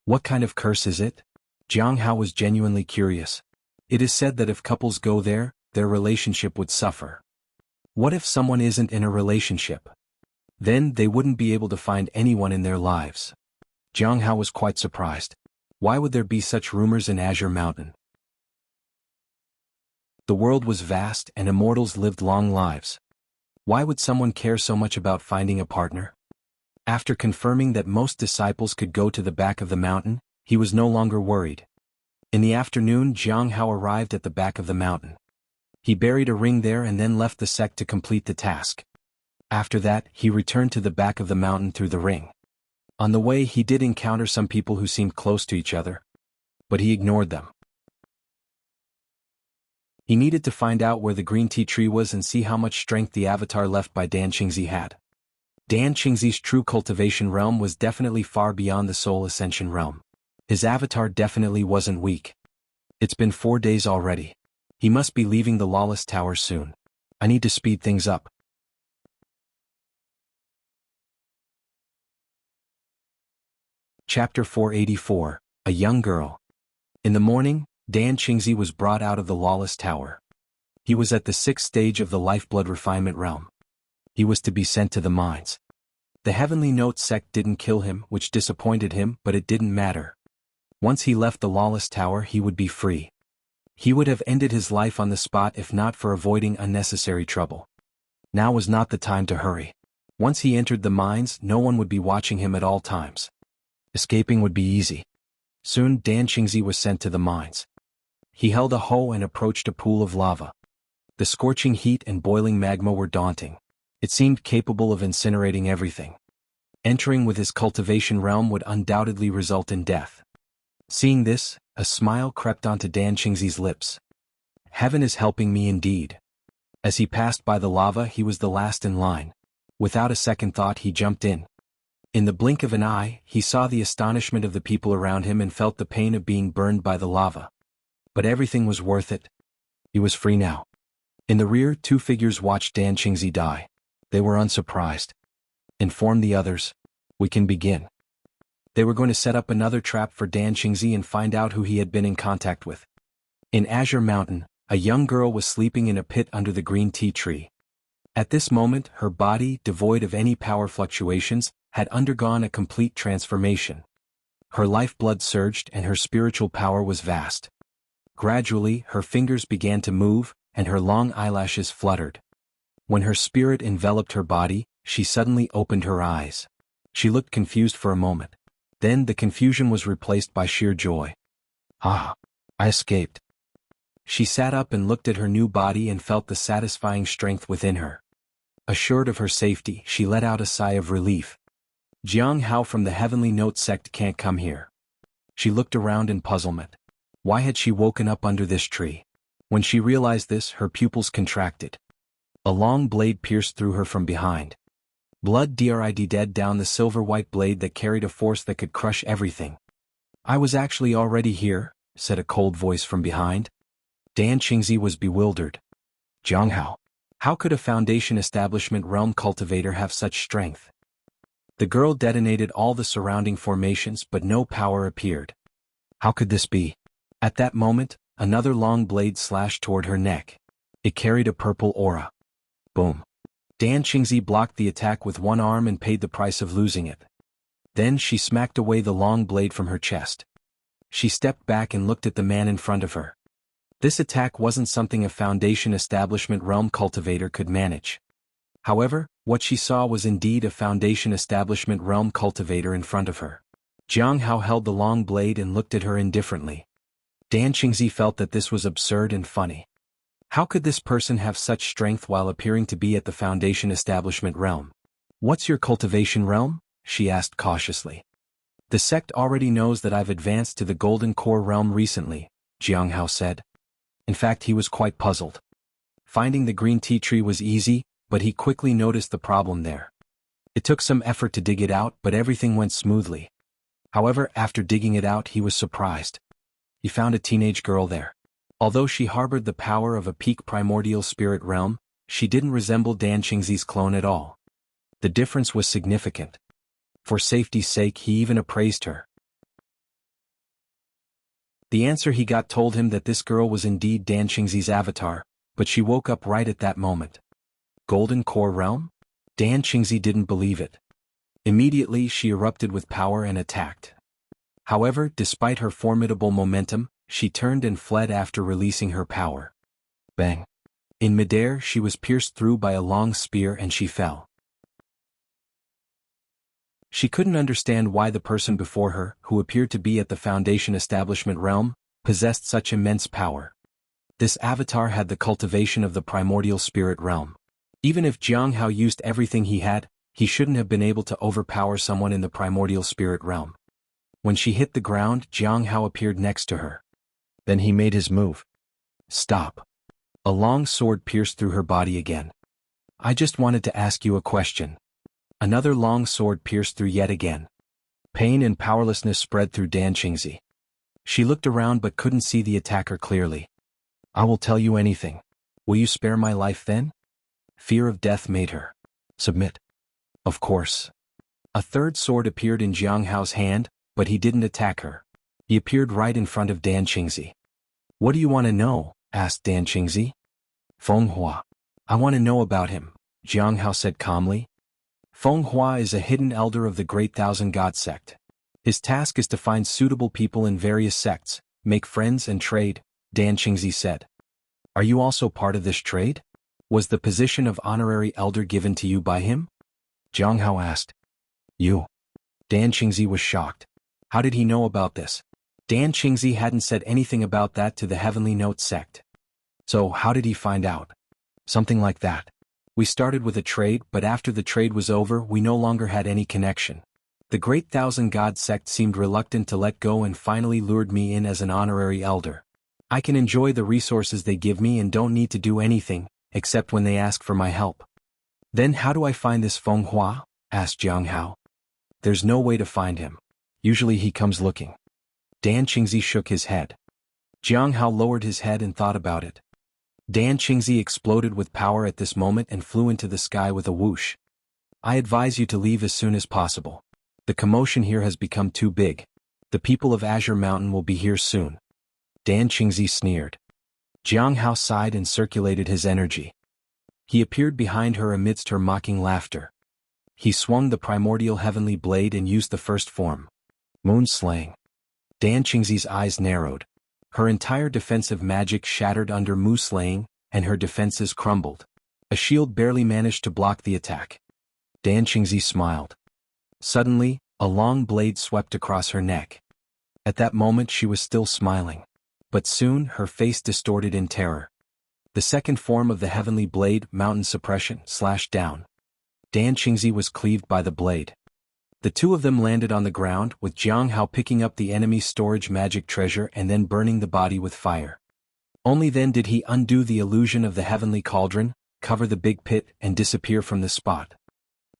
What kind of curse is it? Jiang Hao was genuinely curious. It is said that if couples go there, their relationship would suffer. What if someone isn't in a relationship? Then they wouldn't be able to find anyone in their lives. Jiang Hao was quite surprised. Why would there be such rumors in Azure Mountain? The world was vast and immortals lived long lives. Why would someone care so much about finding a partner? After confirming that most disciples could go to the back of the mountain, he was no longer worried. In the afternoon, Jiang Hao arrived at the back of the mountain. He buried a ring there and then left the sect to complete the task. After that, he returned to the back of the mountain through the ring. On the way, he did encounter some people who seemed close to each other, but he ignored them. He needed to find out where the green tea tree was and see how much strength the avatar left by Dan Qingzi had. Dan Qingzi's true cultivation realm was definitely far beyond the soul ascension realm. His avatar definitely wasn't weak. It's been 4 days already. He must be leaving the Lawless Tower soon. I need to speed things up. Chapter 484, A Young Girl. In the morning, Dan Qingzi was brought out of the Lawless Tower. He was at the 6th stage of the Lifeblood Refinement realm. He was to be sent to the mines. The Heavenly Note sect didn't kill him, which disappointed him, but it didn't matter. Once he left the Lawless Tower, he would be free. He would have ended his life on the spot if not for avoiding unnecessary trouble. Now was not the time to hurry. Once he entered the mines, no one would be watching him at all times. Escaping would be easy. Soon Dan Qingzi was sent to the mines. He held a hoe and approached a pool of lava. The scorching heat and boiling magma were daunting. It seemed capable of incinerating everything. Entering with his cultivation realm would undoubtedly result in death. Seeing this, a smile crept onto Dan Qingzi's lips. Heaven is helping me indeed. As he passed by the lava, he was the last in line. Without a second thought, he jumped in. In the blink of an eye, he saw the astonishment of the people around him and felt the pain of being burned by the lava. But everything was worth it. He was free now. In the rear, 2 figures watched Dan Qingzi die. They were unsurprised. Inform the others. We can begin. They were going to set up another trap for Dan Qingzi and find out who he had been in contact with. In Azure Mountain, a young girl was sleeping in a pit under the green tea tree. At this moment, her body, devoid of any power fluctuations, had undergone a complete transformation. Her lifeblood surged and her spiritual power was vast. Gradually, her fingers began to move, and her long eyelashes fluttered. When her spirit enveloped her body, she suddenly opened her eyes. She looked confused for a moment. Then the confusion was replaced by sheer joy. Ah! I escaped. She sat up and looked at her new body and felt the satisfying strength within her. Assured of her safety, she let out a sigh of relief. Jiang Hao from the Heavenly Note sect can't come here. She looked around in puzzlement. Why had she woken up under this tree? When she realized this, her pupils contracted. A long blade pierced through her from behind. Blood drid dead down the silver-white blade that carried a force that could crush everything. I was actually already here, said a cold voice from behind. Dan Qingzi was bewildered. Jiang Hao. How could a Foundation Establishment realm cultivator have such strength? The girl detonated all the surrounding formations, but no power appeared. How could this be? At that moment, another long blade slashed toward her neck. It carried a purple aura. Boom. Dan Qingzi blocked the attack with one arm and paid the price of losing it. Then she smacked away the long blade from her chest. She stepped back and looked at the man in front of her. This attack wasn't something a Foundation Establishment realm cultivator could manage. However, what she saw was indeed a Foundation Establishment realm cultivator in front of her. Jiang Hao held the long blade and looked at her indifferently. Dan Qingzi felt that this was absurd and funny. How could this person have such strength while appearing to be at the Foundation Establishment realm? What's your cultivation realm? She asked cautiously. The sect already knows that I've advanced to the Golden Core realm recently, Jiang Hao said. In fact, he was quite puzzled. Finding the green tea tree was easy, but he quickly noticed the problem there. It took some effort to dig it out, but everything went smoothly. However, after digging it out, he was surprised. He found a teenage girl there. Although she harbored the power of a peak primordial spirit realm, she didn't resemble Dan Qingzi's clone at all. The difference was significant. For safety's sake, he even appraised her. The answer he got told him that this girl was indeed Dan Qingzi's avatar, but she woke up right at that moment. Golden Core realm? Dan Qingzi didn't believe it. Immediately she erupted with power and attacked. However, despite her formidable momentum, she turned and fled after releasing her power. Bang! In midair, she was pierced through by a long spear and she fell. She couldn't understand why the person before her, who appeared to be at the Foundation Establishment realm, possessed such immense power. This avatar had the cultivation of the primordial spirit realm. Even if Jiang Hao used everything he had, he shouldn't have been able to overpower someone in the primordial spirit realm. When she hit the ground, Jiang Hao appeared next to her. Then he made his move. Stop. A long sword pierced through her body again. I just wanted to ask you a question. Another long sword pierced through yet again. Pain and powerlessness spread through Dan Qingzi. She looked around but couldn't see the attacker clearly. I will tell you anything. Will you spare my life then? Fear of death made her submit. Of course. A third sword appeared in Jiang Hao's hand, but he didn't attack her. He appeared right in front of Dan Qingzi. What do you want to know? Asked Dan Qingzi. Feng Hua. I want to know about him, Jiang Hao said calmly. Feng Hua is a hidden elder of the Great Thousand God sect. His task is to find suitable people in various sects, make friends and trade, Dan Qingzi said. Are you also part of this trade? Was the position of honorary elder given to you by him? Jiang Hao asked. You. Dan Qingzi was shocked. How did he know about this? Dan Qingzi hadn't said anything about that to the Heavenly Note sect. So how did he find out? Something like that. We started with a trade, but after the trade was over, we no longer had any connection. The Great Thousand God sect seemed reluctant to let go and finally lured me in as an honorary elder. I can enjoy the resources they give me and don't need to do anything, except when they ask for my help. Then how do I find this Feng Hua? Asked Jiang Hao. There's no way to find him. Usually he comes looking. Dan Qingzi shook his head. Jiang Hao lowered his head and thought about it. Dan Qingzi exploded with power at this moment and flew into the sky with a whoosh. I advise you to leave as soon as possible. The commotion here has become too big. The people of Azure Mountain will be here soon. Dan Qingzi sneered. Jiang Hao sighed and circulated his energy. He appeared behind her amidst her mocking laughter. He swung the primordial heavenly blade and used the first form. Moon slaying. Dan Qingzi's eyes narrowed. Her entire defensive magic shattered under Mu slaying, and her defenses crumbled. A shield barely managed to block the attack. Dan Qingzi smiled. Suddenly, a long blade swept across her neck. At that moment she was still smiling. But soon her face distorted in terror. The second form of the heavenly blade, Mountain Suppression, slashed down. Dan Qingzi was cleaved by the blade. The two of them landed on the ground, with Jiang Hao picking up the enemy's storage magic treasure and then burning the body with fire. Only then did he undo the illusion of the heavenly cauldron, cover the big pit, and disappear from the spot.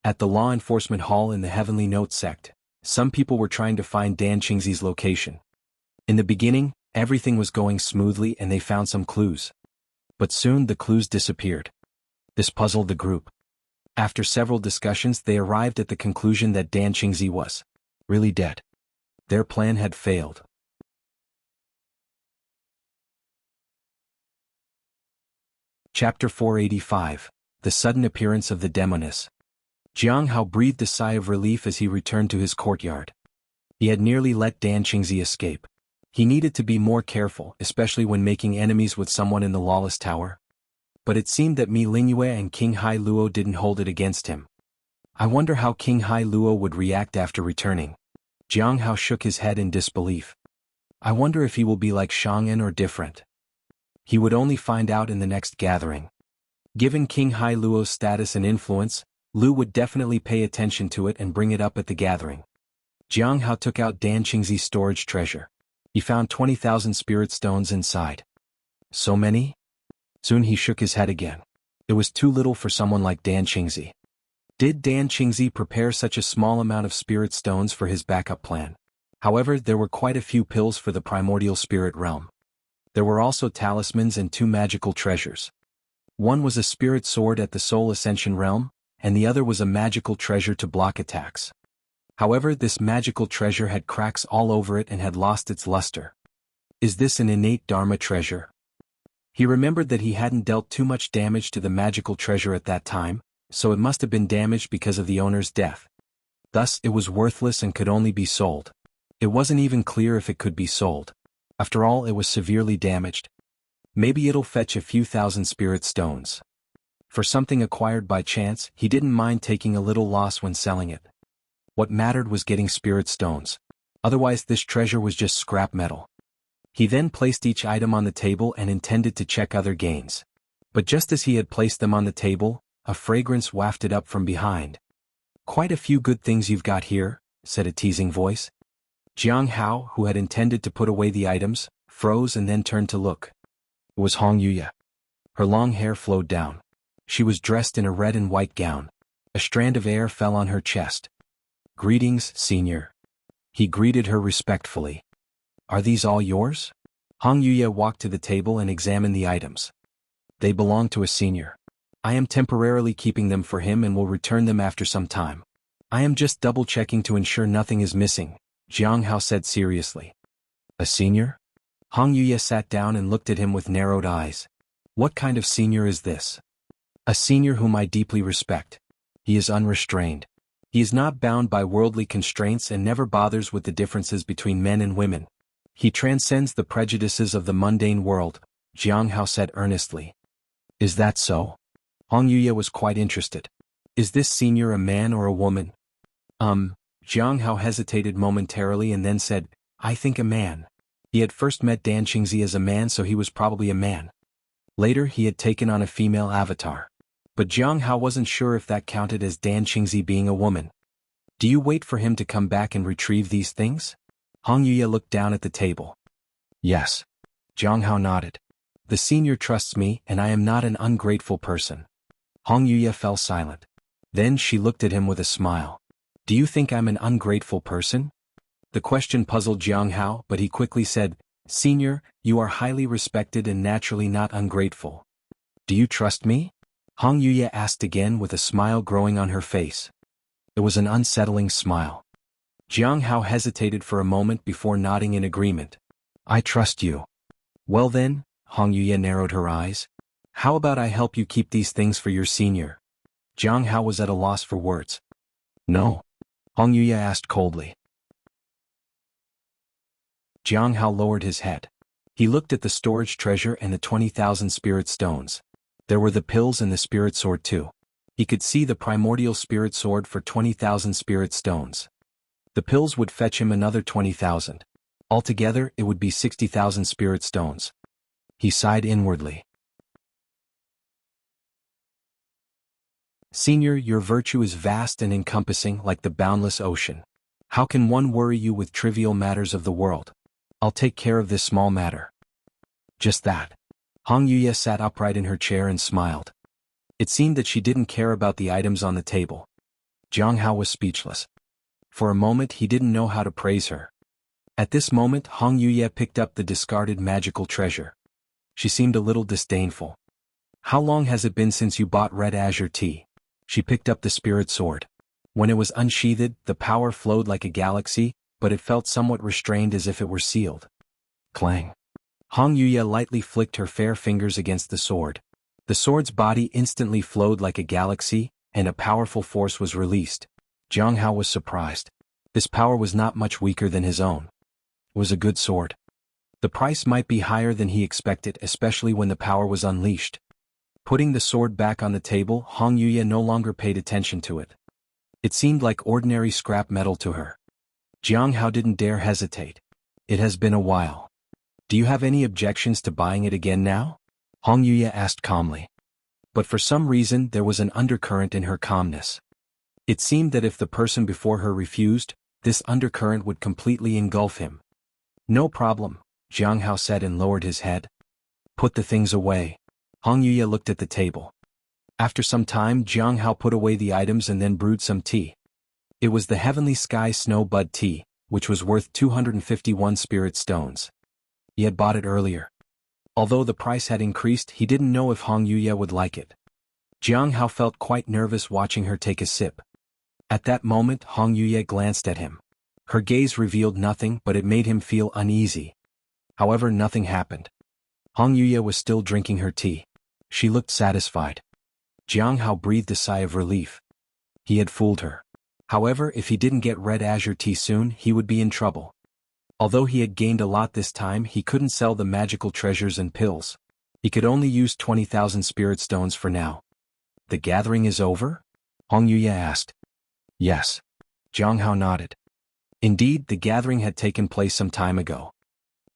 At the law enforcement hall in the Heavenly Note sect, some people were trying to find Dan Qingzi's location. In the beginning, everything was going smoothly and they found some clues. But soon the clues disappeared. This puzzled the group. After several discussions, they arrived at the conclusion that Dan Qingzi was really dead. Their plan had failed. Chapter 485. The Sudden Appearance of the Demoness. Jiang Hao breathed a sigh of relief as he returned to his courtyard. He had nearly let Dan Qingzi escape. He needed to be more careful, especially when making enemies with someone in the Lawless Tower. But it seemed that Mi Lingyue and King Hai Luo didn't hold it against him. I wonder how King Hai Luo would react after returning. Jiang Hao shook his head in disbelief. I wonder if he will be like Shang'an or different. He would only find out in the next gathering. Given King Hai Luo's status and influence, Lu would definitely pay attention to it and bring it up at the gathering. Jiang Hao took out Dan Qingzi's storage treasure. He found 20,000 spirit stones inside. So many? Soon he shook his head again. It was too little for someone like Dan Qingzi. Did Dan Qingzi prepare such a small amount of spirit stones for his backup plan? However, there were quite a few pills for the primordial spirit realm. There were also talismans and 2 magical treasures. One was a spirit sword at the soul ascension realm, and the other was a magical treasure to block attacks. However, this magical treasure had cracks all over it and had lost its luster. Is this an innate Dharma treasure? He remembered that he hadn't dealt too much damage to the magical treasure at that time, so it must have been damaged because of the owner's death. Thus, it was worthless and could only be sold. It wasn't even clear if it could be sold. After all, it was severely damaged. Maybe it'll fetch a few thousand spirit stones. For something acquired by chance, he didn't mind taking a little loss when selling it. What mattered was getting spirit stones. Otherwise, this treasure was just scrap metal. He then placed each item on the table and intended to check other gains. But just as he had placed them on the table, a fragrance wafted up from behind. "Quite a few good things you've got here," said a teasing voice. Jiang Hao, who had intended to put away the items, froze and then turned to look. It was Hong Yuya. Her long hair flowed down. She was dressed in a red and white gown. A strand of air fell on her chest. "Greetings, Senior." He greeted her respectfully. "Are these all yours?" Hong Yuya walked to the table and examined the items. "They belong to a senior. I am temporarily keeping them for him and will return them after some time. I am just double-checking to ensure nothing is missing," Jiang Hao said seriously. "A senior?" Hong Yuya sat down and looked at him with narrowed eyes. "What kind of senior is this?" "A senior whom I deeply respect. He is unrestrained. He is not bound by worldly constraints and never bothers with the differences between men and women. He transcends the prejudices of the mundane world," Jiang Hao said earnestly. "Is that so?" Hong Yuya was quite interested. "Is this senior a man or a woman?" Jiang Hao hesitated momentarily and then said, "I think a man." He had first met Dan Qingzi as a man, so he was probably a man. Later he had taken on a female avatar. But Jiang Hao wasn't sure if that counted as Dan Qingzi being a woman. "Do you wait for him to come back and retrieve these things?" Hong Yuya looked down at the table. "Yes." Jiang Hao nodded. "The senior trusts me and I am not an ungrateful person." Hong Yuya fell silent. Then she looked at him with a smile. "Do you think I'm an ungrateful person?" The question puzzled Jiang Hao, but he quickly said, "Senior, you are highly respected and naturally not ungrateful. Do you trust me?" Hong Yuya asked again with a smile growing on her face. It was an unsettling smile. Jiang Hao hesitated for a moment before nodding in agreement. "I trust you." "Well then," Hong Yuya narrowed her eyes. "How about I help you keep these things for your senior?" Jiang Hao was at a loss for words. "No?" Hong Yuya asked coldly. Jiang Hao lowered his head. He looked at the storage treasure and the 20,000 spirit stones. There were the pills and the spirit sword too. He could see the primordial spirit sword for 20,000 spirit stones. The pills would fetch him another 20,000. Altogether, it would be 60,000 spirit stones. He sighed inwardly. "Senior, your virtue is vast and encompassing like the boundless ocean. How can one worry you with trivial matters of the world? I'll take care of this small matter." "Just that." Hong Yuya sat upright in her chair and smiled. It seemed that she didn't care about the items on the table. Jiang Hao was speechless. For a moment he didn't know how to praise her. At this moment Hong Yuya picked up the discarded magical treasure. She seemed a little disdainful. "How long has it been since you bought red azure tea?" She picked up the spirit sword. When it was unsheathed, the power flowed like a galaxy, but it felt somewhat restrained as if it were sealed. Clang. Hong Yuya lightly flicked her fair fingers against the sword. The sword's body instantly flowed like a galaxy, and a powerful force was released. Jiang Hao was surprised. This power was not much weaker than his own. It was a good sword. The price might be higher than he expected, especially when the power was unleashed. Putting the sword back on the table, Hong Yuya no longer paid attention to it. It seemed like ordinary scrap metal to her. Jiang Hao didn't dare hesitate. "It has been a while. Do you have any objections to buying it again now?" Hong Yuya asked calmly. But for some reason there was an undercurrent in her calmness. It seemed that if the person before her refused, This undercurrent would completely engulf him. No problem, Jiang Hao said and lowered his head. Put the things away. Hong Yuya looked at the table. After some time, Jiang Hao put away the items and then brewed some tea. It was the Heavenly Sky Snow Bud Tea, which was worth 251 spirit stones. He had bought it earlier. Although the price had increased, he didn't know if Hong Yuya would like it. Jiang Hao felt quite nervous watching her take a sip. At that moment, Hong Yuya glanced at him. Her gaze revealed nothing, but it made him feel uneasy. However, nothing happened. Hong Yuya was still drinking her tea. She looked satisfied. Jiang Hao breathed a sigh of relief. He had fooled her. However, if he didn't get red azure tea soon, he would be in trouble. Although he had gained a lot this time, he couldn't sell the magical treasures and pills. He could only use 20,000 spirit stones for now. The gathering is over? Hong Yuya asked. Yes. Jiang Hao nodded. Indeed, the gathering had taken place some time ago.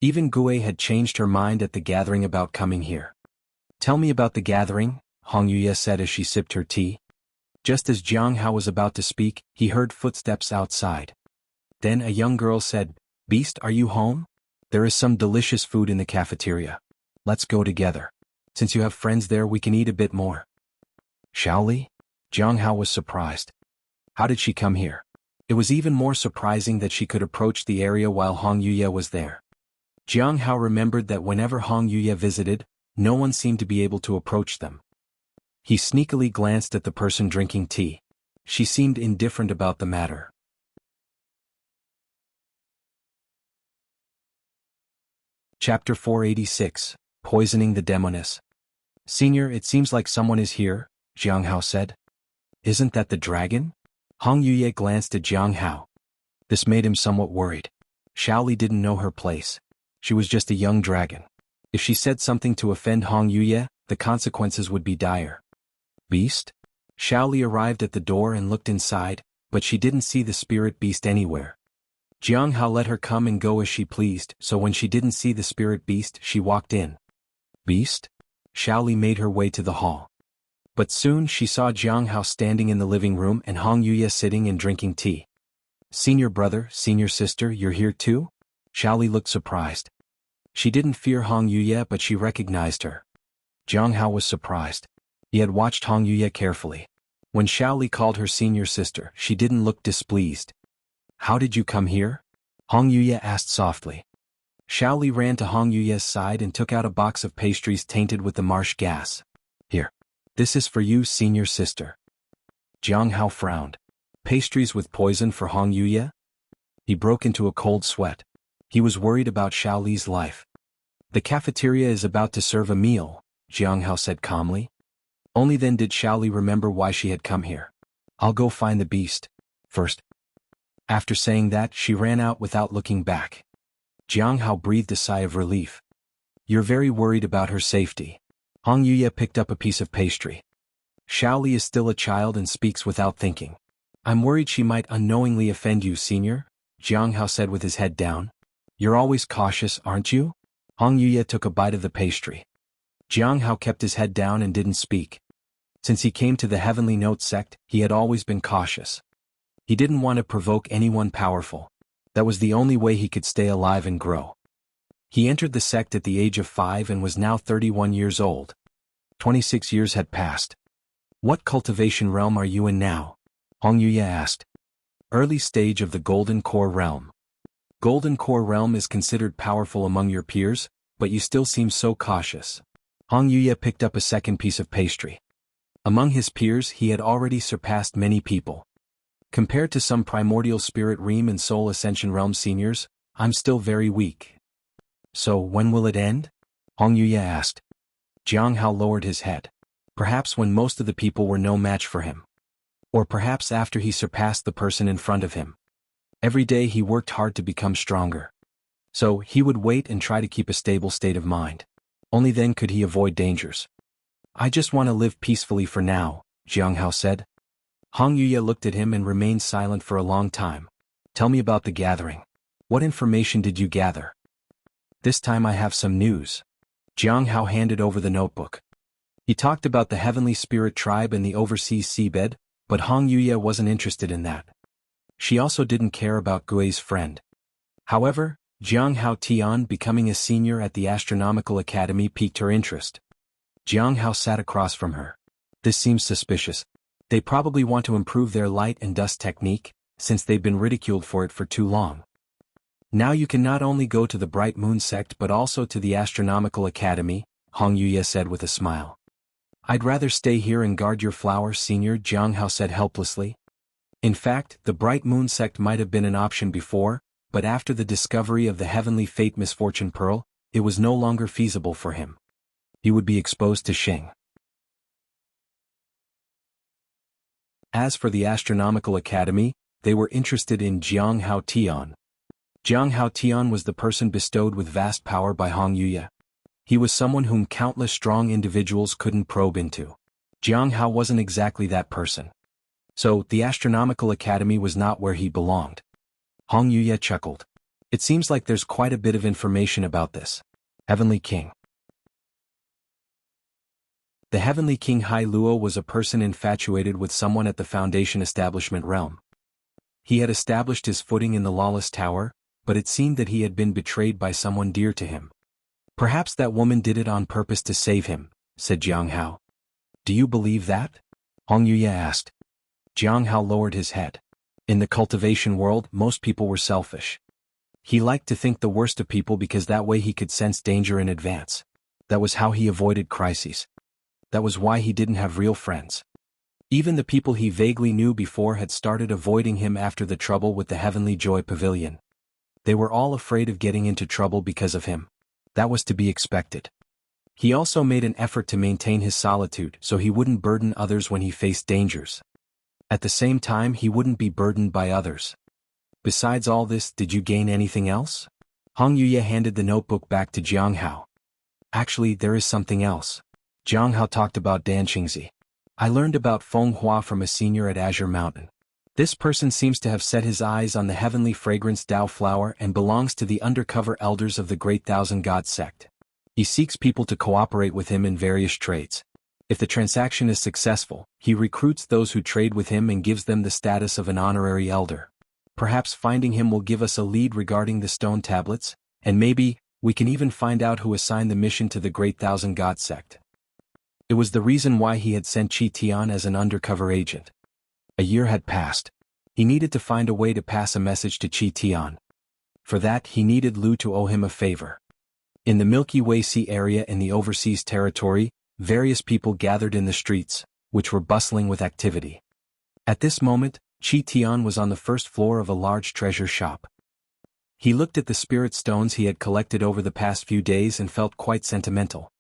Even Gue had changed her mind at the gathering about coming here. Tell me about the gathering, Hong Yuya said as she sipped her tea. Just as Jiang Hao was about to speak, he heard footsteps outside. Then a young girl said, Beast, are you home? There is some delicious food in the cafeteria. Let's go together. Since you have friends there, we can eat a bit more. Shaoli? Jiang Hao was surprised. How did she come here? It was even more surprising that she could approach the area while Hong Yuya was there. Jiang Hao remembered that whenever Hong Yuya visited, no one seemed to be able to approach them. He sneakily glanced at the person drinking tea. She seemed indifferent about the matter. Chapter 486, Poisoning the Demoness. Senior, it seems like someone is here, Jiang Hao said. Isn't that the dragon? Hong Yuya glanced at Jiang Hao. This made him somewhat worried. Shaoli didn't know her place. She was just a young dragon. If she said something to offend Hong Yuya, the consequences would be dire. Beast? Shaoli arrived at the door and looked inside, but she didn't see the spirit beast anywhere. Jiang Hao let her come and go as she pleased, so when she didn't see the spirit beast, she walked in. Beast? Shaoli made her way to the hall. But soon she saw Jiang Hao standing in the living room and Hong Yuya sitting and drinking tea. Senior brother, senior sister, you're here too? Shaoli looked surprised. She didn't fear Hong Yuya, but she recognized her. Jiang Hao was surprised. He had watched Hong Yuya carefully. When Shaoli called her senior sister, she didn't look displeased. How did you come here? Hong Yuya asked softly. Shaoli ran to Hong Yuya's side and took out a box of pastries tainted with the marsh gas. Here. This is for you, senior sister. Jiang Hao frowned. Pastries with poison for Hong Yuya? He broke into a cold sweat. He was worried about Shaoli's life. The cafeteria is about to serve a meal, Jiang Hao said calmly. Only then did Shaoli remember why she had come here. I'll go find the beast first. After saying that, she ran out without looking back. Jiang Hao breathed a sigh of relief. You're very worried about her safety. Hong Yuya picked up a piece of pastry. Shaoli is still a child and speaks without thinking. I'm worried she might unknowingly offend you, senior, Jiang Hao said with his head down. You're always cautious, aren't you? Hong Yuya took a bite of the pastry. Jiang Hao kept his head down and didn't speak. Since he came to the Heavenly Note sect, he had always been cautious. He didn't want to provoke anyone powerful. That was the only way he could stay alive and grow. He entered the sect at the age of 5 and was now 31 years old. 26 years had passed. What cultivation realm are you in now? Hong Yuya asked. Early stage of the Golden Core realm. Golden Core realm is considered powerful among your peers, but you still seem so cautious. Hong Yuya picked up a second piece of pastry. Among his peers, he had already surpassed many people. Compared to some primordial spirit realm and soul ascension realm seniors, I'm still very weak. So, when will it end? Hong Yuya asked. Jiang Hao lowered his head. Perhaps when most of the people were no match for him. Or perhaps after he surpassed the person in front of him. Every day he worked hard to become stronger. So, he would wait and try to keep a stable state of mind. Only then could he avoid dangers. I just want to live peacefully for now, Jiang Hao said. Hong Yuya looked at him and remained silent for a long time. Tell me about the gathering. What information did you gather? This time I have some news. Jiang Hao handed over the notebook. He talked about the Heavenly Spirit Tribe and the overseas seabed, but Hong Yuya wasn't interested in that. She also didn't care about Gui's friend. However, Jiang Hao Tian becoming a senior at the Astronomical Academy piqued her interest. Jiang Hao sat across from her. This seems suspicious. They probably want to improve their light and dust technique, since they've been ridiculed for it for too long. Now you can not only go to the Bright Moon sect but also to the Astronomical Academy, Hong Yuya said with a smile. I'd rather stay here and guard your flower, senior, Jiang Hao said helplessly. In fact, the Bright Moon sect might have been an option before, but after the discovery of the Heavenly Fate Misfortune Pearl, it was no longer feasible for him. He would be exposed to Xing. As for the Astronomical Academy, they were interested in Jiang Hao Tian. Jiang Hao Tian was the person bestowed with vast power by Hong Yuya. He was someone whom countless strong individuals couldn't probe into. Jiang Hao wasn't exactly that person. So, the Astronomical Academy was not where he belonged. Hong Yuya chuckled. It seems like there's quite a bit of information about this. Heavenly King. The Heavenly King Hai Luo was a person infatuated with someone at the Foundation establishment realm. He had established his footing in the Lawless Tower, but it seemed that he had been betrayed by someone dear to him. Perhaps that woman did it on purpose to save him, said Jiang Hao. Do you believe that? Hong Yuya asked. Jiang Hao lowered his head. In the cultivation world, most people were selfish. He liked to think the worst of people because that way he could sense danger in advance. That was how he avoided crises. That was why he didn't have real friends. Even the people he vaguely knew before had started avoiding him after the trouble with the Heavenly Joy Pavilion. They were all afraid of getting into trouble because of him. That was to be expected. He also made an effort to maintain his solitude so he wouldn't burden others when he faced dangers. At the same time, he wouldn't be burdened by others. Besides all this, did you gain anything else? Hong Yuya handed the notebook back to Jiang Hao. Actually, there is something else. Jiang Hao talked about Dan Qingzi. I learned about Feng Hua from a senior at Azure Mountain. This person seems to have set his eyes on the heavenly fragrance Dao flower and belongs to the undercover elders of the Great Thousand Gods sect. He seeks people to cooperate with him in various trades. If the transaction is successful, he recruits those who trade with him and gives them the status of an honorary elder. Perhaps finding him will give us a lead regarding the stone tablets, and maybe, we can even find out who assigned the mission to the Great Thousand Gods sect. It was the reason why he had sent Qi Tian as an undercover agent. A year had passed. He needed to find a way to pass a message to Qi Tian. For that he needed Lu to owe him a favor. In the Milky Way Sea area in the overseas territory, various people gathered in the streets, which were bustling with activity. At this moment, Qi Tian was on the first floor of a large treasure shop. He looked at the spirit stones he had collected over the past few days and felt quite sentimental.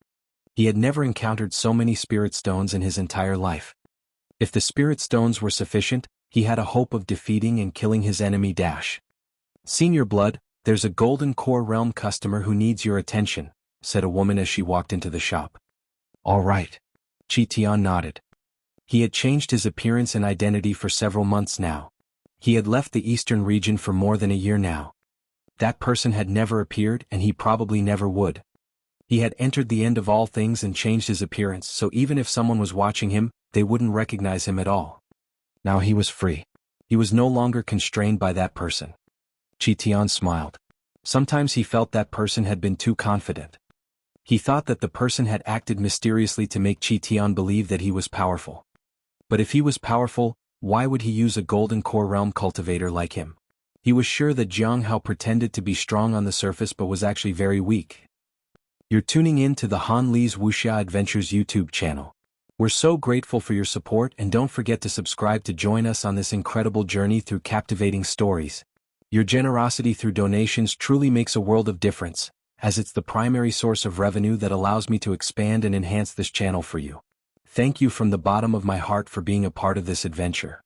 He had never encountered so many spirit stones in his entire life. If the spirit stones were sufficient, he had a hope of defeating and killing his enemy. Senior Blood, there's a Golden Core Realm customer who needs your attention, said a woman as she walked into the shop. All right. Qi Tian nodded. He had changed his appearance and identity for several months now. He had left the eastern region for more than a year now. That person had never appeared and he probably never would. He had entered the end of all things and changed his appearance so even if someone was watching him, they wouldn't recognize him at all. Now he was free. He was no longer constrained by that person. Qi Tian smiled. Sometimes he felt that person had been too confident. He thought that the person had acted mysteriously to make Qi Tian believe that he was powerful. But if he was powerful, why would he use a Golden Core Realm cultivator like him? He was sure that Jiang Hao pretended to be strong on the surface but was actually very weak. You're tuning in to the Han Li's Wuxia Adventures YouTube channel. We're so grateful for your support and don't forget to subscribe to join us on this incredible journey through captivating stories. Your generosity through donations truly makes a world of difference, as it's the primary source of revenue that allows me to expand and enhance this channel for you. Thank you from the bottom of my heart for being a part of this adventure.